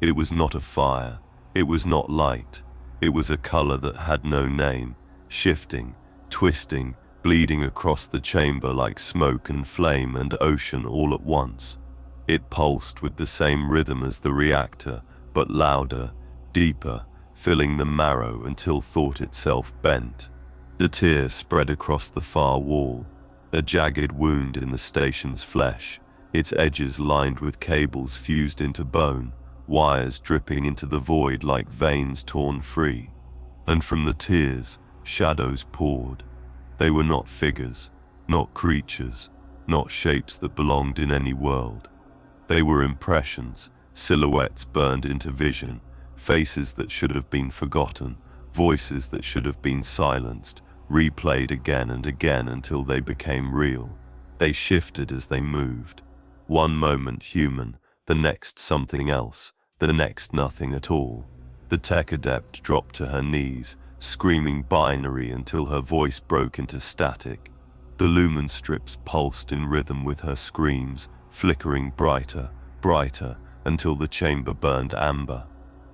[SPEAKER 1] It was not a fire, it was not light, it was a color that had no name, shifting, twisting, bleeding across the chamber like smoke and flame and ocean all at once. It pulsed with the same rhythm as the reactor, but louder, deeper, filling the marrow until thought itself bent. The tear spread across the far wall, a jagged wound in the station's flesh, its edges lined with cables fused into bone, wires dripping into the void like veins torn free. And from the tears, shadows poured. They were not figures, not creatures, not shapes that belonged in any world. They were impressions, silhouettes burned into vision, faces that should have been forgotten, voices that should have been silenced, replayed again and again until they became real. They shifted as they moved. One moment human, the next something else, the next nothing at all. The tech adept dropped to her knees, screaming binary until her voice broke into static. The lumen strips pulsed in rhythm with her screams, flickering brighter, brighter, until the chamber burned amber.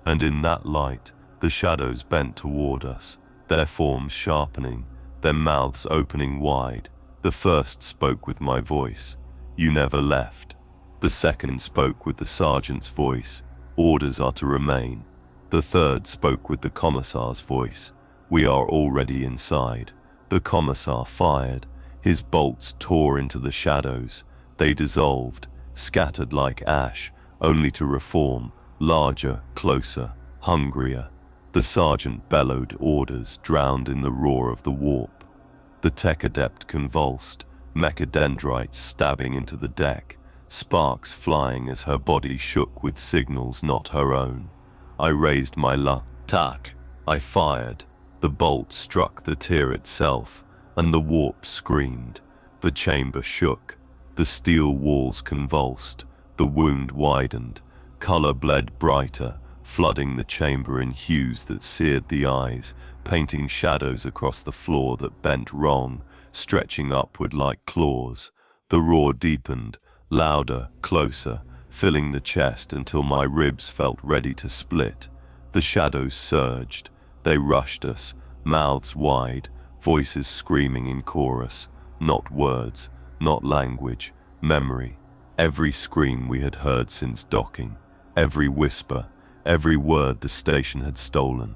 [SPEAKER 1] And in that light, the shadows bent toward us, their forms sharpening, their mouths opening wide. The first spoke with my voice. You never left. The second spoke with the sergeant's voice. Orders are to remain. The third spoke with the commissar's voice. We are already inside. The commissar fired. His bolts tore into the shadows. They dissolved, scattered like ash, only to reform, larger, closer, hungrier. The sergeant bellowed orders, drowned in the roar of the warp. The tech adept convulsed, mechadendrites stabbing into the deck, sparks flying as her body shook with signals not her own. I raised my tack. I fired. The bolt struck the tier itself, and the warp screamed. The chamber shook. The steel walls convulsed. The wound widened. Color bled brighter, flooding the chamber in hues that seared the eyes, painting shadows across the floor that bent wrong, stretching upward like claws. The roar deepened, louder, closer, filling the chest until my ribs felt ready to split. The shadows surged. They rushed us, mouths wide, voices screaming in chorus. Not words, not language, memory. Every scream we had heard since docking, every whisper, every word the station had stolen,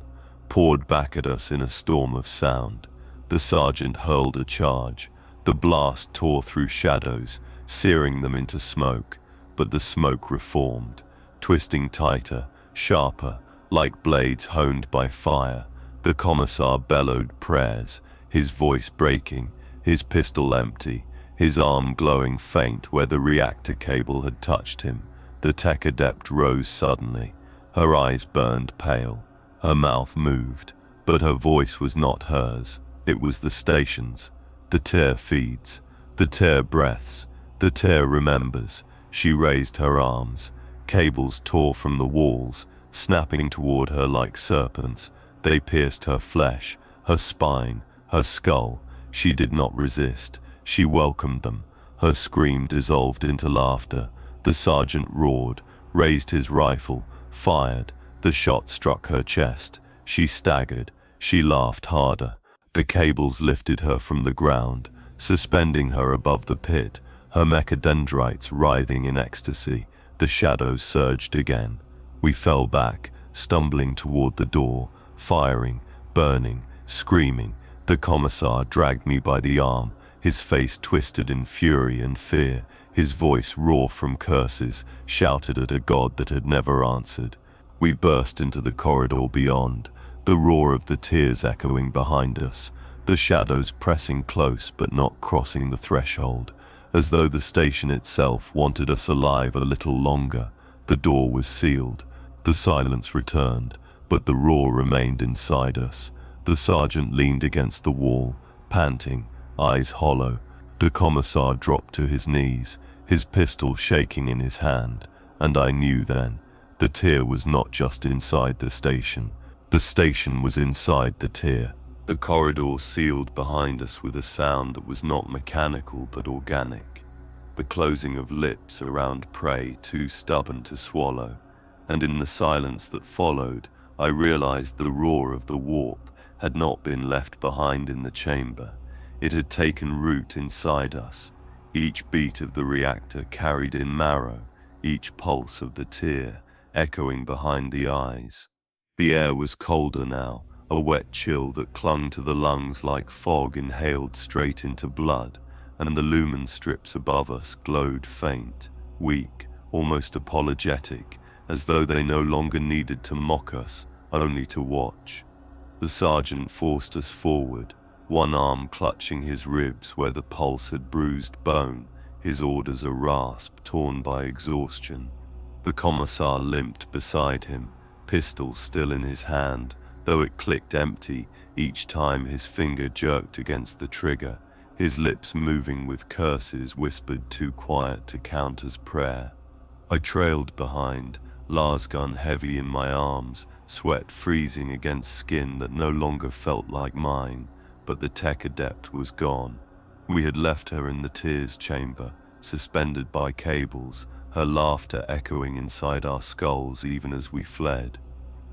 [SPEAKER 1] poured back at us in a storm of sound. The sergeant hurled a charge. The blast tore through shadows, searing them into smoke, but the smoke reformed, twisting tighter, sharper, like blades honed by fire. The commissar bellowed prayers, his voice breaking, his pistol empty, his arm glowing faint where the reactor cable had touched him. The tech adept rose suddenly. Her eyes burned pale. Her mouth moved, but her voice was not hers. It was the station's. The tear feeds, the tear breaths, the tear remembers. She raised her arms. Cables tore from the walls, snapping toward her like serpents. They pierced her flesh, her spine, her skull. She did not resist. She welcomed them. Her scream dissolved into laughter. The sergeant roared, raised his rifle, fired. The shot struck her chest. She staggered. She laughed harder. The cables lifted her from the ground, suspending her above the pit, her mechadendrites writhing in ecstasy. The shadows surged again. We fell back, stumbling toward the door, firing, burning, screaming. The commissar dragged me by the arm, his face twisted in fury and fear, his voice raw from curses, shouted at a god that had never answered. We burst into the corridor beyond, the roar of the tears echoing behind us, the shadows pressing close but not crossing the threshold, as though the station itself wanted us alive a little longer. The door was sealed. The silence returned, but the roar remained inside us. The sergeant leaned against the wall, panting, eyes hollow. The commissar dropped to his knees, his pistol shaking in his hand, and I knew then, the tear was not just inside the station. The station was inside the tear. The corridor sealed behind us with a sound that was not mechanical but organic, the closing of lips around prey too stubborn to swallow. And in the silence that followed, I realized the roar of the warp had not been left behind in the chamber. It had taken root inside us. Each beat of the reactor carried in marrow, each pulse of the tear echoing behind the eyes. The air was colder now, a wet chill that clung to the lungs like fog inhaled straight into blood, and the lumen strips above us glowed faint, weak, almost apologetic, as though they no longer needed to mock us, only to watch. The sergeant forced us forward, one arm clutching his ribs where the pulse had bruised bone, his orders a rasp torn by exhaustion. The commissar limped beside him, pistol still in his hand, though it clicked empty each time his finger jerked against the trigger, his lips moving with curses whispered too quiet to count as prayer. I trailed behind, Lars gun heavy in my arms, sweat freezing against skin that no longer felt like mine, but the tech adept was gone. We had left her in the tears chamber, suspended by cables, her laughter echoing inside our skulls even as we fled.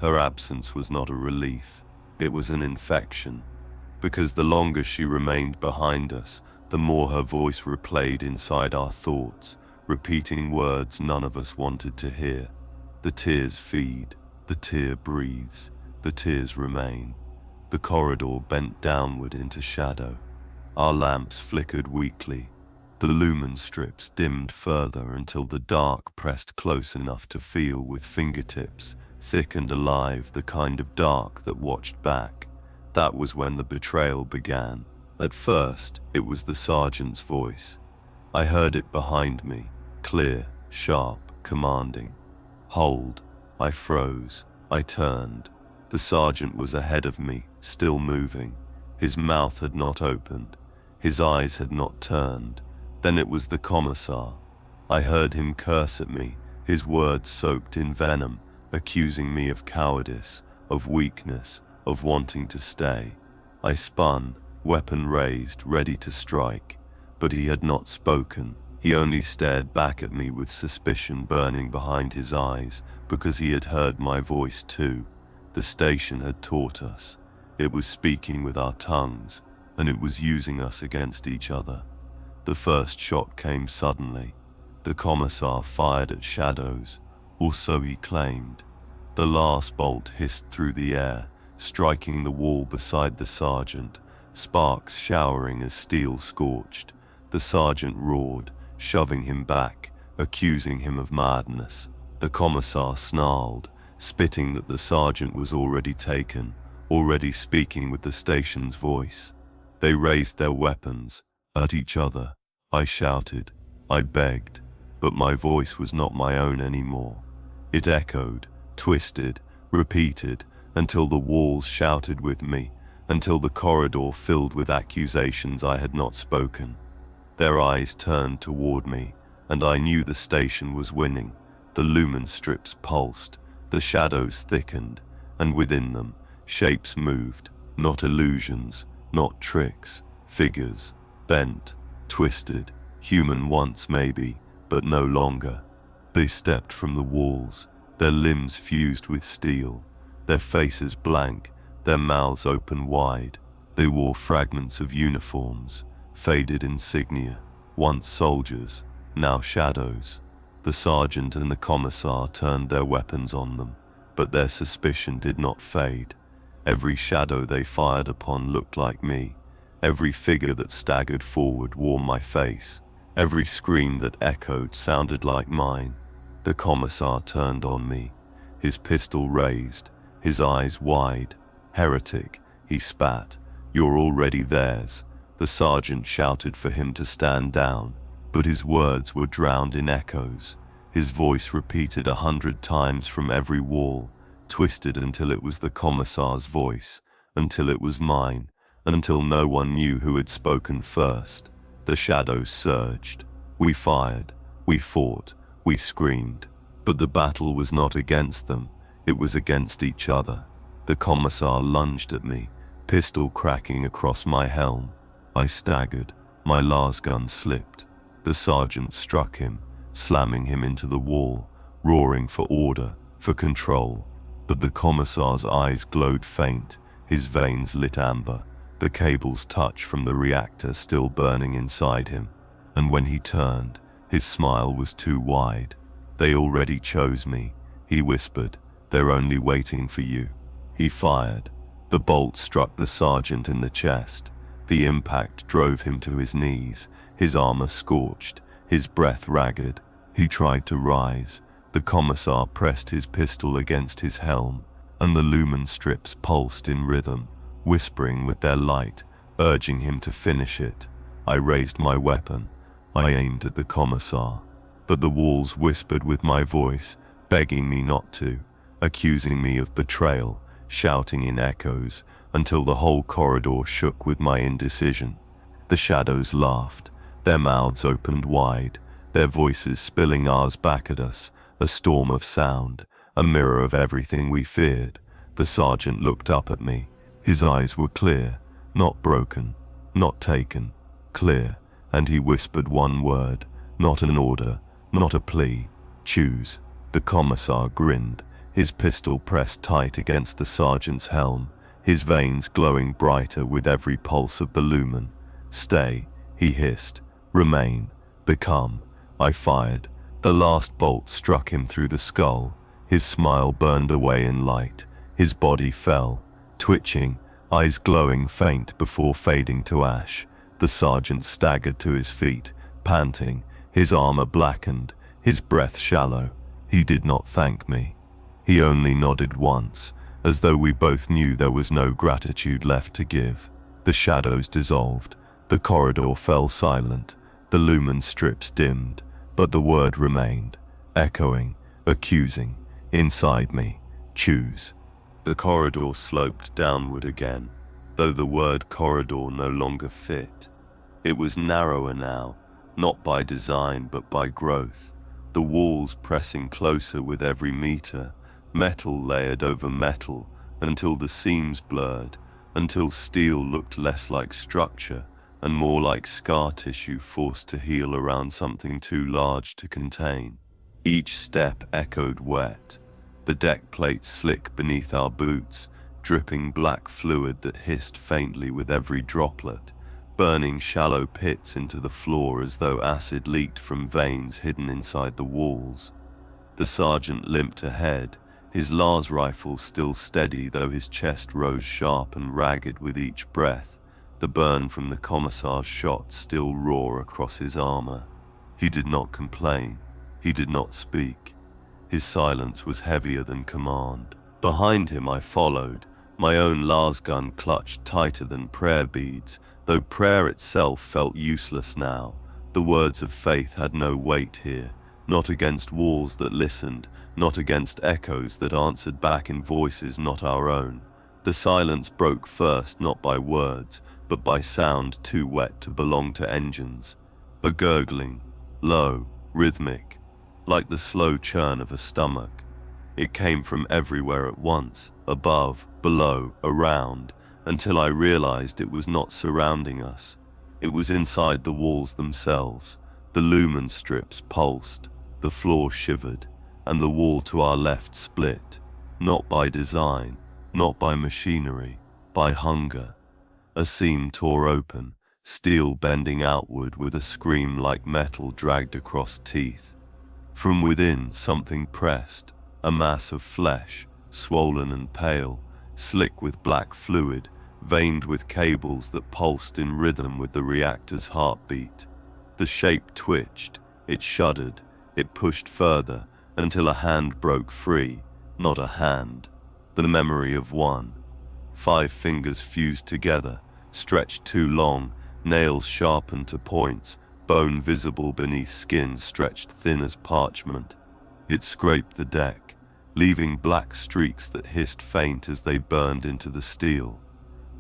[SPEAKER 1] Her absence was not a relief, it was an infection, because the longer she remained behind us, the more her voice replayed inside our thoughts, repeating words none of us wanted to hear. The tears feed, the tear breathes, the tears remain. The corridor bent downward into shadow. Our lamps flickered weakly. The lumen strips dimmed further until the dark pressed close enough to feel with fingertips, thick and alive, the kind of dark that watched back. That was when the betrayal began. At first, it was the sergeant's voice. I heard it behind me, clear, sharp, commanding. Hold. I froze. I turned. The sergeant was ahead of me, still moving. His mouth had not opened. His eyes had not turned. Then it was the commissar. I heard him curse at me, his words soaked in venom,
[SPEAKER 3] accusing me of cowardice, of weakness, of wanting to stay. I spun, weapon raised, ready to strike, but he had not spoken. He only stared back at me with suspicion burning behind his eyes, because he had heard my voice too. The station had taught us. It was speaking with our tongues, and it was using us against each other. The first shot came suddenly. The commissar fired at shadows, or so he claimed. The last bolt hissed through the air, striking the wall beside the sergeant, sparks showering as steel scorched. The sergeant roared, shoving him back, accusing him of madness. The commissar snarled, spitting that the sergeant was already taken, already speaking with the station's voice. They raised their weapons, at each other. I shouted, I begged, but my voice was not my own anymore. It echoed, twisted, repeated, until the walls shouted with me, until the corridor filled with accusations I had not spoken. Their eyes turned toward me, and I knew the station was winning. The lumen strips pulsed, the shadows thickened, and within them, shapes moved, not illusions, not tricks, figures, bent, twisted, human once maybe, but no longer. They stepped from the walls, their limbs fused with steel, their faces blank, their mouths open wide. They wore fragments of uniforms, faded insignia, once soldiers, now shadows. The sergeant and the commissar turned their weapons on them, but their suspicion did not fade. Every shadow they fired upon looked like me. Every figure that staggered forward wore my face. Every scream that echoed sounded like mine. The commissar turned on me, his pistol raised, his eyes wide. Heretic, he spat. You're already theirs. The sergeant shouted for him to stand down, but his words were drowned in echoes. His voice repeated 100 times from every wall, twisted until it was the commissar's voice, until it was mine, until no one knew who had spoken first. The shadows surged. We fired, we fought, we screamed, but the battle was not against them, it was against each other. The commissar lunged at me, pistol cracking across my helm. I staggered, my las gun slipped. The sergeant struck him, slamming him into the wall, roaring for order, for control. But the commissar's eyes glowed faint, his veins lit amber, the cable's touch from the reactor still burning inside him. And when he turned, his smile was too wide. They already chose me, he whispered. They're only waiting for you. He fired. The bolt struck the sergeant in the chest. The impact drove him to his knees, his armor scorched, his breath ragged. He tried to rise. The commissar pressed his pistol against his helm, and the lumen strips pulsed in rhythm, whispering with their light, urging him to finish it. I raised my weapon. I aimed at the commissar, but the walls whispered with my voice, begging me not to, accusing me of betrayal, shouting in echoes, until the whole corridor shook with my indecision. The shadows laughed, their mouths opened wide, their voices spilling ours back at us, a storm of sound, a mirror of everything we feared. The sergeant looked up at me. His eyes were clear, not broken, not taken, clear, and he whispered one word, not an order, not a plea. Choose. The commissar grinned, his pistol pressed tight against the sergeant's helm, his veins glowing brighter with every pulse of the lumen. Stay, he hissed. Remain. Become. I fired. The last bolt struck him through the skull. His smile burned away in light. His body fell, twitching, eyes glowing faint before fading to ash. The sergeant staggered to his feet, panting, his armor blackened, his breath shallow. He did not thank me. He only nodded once, as though we both knew there was no gratitude left to give. The shadows dissolved. The corridor fell silent. The lumen strips dimmed, but the word remained, echoing, accusing, inside me. Choose. The corridor sloped downward again, though the word corridor no longer fit. It was narrower now, not by design but by growth, the walls pressing closer with every meter, Metal layered over metal until the seams blurred, until steel looked less like structure and more like scar tissue forced to heal around something too large to contain. Each step echoed wet, the deck plates slick beneath our boots, dripping black fluid that hissed faintly with every droplet, burning shallow pits into the floor as though acid leaked from veins hidden inside the walls. The sergeant limped ahead, his Lars rifle still steady though his chest rose sharp and ragged with each breath, the burn from the commissar's shot still raw across his armor. He did not complain. He did not speak. His silence was heavier than command. Behind him I followed, my own Lars gun clutched tighter than prayer beads, though prayer itself felt useless now. The words of faith had no weight here, not against walls that listened, not against echoes that answered back in voices not our own. The silence broke first not by words, but by sound too wet to belong to engines. A gurgling, low, rhythmic, like the slow churn of a stomach. It came from everywhere at once, above, below, around, until I realized it was not surrounding us. It was inside the walls themselves. The lumen strips pulsed, the floor shivered, and the wall to our left split, not by design, not by machinery, by hunger. A seam tore open, steel bending outward with a scream like metal dragged across teeth. From within something pressed, a mass of flesh, swollen and pale, slick with black fluid, veined with cables that pulsed in rhythm with the reactor's heartbeat. The shape twitched, it shuddered, it pushed further, until a hand broke free, not a hand, the memory of one. 5 fingers fused together, stretched too long, nails sharpened to points, bone visible beneath skin stretched thin as parchment. It scraped the deck, leaving black streaks that hissed faint as they burned into the steel.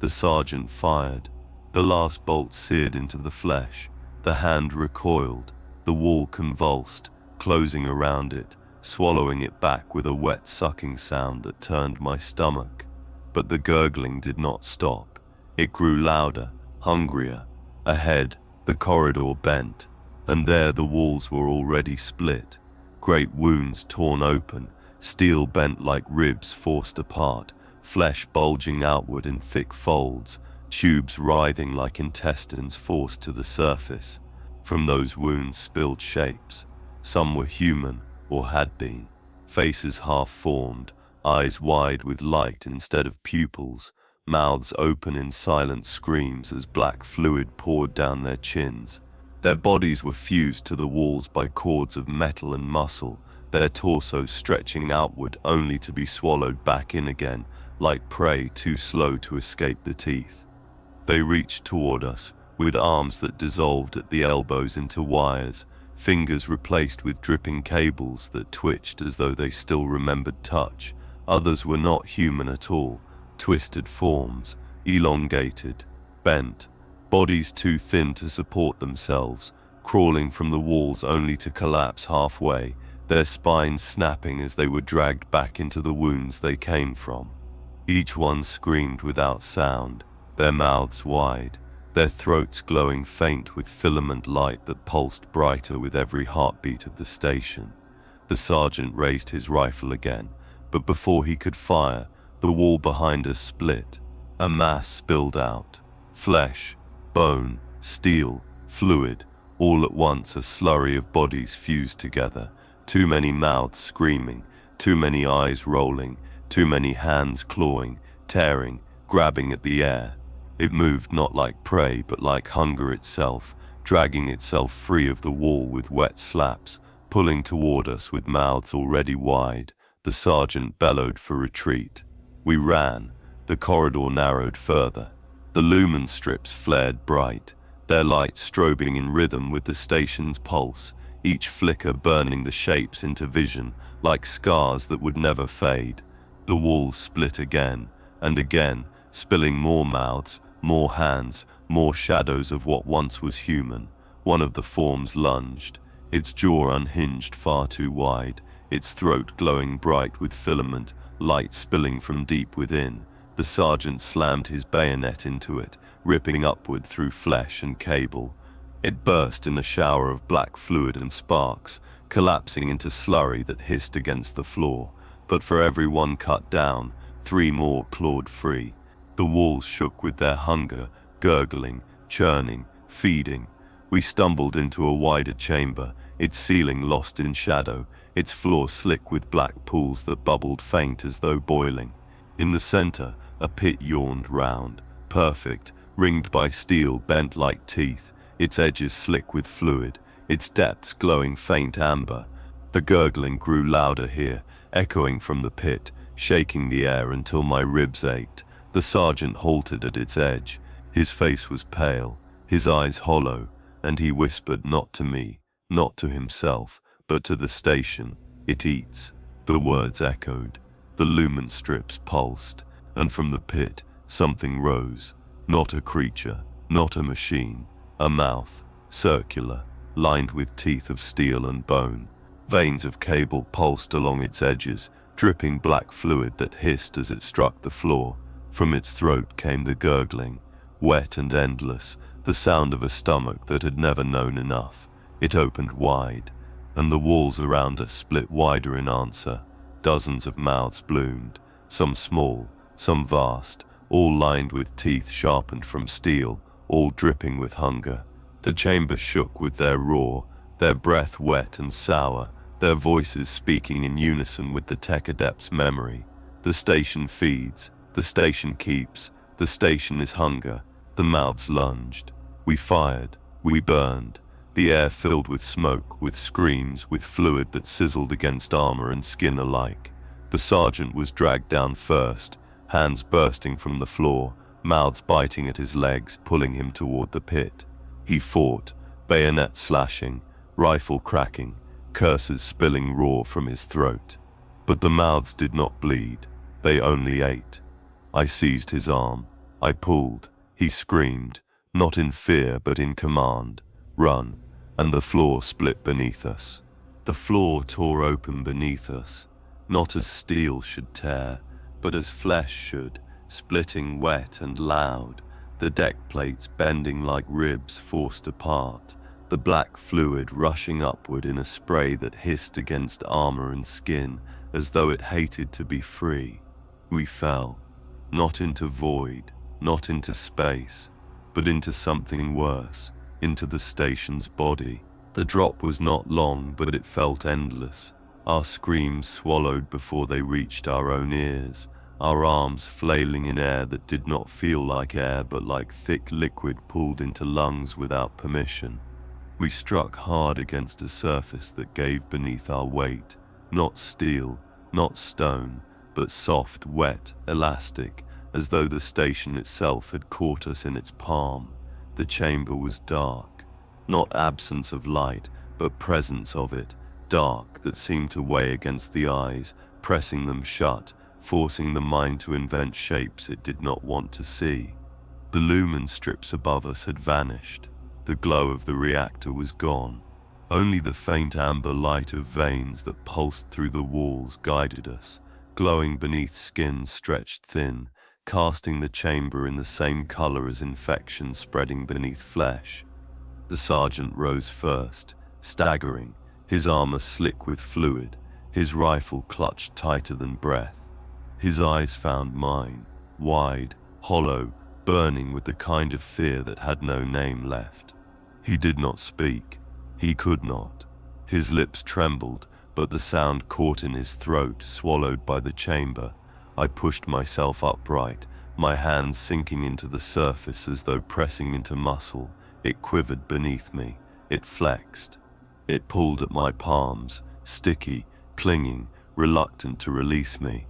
[SPEAKER 3] The sergeant fired. The last bolt seared into the flesh. The hand recoiled. The wall convulsed, closing around it, swallowing it back with a wet sucking sound that turned my stomach. But the gurgling did not stop. It grew louder, hungrier. Ahead, the corridor bent, and there the walls were already split. Great wounds torn open, steel bent like ribs forced apart, flesh bulging outward in thick folds, tubes writhing like intestines forced to the surface. From those wounds spilled shapes. Some were human, or had been. Faces half-formed, eyes wide with light instead of pupils, mouths open in silent screams as black fluid poured down their chins. Their bodies were fused to the walls by cords of metal and muscle, their torsos stretching outward only to be swallowed back in again, like prey too slow to escape the teeth. They reached toward us, with arms that dissolved at the elbows into wires, fingers replaced with dripping cables that twitched as though they still remembered touch. Others were not human at all, twisted forms, elongated, bent, bodies too thin to support themselves, crawling from the walls only to collapse halfway, their spines snapping as they were dragged back into the wounds they came from. Each one screamed without sound, their mouths wide, their throats glowing faint with filament light that pulsed brighter with every heartbeat of the station. The sergeant raised his rifle again, but before he could fire, the wall behind us split. A mass spilled out. Flesh, bone, steel, fluid, all at once a slurry of bodies fused together. Too many mouths screaming, too many eyes rolling, too many hands clawing, tearing, grabbing at the air. It moved not like prey but like hunger itself, dragging itself free of the wall with wet slaps, pulling toward us with mouths already wide. The sergeant bellowed for retreat. We ran. The corridor narrowed further. The lumen strips flared bright, their light strobing in rhythm with the station's pulse, each flicker burning the shapes into vision like scars that would never fade. The walls split again and again, spilling more mouths, more hands, more shadows of what once was human. One of the forms lunged, its jaw unhinged far too wide, its throat glowing bright with filament, light spilling from deep within. The sergeant slammed his bayonet into it, ripping upward through flesh and cable. It burst in a shower of black fluid and sparks, collapsing into slurry that hissed against the floor. But for every one cut down, 3 more clawed free. The walls shook with their hunger, gurgling, churning, feeding. We stumbled into a wider chamber, its ceiling lost in shadow, its floor slick with black pools that bubbled faint as though boiling. In the center, a pit yawned round, perfect, ringed by steel bent like teeth, its edges slick with fluid, its depths glowing faint amber. The gurgling grew louder here, echoing from the pit, shaking the air until my ribs ached. The sergeant halted at its edge. His face was pale, his eyes hollow, and he whispered not to me, not to himself, but to the station. "It eats." The words echoed. The lumen strips pulsed, and from the pit, something rose. Not a creature, not a machine. A mouth, circular, lined with teeth of steel and bone. Veins of cable pulsed along its edges, dripping black fluid that hissed as it struck the floor. From its throat came the gurgling, wet and endless, the sound of a stomach that had never known enough. It opened wide, and the walls around us split wider in answer. Dozens of mouths bloomed, some small, some vast, all lined with teeth sharpened from steel, all dripping with hunger. The chamber shook with their roar, their breath wet and sour, their voices speaking in unison with the tech adept's memory. The station feeds, the station keeps, the station is hunger. The mouths lunged. We fired, we burned. The air filled with smoke, with screams, with fluid that sizzled against armor and skin alike. The sergeant was dragged down first, hands bursting from the floor, mouths biting at his legs, pulling him toward the pit. He fought, bayonet slashing, rifle cracking, curses spilling raw from his throat. But the mouths did not bleed, they only ate. I seized his arm. I pulled. He screamed, not in fear but in command. "Run," and the floor split beneath us. The floor tore open beneath us, not as steel should tear, but as flesh should, splitting wet and loud, the deck plates bending like ribs forced apart, the black fluid rushing upward in a spray that hissed against armor and skin as though it hated to be free. We fell, not into void, not into space, but into something worse, into the station's body. The drop was not long, but it felt endless. Our screams swallowed before they reached our own ears, our arms flailing in air that did not feel like air but like thick liquid pulled into lungs without permission. We struck hard against a surface that gave beneath our weight, not steel, not stone, but soft, wet, elastic, as though the station itself had caught us in its palm. The chamber was dark, not absence of light, but presence of it, dark that seemed to weigh against the eyes, pressing them shut, forcing the mind to invent shapes it did not want to see. The lumen strips above us had vanished. The glow of the reactor was gone. Only the faint amber light of veins that pulsed through the walls guided us, glowing beneath skin stretched thin, casting the chamber in the same color as infection spreading beneath flesh. The sergeant rose first, staggering, his armor slick with fluid, his rifle clutched tighter than breath. His eyes found mine, wide, hollow, burning with the kind of fear that had no name left. He did not speak. He could not. His lips trembled, but the sound caught in his throat, swallowed by the chamber. I pushed myself upright, my hands sinking into the surface as though pressing into muscle. It quivered beneath me. It flexed. It pulled at my palms, sticky, clinging, reluctant to release me.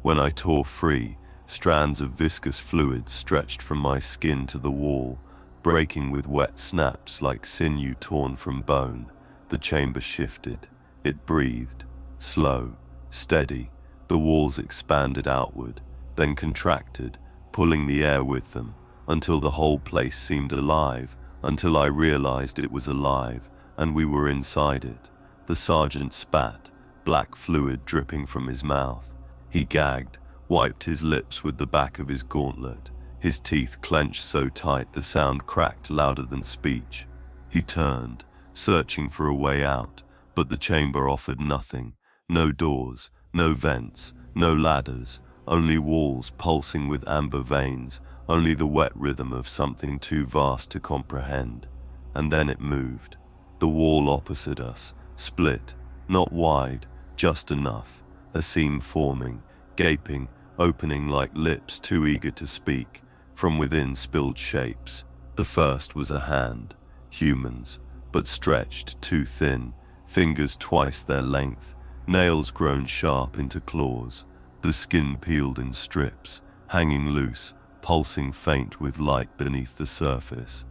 [SPEAKER 3] When I tore free, strands of viscous fluid stretched from my skin to the wall, breaking with wet snaps like sinew torn from bone. The chamber shifted. It breathed, slow, steady. The walls expanded outward, then contracted, pulling the air with them, until the whole place seemed alive, until I realized it was alive, and we were inside it. The sergeant spat, black fluid dripping from his mouth. He gagged, wiped his lips with the back of his gauntlet, his teeth clenched so tight the sound cracked louder than speech. He turned, searching for a way out, but the chamber offered nothing. No doors, no vents, no ladders, only walls pulsing with amber veins, only the wet rhythm of something too vast to comprehend. And then it moved. The wall opposite us, split, not wide, just enough, a seam forming, gaping, opening like lips too eager to speak. From within spilled shapes. The first was a hand, humans, but stretched too thin, fingers twice their length, nails grown sharp into claws, the skin peeled in strips, hanging loose, pulsing faint with light beneath the surface.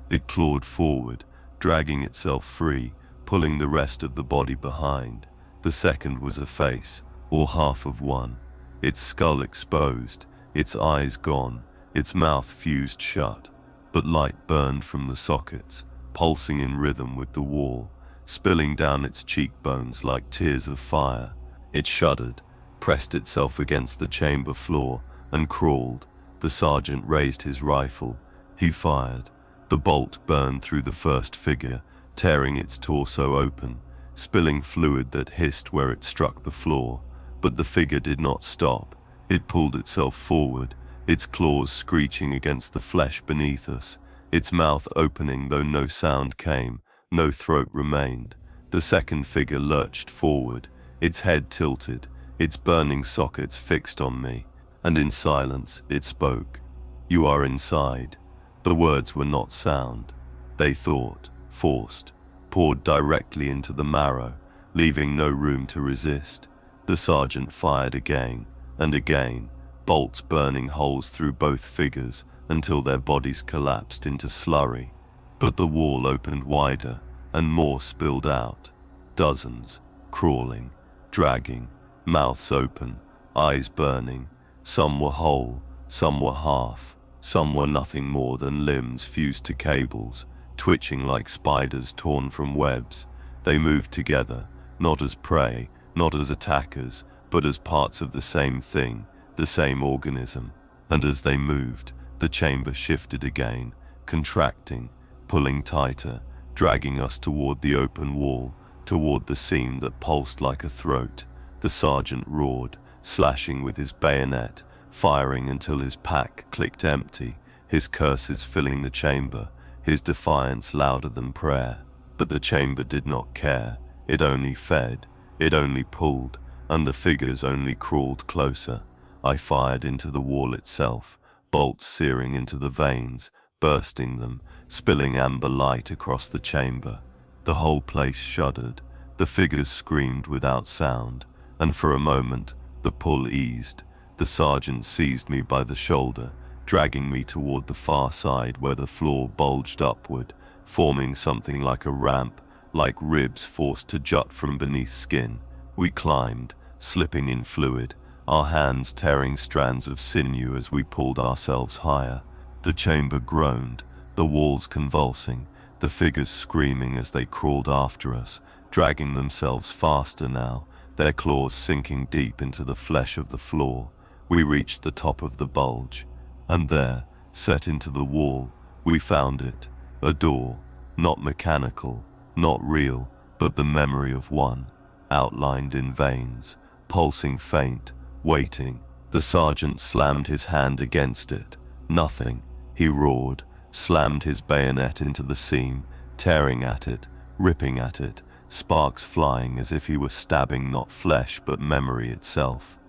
[SPEAKER 3] It clawed forward, dragging itself free, pulling the rest of the body behind. The second was a face, or half of one, its skull exposed, its eyes gone, its mouth fused shut, but light burned from the sockets, pulsing in rhythm with the wall, spilling down its cheekbones like tears of fire. It shuddered, pressed itself against the chamber floor, and crawled. The sergeant raised his rifle. He fired. The bolt burned through the first figure, tearing its torso open, spilling fluid that hissed where it struck the floor. But the figure did not stop. It pulled itself forward, its claws screeching against the flesh beneath us, its mouth opening though no sound came, no throat remained. The second figure lurched forward, its head tilted, its burning sockets fixed on me, and in silence it spoke. "You are inside." The words were not sound. They thought, forced, poured directly into the marrow, leaving no room to resist. The sergeant fired again, and again, bolts burning holes through both figures until their bodies collapsed into slurry. But the wall opened wider, and more spilled out. Dozens, crawling, dragging, mouths open, eyes burning. Some were whole, some were half, some were nothing more than limbs fused to cables, twitching like spiders torn from webs. They moved together, not as prey, not as attackers, but as parts of the same thing, the same organism. And as they moved, the chamber shifted again, contracting, pulling tighter, dragging us toward the open wall, toward the seam that pulsed like a throat. The sergeant roared, slashing with his bayonet, firing until his pack clicked empty, his curses filling the chamber, his defiance louder than prayer. But the chamber did not care. It only fed, it only pulled, and the figures only crawled closer. I fired into the wall itself, bolts searing into the veins, bursting them, spilling amber light across the chamber. The whole place shuddered, the figures screamed without sound, and for a moment, the pull eased. The sergeant seized me by the shoulder, dragging me toward the far side where the floor bulged upward, forming something like a ramp, like ribs forced to jut from beneath skin. We climbed, slipping in fluid, our hands tearing strands of sinew as we pulled ourselves higher. The chamber groaned, the walls convulsing, the figures screaming as they crawled after us, dragging themselves faster now, their claws sinking deep into the flesh of the floor. We reached the top of the bulge, and there, set into the wall, we found it, a door, not mechanical, not real, but the memory of one, outlined in veins, pulsing faint, waiting. The sergeant slammed his hand against it. Nothing, he roared, slammed his bayonet into the seam, tearing at it, ripping at it, sparks flying as if he were stabbing not flesh but memory itself.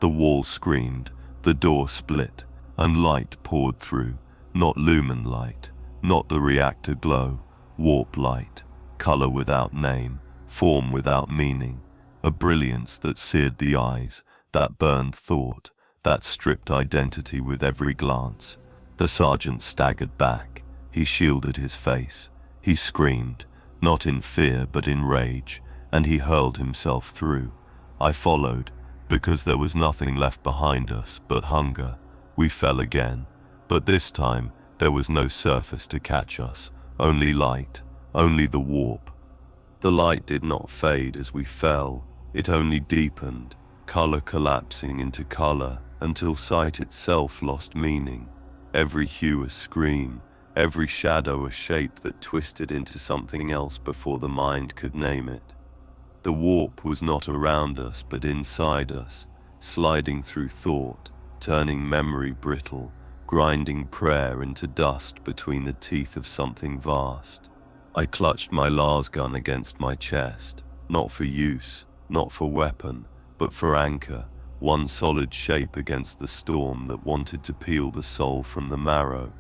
[SPEAKER 3] The wall screamed, the door split, and light poured through, not lumen light, not the reactor glow, warp light, color without name, form without meaning, a brilliance that seared the eyes, that burned thought, that stripped identity with every glance. The sergeant staggered back. He shielded his face. He screamed, not in fear but in rage, and he hurled himself through. I followed, because there was nothing left behind us but hunger. We fell again, but this time there was no surface to catch us, only light, only the warp. The light did not fade as we fell. It only deepened, color collapsing into color, until sight itself lost meaning. Every hue a scream, every shadow a shape that twisted into something else before the mind could name it. The warp was not around us but inside us, sliding through thought, turning memory brittle, grinding prayer into dust between the teeth of something vast. I clutched my Lars gun against my chest, not for use, not for weapon, but for anchor, one solid shape against the storm that wanted to peel the soul from the marrow.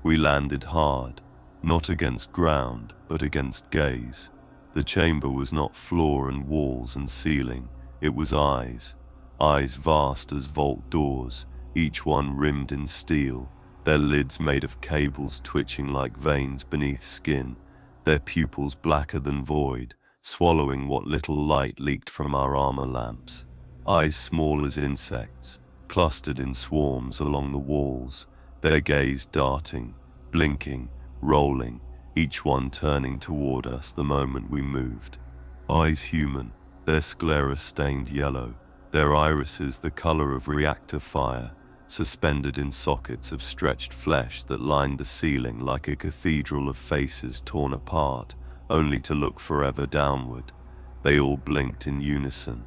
[SPEAKER 3] We landed hard, not against ground, but against gaze. The chamber was not floor and walls and ceiling, it was eyes. Eyes vast as vault doors, each one rimmed in steel, their lids made of cables twitching like veins beneath skin, their pupils blacker than void, swallowing what little light leaked from our armor lamps. Eyes small as insects, clustered in swarms along the walls, their gaze darting, blinking, rolling, each one turning toward us the moment we moved. Eyes human, their sclera stained yellow, their irises the color of reactor fire, suspended in sockets of stretched flesh that lined the ceiling like a cathedral of faces torn apart, only to look forever downward. They all blinked in unison,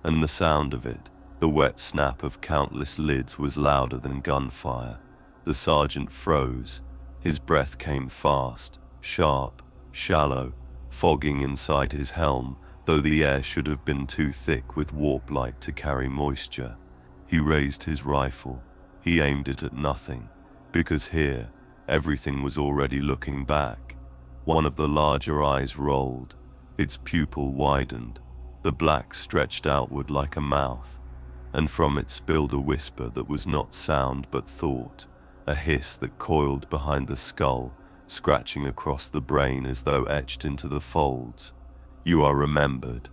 [SPEAKER 3] and the sound of it, the wet snap of countless lids, was louder than gunfire. The sergeant froze. His breath came fast, sharp, shallow, fogging inside his helm, though the air should have been too thick with warp light to carry moisture. He raised his rifle. He aimed it at nothing, because here, everything was already looking back. One of the larger eyes rolled. Its pupil widened. The black stretched outward like a mouth, and from it spilled a whisper that was not sound but thought, a hiss that coiled behind the skull, scratching across the brain as though etched into the folds. "You are remembered."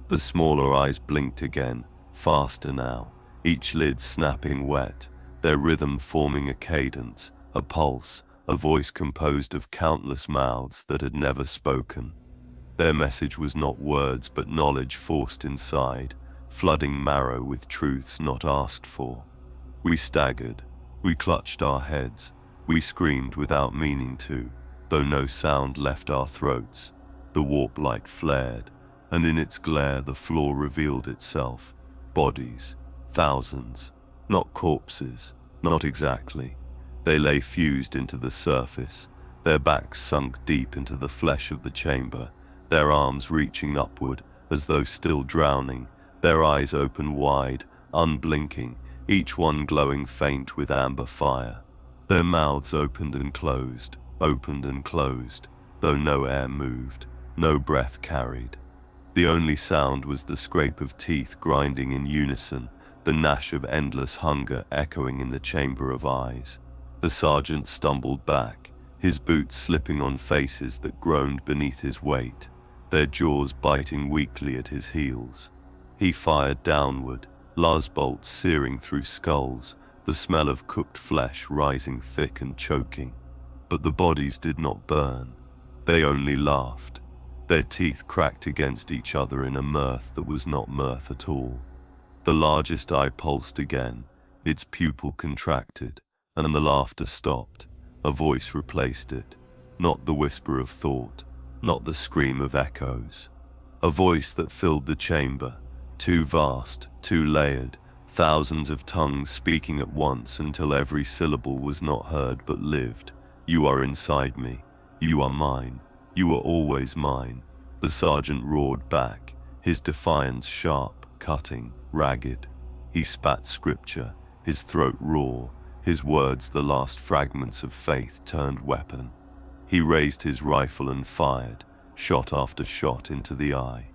[SPEAKER 3] The smaller eyes blinked again, faster now, each lid snapping wet, their rhythm forming a cadence, a pulse, a voice composed of countless mouths that had never spoken. Their message was not words but knowledge forced inside, flooding marrow with truths not asked for. We staggered, we clutched our heads, we screamed without meaning to, though no sound left our throats. The warp light flared, and in its glare the floor revealed itself. Bodies, thousands, not corpses, not exactly. They lay fused into the surface, their backs sunk deep into the flesh of the chamber, their arms reaching upward as though still drowning, their eyes open wide, unblinking, each one glowing faint with amber fire. Their mouths opened and closed, though no air moved, no breath carried. The only sound was the scrape of teeth grinding in unison, the gnash of endless hunger echoing in the chamber of eyes. The sergeant stumbled back, his boots slipping on faces that groaned beneath his weight, their jaws biting weakly at his heels. He fired downward, las bolts searing through skulls, the smell of cooked flesh rising thick and choking. But the bodies did not burn. They only laughed. Their teeth cracked against each other in a mirth that was not mirth at all. The largest eye pulsed again, its pupil contracted, and the laughter stopped. A voice replaced it, not the whisper of thought, not the scream of echoes. A voice that filled the chamber, too vast, too layered, thousands of tongues speaking at once until every syllable was not heard but lived. "You are inside me. You are mine. You are always mine." The sergeant roared back, his defiance sharp, cutting, ragged. He spat scripture, his throat raw, his words the last fragments of faith turned weapon. He raised his rifle and fired, shot after shot into the eye.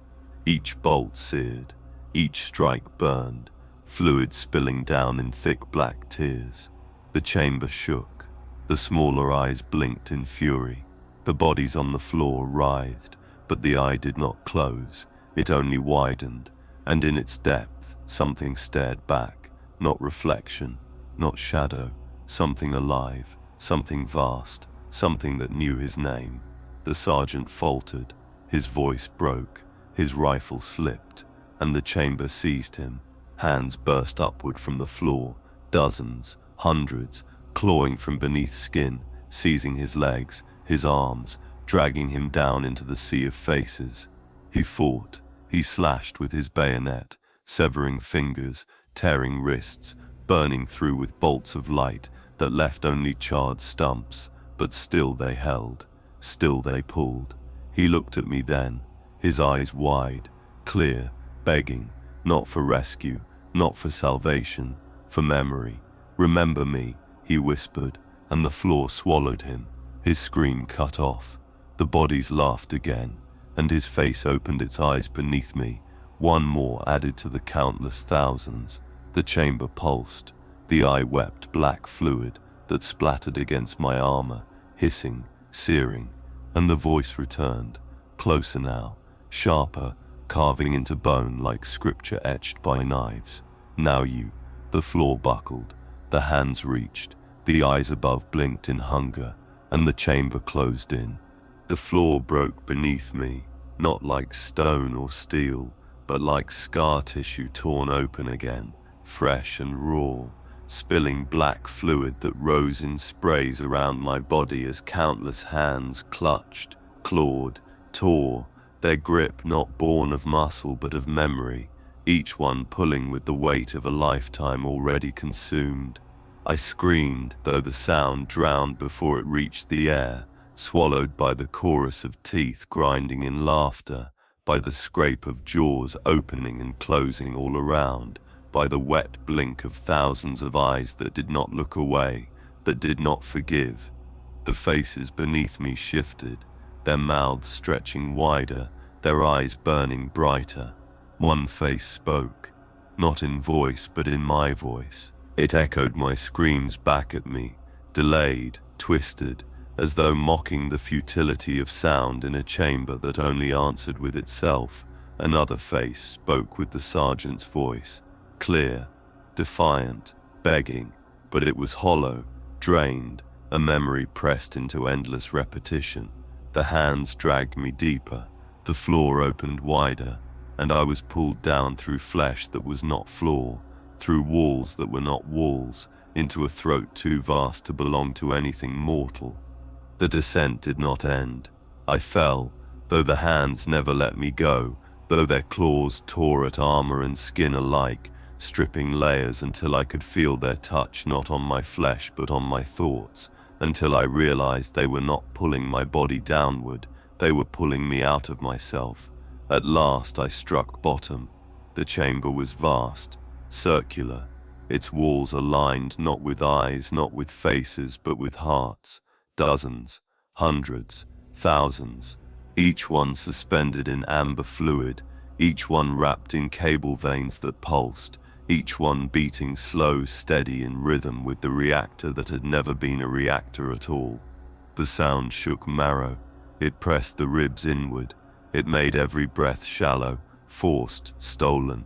[SPEAKER 3] Each bolt seared, each strike burned, fluid spilling down in thick black tears. The chamber shook. The smaller eyes blinked in fury. The bodies on the floor writhed, but the eye did not close. It only widened, and in its depth, something stared back, not reflection, not shadow, something alive, something vast, something that knew his name. The sergeant faltered, his voice broke, his rifle slipped,
[SPEAKER 1] and the chamber seized him. Hands burst upward from the floor, dozens, hundreds, clawing from beneath skin, seizing his legs, his arms, dragging him down into the sea of faces. He fought. He slashed with his bayonet, severing fingers, tearing wrists, burning through with bolts of light that left only charred stumps, but still they held, still they pulled. He looked at me then, his eyes wide, clear, begging, not for rescue, not for salvation, for memory. "Remember me," he whispered, and the floor swallowed him. His scream cut off. The bodies laughed again, and his face opened its eyes beneath me, one more added to the countless thousands. The chamber pulsed. The eye wept black fluid that splattered against my armor, hissing, searing, and the voice returned, closer now, sharper, carving into bone like scripture etched by knives. "Now you." The floor buckled, the hands reached, the eyes above blinked in hunger, and the chamber closed in. The floor broke beneath me, not like stone or steel, but like scar tissue torn open again, fresh and raw, spilling black fluid that rose in sprays around my body as countless hands clutched, clawed, tore, their grip not born of muscle but of memory, each one pulling with the weight of a lifetime already consumed. I screamed, though the sound drowned before it reached the air, swallowed by the chorus of teeth grinding in laughter, by the scrape of jaws opening and closing all around, by the wet blink of thousands of eyes that did not look away, that did not forgive. The faces beneath me shifted, their mouths stretching wider, their eyes burning brighter. One face spoke, not in voice but in my voice. It echoed my screams back at me, delayed, twisted, as though mocking the futility of sound in a chamber that only answered with itself. Another face spoke with the sergeant's voice, clear, defiant, begging, but it was hollow, drained, a memory pressed into endless repetition. The hands dragged me deeper, the floor opened wider, and I was pulled down through flesh that was not floor, through walls that were not walls, into a throat too vast to belong to anything mortal. The descent did not end. I fell, though the hands never let me go, though their claws tore at armor and skin alike, stripping layers until I could feel their touch not on my flesh but on my thoughts, until I realized they were not pulling my body downward, they were pulling me out of myself. At last I struck bottom. The chamber was vast, circular, its walls aligned not with eyes, not with faces, but with hearts. Dozens, hundreds, thousands, each one suspended in amber fluid, each one wrapped in cable veins that pulsed, each one beating slow, steady in rhythm with the reactor that had never been a reactor at all. The sound shook marrow. It pressed the ribs inward. It made every breath shallow, forced, stolen.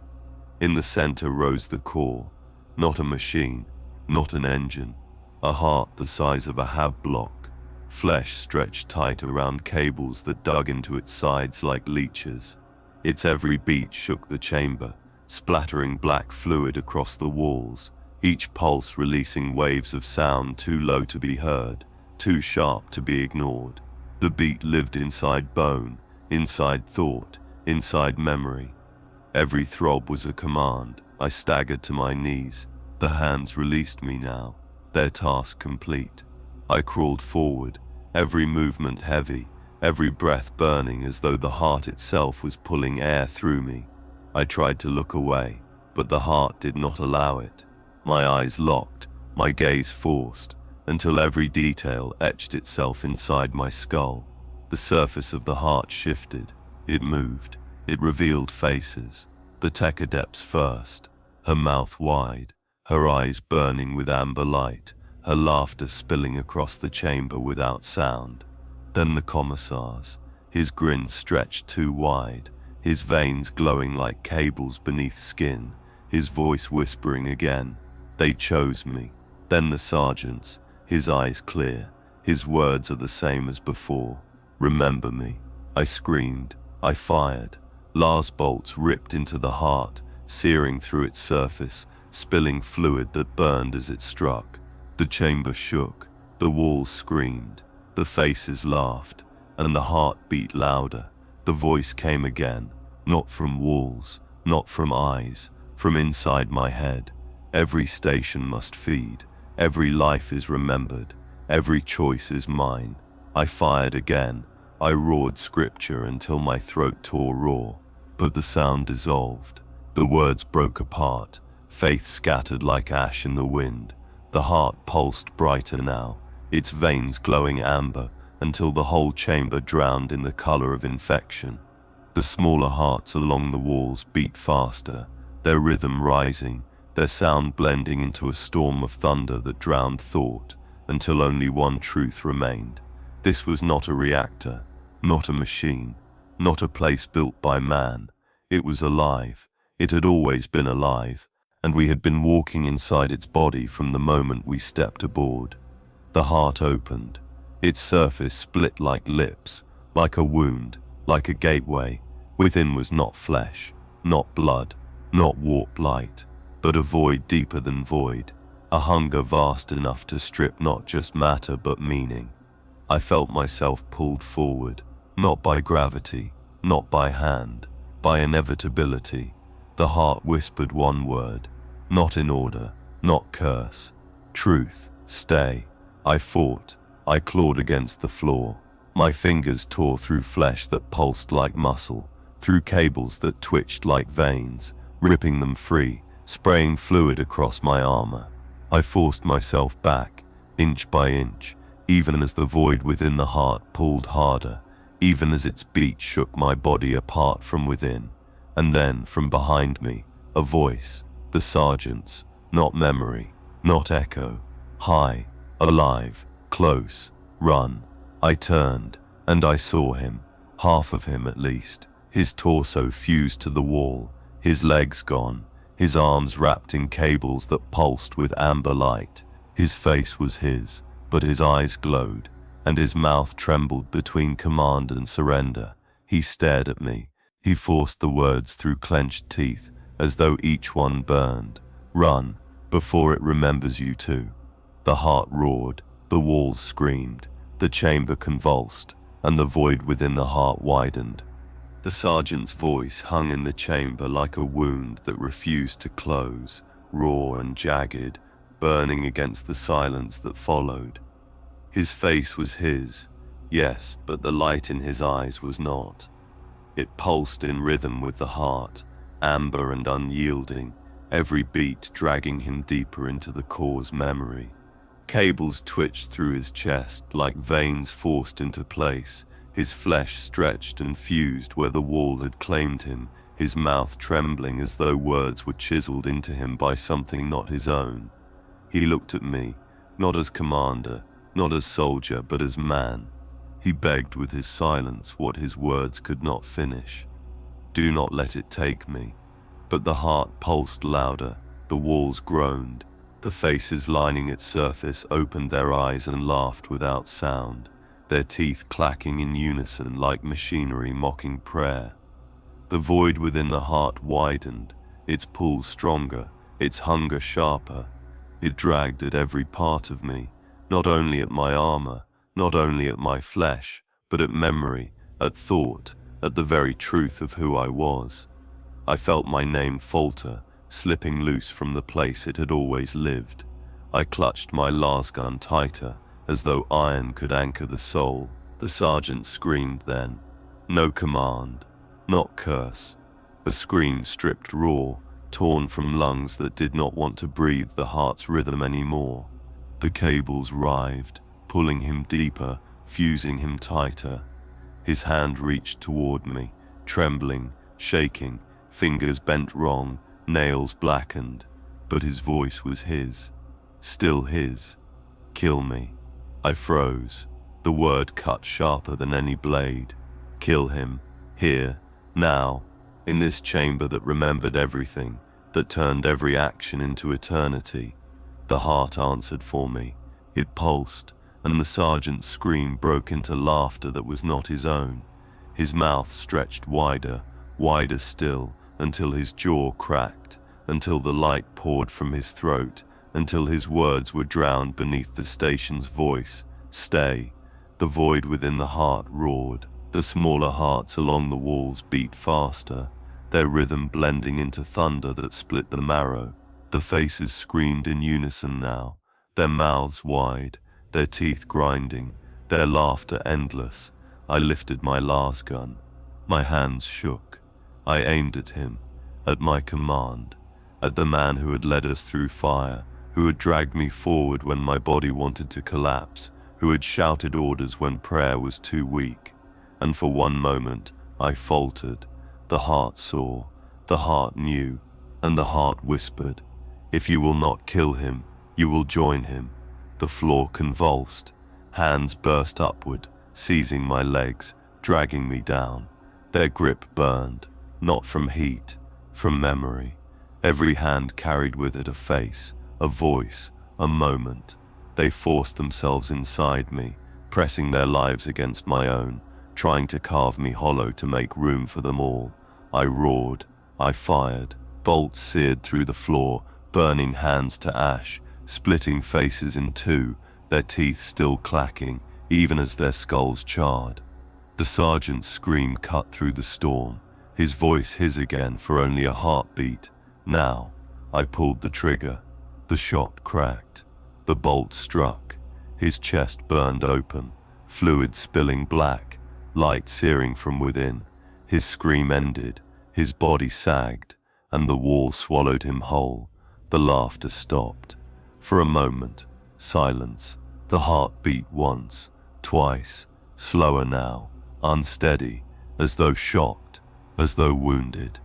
[SPEAKER 1] In the center rose the core, not a machine, not an engine, a heart the size of a hab block. Flesh stretched tight around cables that dug into its sides like leeches. Its every beat shook the chamber, splattering black fluid across the walls, each pulse releasing waves of sound too low to be heard, too sharp to be ignored. The beat lived inside bone, inside thought, inside memory. Every throb was a command. I staggered to my knees. The hands released me now, their task complete. I crawled forward, every movement heavy, every breath burning as though the heart itself was pulling air through me. I tried to look away, but the heart did not allow it. My eyes locked, my gaze forced, until every detail etched itself inside my skull. The surface of the heart shifted. It moved. It revealed faces. The tech adepts first, her mouth wide, her eyes burning with amber light, her laughter spilling across the chamber without sound. Then the commissars, his grin stretched too wide, his veins glowing like cables beneath skin, his voice whispering again. They chose me. Then the sergeants, his eyes clear, his words are the same as before. Remember me. I screamed. I fired.
[SPEAKER 3] Last bolts ripped into the heart, searing through its surface, spilling fluid that burned as it struck. The chamber shook, the walls screamed, the faces laughed, and the heart beat louder. The voice came again, not from walls, not from eyes, from inside my head. Every station must feed, every life is remembered, every choice is mine. I fired again. I roared scripture until my throat tore raw, but the sound dissolved. The words broke apart, faith scattered like ash in the wind. The heart pulsed brighter now, its veins glowing amber, until the whole chamber drowned in the color of infection. The smaller hearts along the walls beat faster, their rhythm rising, their sound blending into a storm of thunder that drowned thought, until only one truth remained. This was not a reactor, not a machine, not a place built by man. It was alive. It had always been alive, and we had been walking inside its body from the moment we stepped aboard. The heart opened. Its surface split like lips, like a wound, like a gateway. Within was not flesh, not blood, not warped light, but a void deeper than void, a hunger vast enough to strip not just matter but meaning. I felt myself pulled forward, not by gravity, not by hand, by inevitability. The heart whispered one word, not in order, not curse. Truth, stay. I fought. I clawed against the floor. My fingers tore through flesh that pulsed like muscle, through cables that twitched like veins, ripping them free, spraying fluid across my armor. I forced myself back, inch by inch, even as the void within the heart pulled harder, even as its beat shook my body apart from within. And then, from behind me, a voice, the sergeant's, not memory, not echo, high, alive, close, run. I turned, and I saw him, half of him at least, his torso fused to the wall, his legs gone, his arms wrapped in cables that pulsed with amber light. His face was his, but his eyes glowed, and his mouth trembled between command and surrender. He stared at me. He forced the words through clenched teeth, as though each one burned. Run, before it remembers you too. The heart roared, the walls screamed, the chamber convulsed, and the void within the heart widened. The sergeant's voice hung in the chamber like a wound that refused to close, raw and jagged, burning against the silence that followed. His face was his, yes, but the light in his eyes was not. It pulsed in rhythm with the heart, amber and unyielding, every beat dragging him deeper into the core's memory. Cables twitched through his chest like veins forced into place, his flesh stretched and fused where the wall had claimed him, his mouth trembling as though words were chiseled into him by something not his own. He looked at me, not as commander, not as soldier, but as man. He begged with his silence what his words could not finish. Do not let it take me. But the heart pulsed louder, the walls groaned, the faces lining its surface opened their eyes and laughed without sound, their teeth clacking in unison like machinery mocking prayer. The void within the heart widened, its pull stronger, its hunger sharper. It dragged at every part of me, not only at my armor, not only at my flesh, but at memory, at thought, at the very truth of who I was. I felt my name falter, slipping loose from the place it had always lived. I clutched my lasgun tighter, as though iron could anchor the soul. The sergeant screamed then. No command, not curse. A scream stripped raw, torn from lungs that did not want to breathe the heart's rhythm anymore. The cables writhed, pulling him deeper, fusing him tighter. His hand reached toward me, trembling, shaking, fingers bent wrong, nails blackened, but his voice was his, still his. Kill me. I froze. The word cut sharper than any blade. Kill him, here, now, in this chamber that remembered everything, that turned every action into eternity. The heart answered for me. It pulsed, and the sergeant's scream broke into laughter that was not his own. His mouth stretched wider,
[SPEAKER 1] wider still, until his jaw cracked, until the light poured from his throat, until his words were drowned beneath the station's voice. Stay. The void within the heart roared. The smaller hearts along the walls beat faster, their rhythm blending into thunder that split the marrow. The faces screamed in unison now, their mouths wide, their teeth grinding, their laughter endless. I lifted my lasgun. My hands shook. I aimed at him, at my command, at the man who had led us through fire, who had dragged me forward when my body wanted to collapse, who had shouted orders when prayer was too weak. And for one moment, I faltered. The heart saw, the heart knew, and the heart whispered, "If you will not kill him, you will join him." The floor convulsed. Hands burst upward, seizing my legs, dragging me down. Their grip burned, not from heat, from memory. Every hand carried with it a face, a voice, a moment. They forced themselves inside me, pressing their lives against my own, trying to carve me hollow to make room for them all. I roared, I fired, bolts seared through the floor, burning hands to ash, splitting faces in two, their teeth still clacking, even as their skulls charred. The sergeant's scream cut through the storm, his voice his again for only a heartbeat. Now, I pulled the trigger. The shot cracked. The bolt struck. His chest burned open, fluid spilling black, light searing from within. His scream ended, his body sagged, and the wall swallowed him whole. The laughter stopped. For a moment, silence. The heart beat once, twice, slower now, unsteady, as though shocked, as though wounded.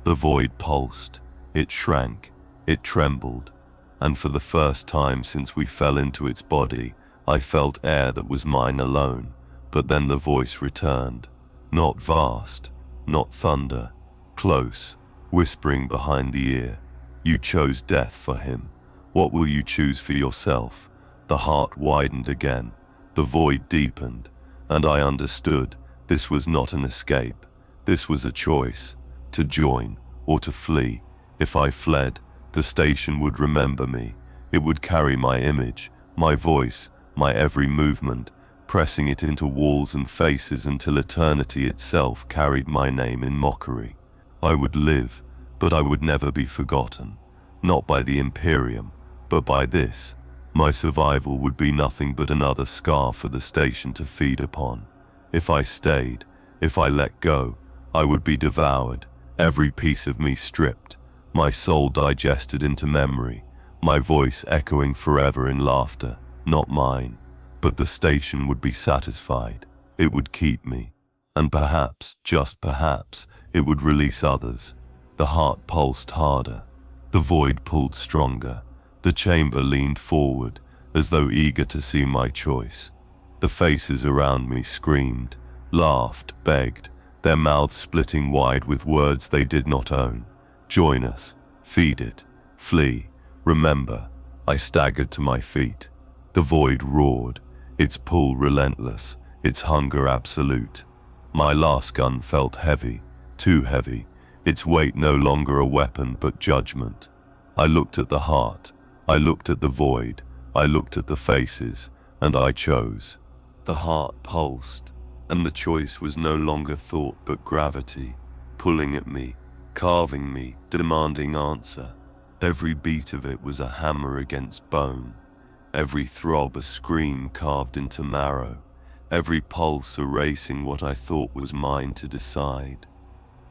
[SPEAKER 1] The void pulsed. It shrank. It trembled. And for the first time since we fell into its body, I felt air that was mine alone. But then the voice returned. Not vast, not thunder, close, whispering behind the ear. You chose death for him. What will you choose for yourself? The heart widened again. The void deepened. And I understood. This was not an escape. This was a choice. To join or to flee. If I fled, the station would remember me. It would carry my image, my voice, my every movement, pressing it into walls and faces until eternity itself carried my name in mockery. I would live, but I would never be forgotten. Not by the Imperium, but by this. My survival would be nothing but another scar for the station to feed upon. If I stayed, if I let go, I would be devoured, every piece of me stripped, my soul digested into memory, my voice echoing forever in laughter, not mine. But the station would be satisfied. It would keep me. And perhaps, just perhaps, it would release others. The heart pulsed harder. The void pulled stronger. The chamber leaned forward, as though eager to see my choice. The faces around me screamed, laughed, begged, their mouths splitting wide with words they did not own. Join us, feed it, flee, remember. I staggered to my feet. The void roared, its pull relentless, its hunger absolute. My lasgun felt heavy, too heavy, its weight no longer a weapon but judgment. I looked at the heart, I looked at the void, I looked at the faces, and I chose. The heart pulsed, and the choice was no longer thought but gravity, pulling at me, carving me, demanding answer. Every beat of it was a hammer against bone, every throb a scream carved into marrow, every pulse erasing what I thought was mine to decide.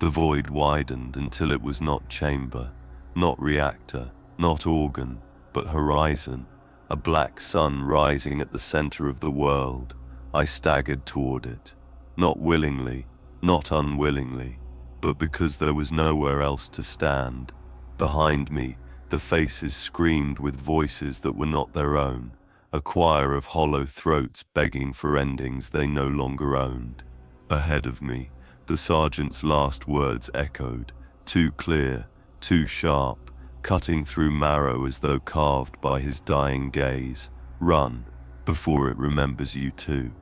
[SPEAKER 1] The void widened until it was not chamber, not reactor, not organ, but horizon, a black sun rising at the center of the world. I staggered toward it, not willingly, not unwillingly, but because there was nowhere else to stand. Behind me, the faces screamed with voices that were not their own, a choir of hollow throats begging for endings they no longer owned. Ahead of me, the sergeant's last words echoed, too clear, too sharp, cutting through marrow as though carved by his dying gaze. Run, before it remembers you too.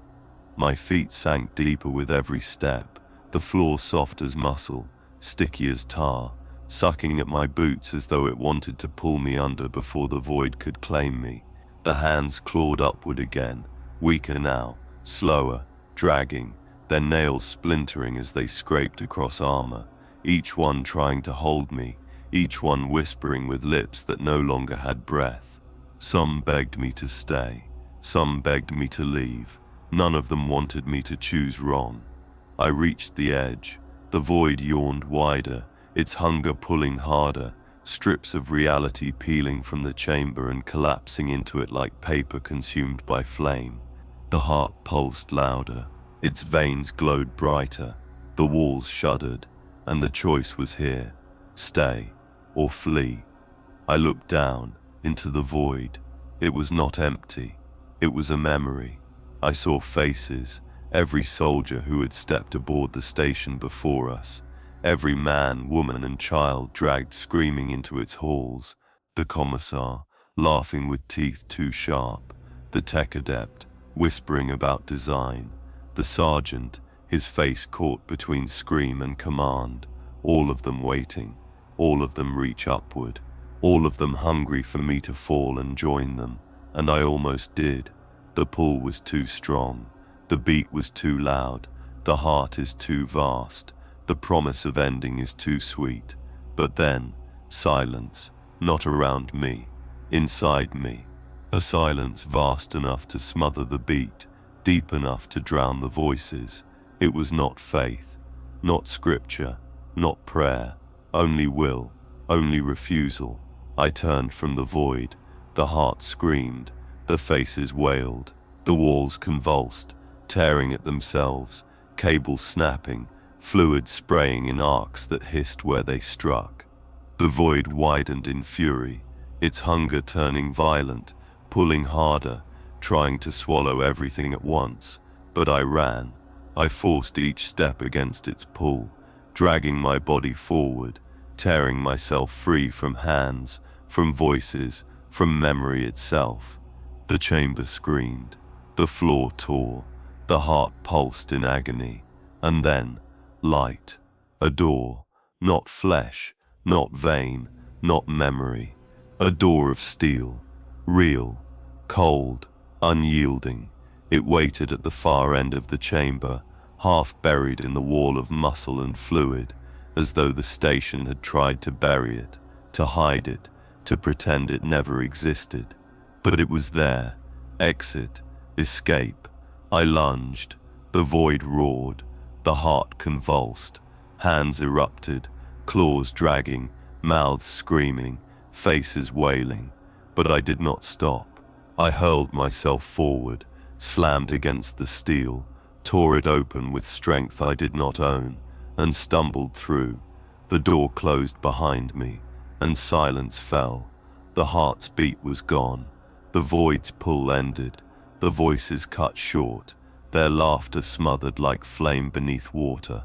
[SPEAKER 1] My feet sank deeper with every step, the floor soft as muscle,
[SPEAKER 3] sticky as tar, sucking at my boots as though it wanted to pull me under before the void could claim me. The hands clawed upward again, weaker now, slower, dragging, their nails splintering as they scraped across armor, each one trying to hold me, each one whispering with lips that no longer had breath. Some begged me to stay, some begged me to leave. None of them wanted me to choose wrong. I reached the edge. The void yawned wider, its hunger pulling harder, strips of reality peeling from the chamber and collapsing into it like paper consumed by flame. The heart pulsed louder, its veins glowed brighter, the walls shuddered, and the choice was here: stay or flee. I looked down into the void. It was not empty, it was a memory. I saw faces, every soldier who had stepped aboard the station before us, every man, woman and child dragged screaming into its halls, the commissar, laughing with teeth too sharp, the tech adept, whispering about design, the sergeant, his face caught between scream and command, all of them waiting, all of them reach upward, all of them hungry for me to fall and join them, and I almost did. The pull was too strong, the beat was too loud, the heart is too vast, the promise of ending is too sweet. But then, silence, not around me, inside me, a silence vast enough to smother the beat, deep enough to drown the voices. It was not faith, not scripture, not prayer, only will, only refusal. I turned from the void, the heart screamed, the faces wailed, the walls convulsed, tearing at themselves, cables snapping, fluid spraying in arcs that hissed where they struck. The void widened in fury, its hunger turning violent, pulling harder, trying to swallow everything at once. But I ran. I forced each step against its pull, dragging my body forward, tearing myself free from hands, from voices, from memory itself. The chamber screamed, the floor tore, the heart pulsed in agony, and then, light, a door, not flesh, not vein, not memory, a door of steel, real, cold, unyielding. It waited at the far end of the chamber, half buried in the wall of muscle and fluid, as though the station had tried to bury it, to hide it, to pretend it never existed. But it was there. Exit, escape. I lunged. The void roared. The heart convulsed. Hands erupted, claws dragging, mouths screaming, faces wailing. But I did not stop. I hurled myself forward, slammed against the steel, tore it open with strength I did not own, and stumbled through. The door closed behind me, and silence fell. The heart's beat was gone. The void's pull ended. The voices cut short, their laughter smothered like flame beneath water.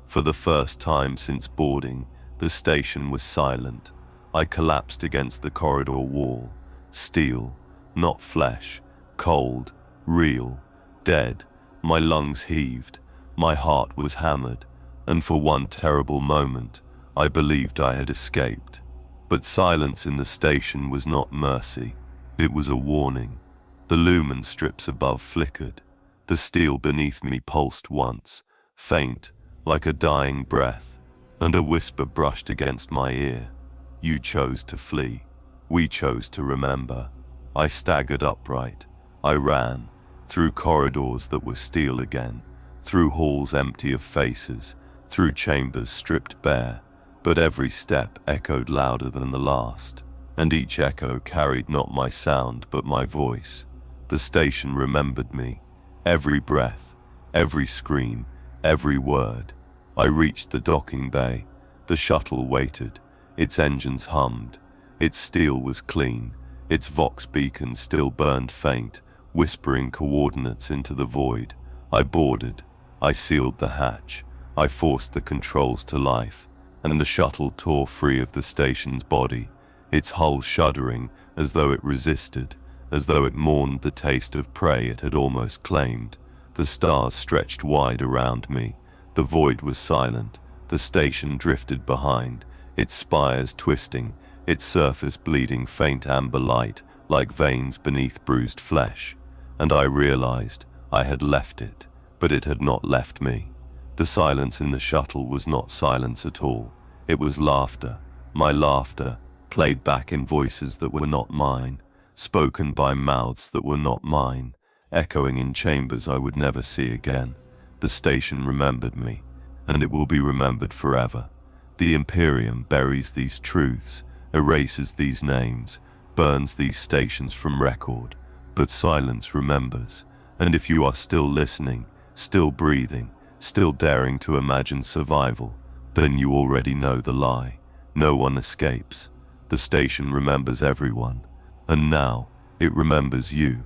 [SPEAKER 3] For the first time since boarding, the station was silent. I collapsed against the corridor wall. Steel, not flesh, cold, real, dead. My lungs heaved, my heart was hammered, and for one terrible moment, I believed I had escaped. But silence in the station was not mercy. It was a warning. The lumen strips above flickered. The steel beneath me pulsed once, faint, like a dying breath, and a whisper brushed against my ear. You chose to flee. We chose to remember. I staggered upright. I ran, through corridors that were steel again, through halls empty of faces, through chambers stripped bare, but every step echoed louder than the last, and each echo carried not my sound but my voice. The station remembered me, every breath, every scream, every word. I reached the docking bay. The shuttle waited, its engines hummed, its steel was clean, its Vox beacon still burned faint, whispering coordinates into the void. I boarded, I sealed the hatch, I forced the controls to life, and the shuttle tore free of the station's body, its hull shuddering as though it resisted, as though it mourned the taste of prey it had almost claimed. The stars stretched wide around me. The void was silent. The
[SPEAKER 1] The station drifted behind, its spires twisting, its surface bleeding faint amber light like veins beneath bruised flesh. And I realized I had left it, but it had not left me. The silence in the shuttle was not silence at all. It was laughter, my laughter, played back in voices that were not mine, spoken by mouths that were not mine, echoing in chambers I would never see again. The station remembered me, and it will be remembered forever. The Imperium buries these truths, erases these names, burns these stations from record, but silence remembers. And if you are still listening, still breathing, still daring to imagine survival, then you already know the lie. No one escapes. The station remembers everyone. And now, it remembers you.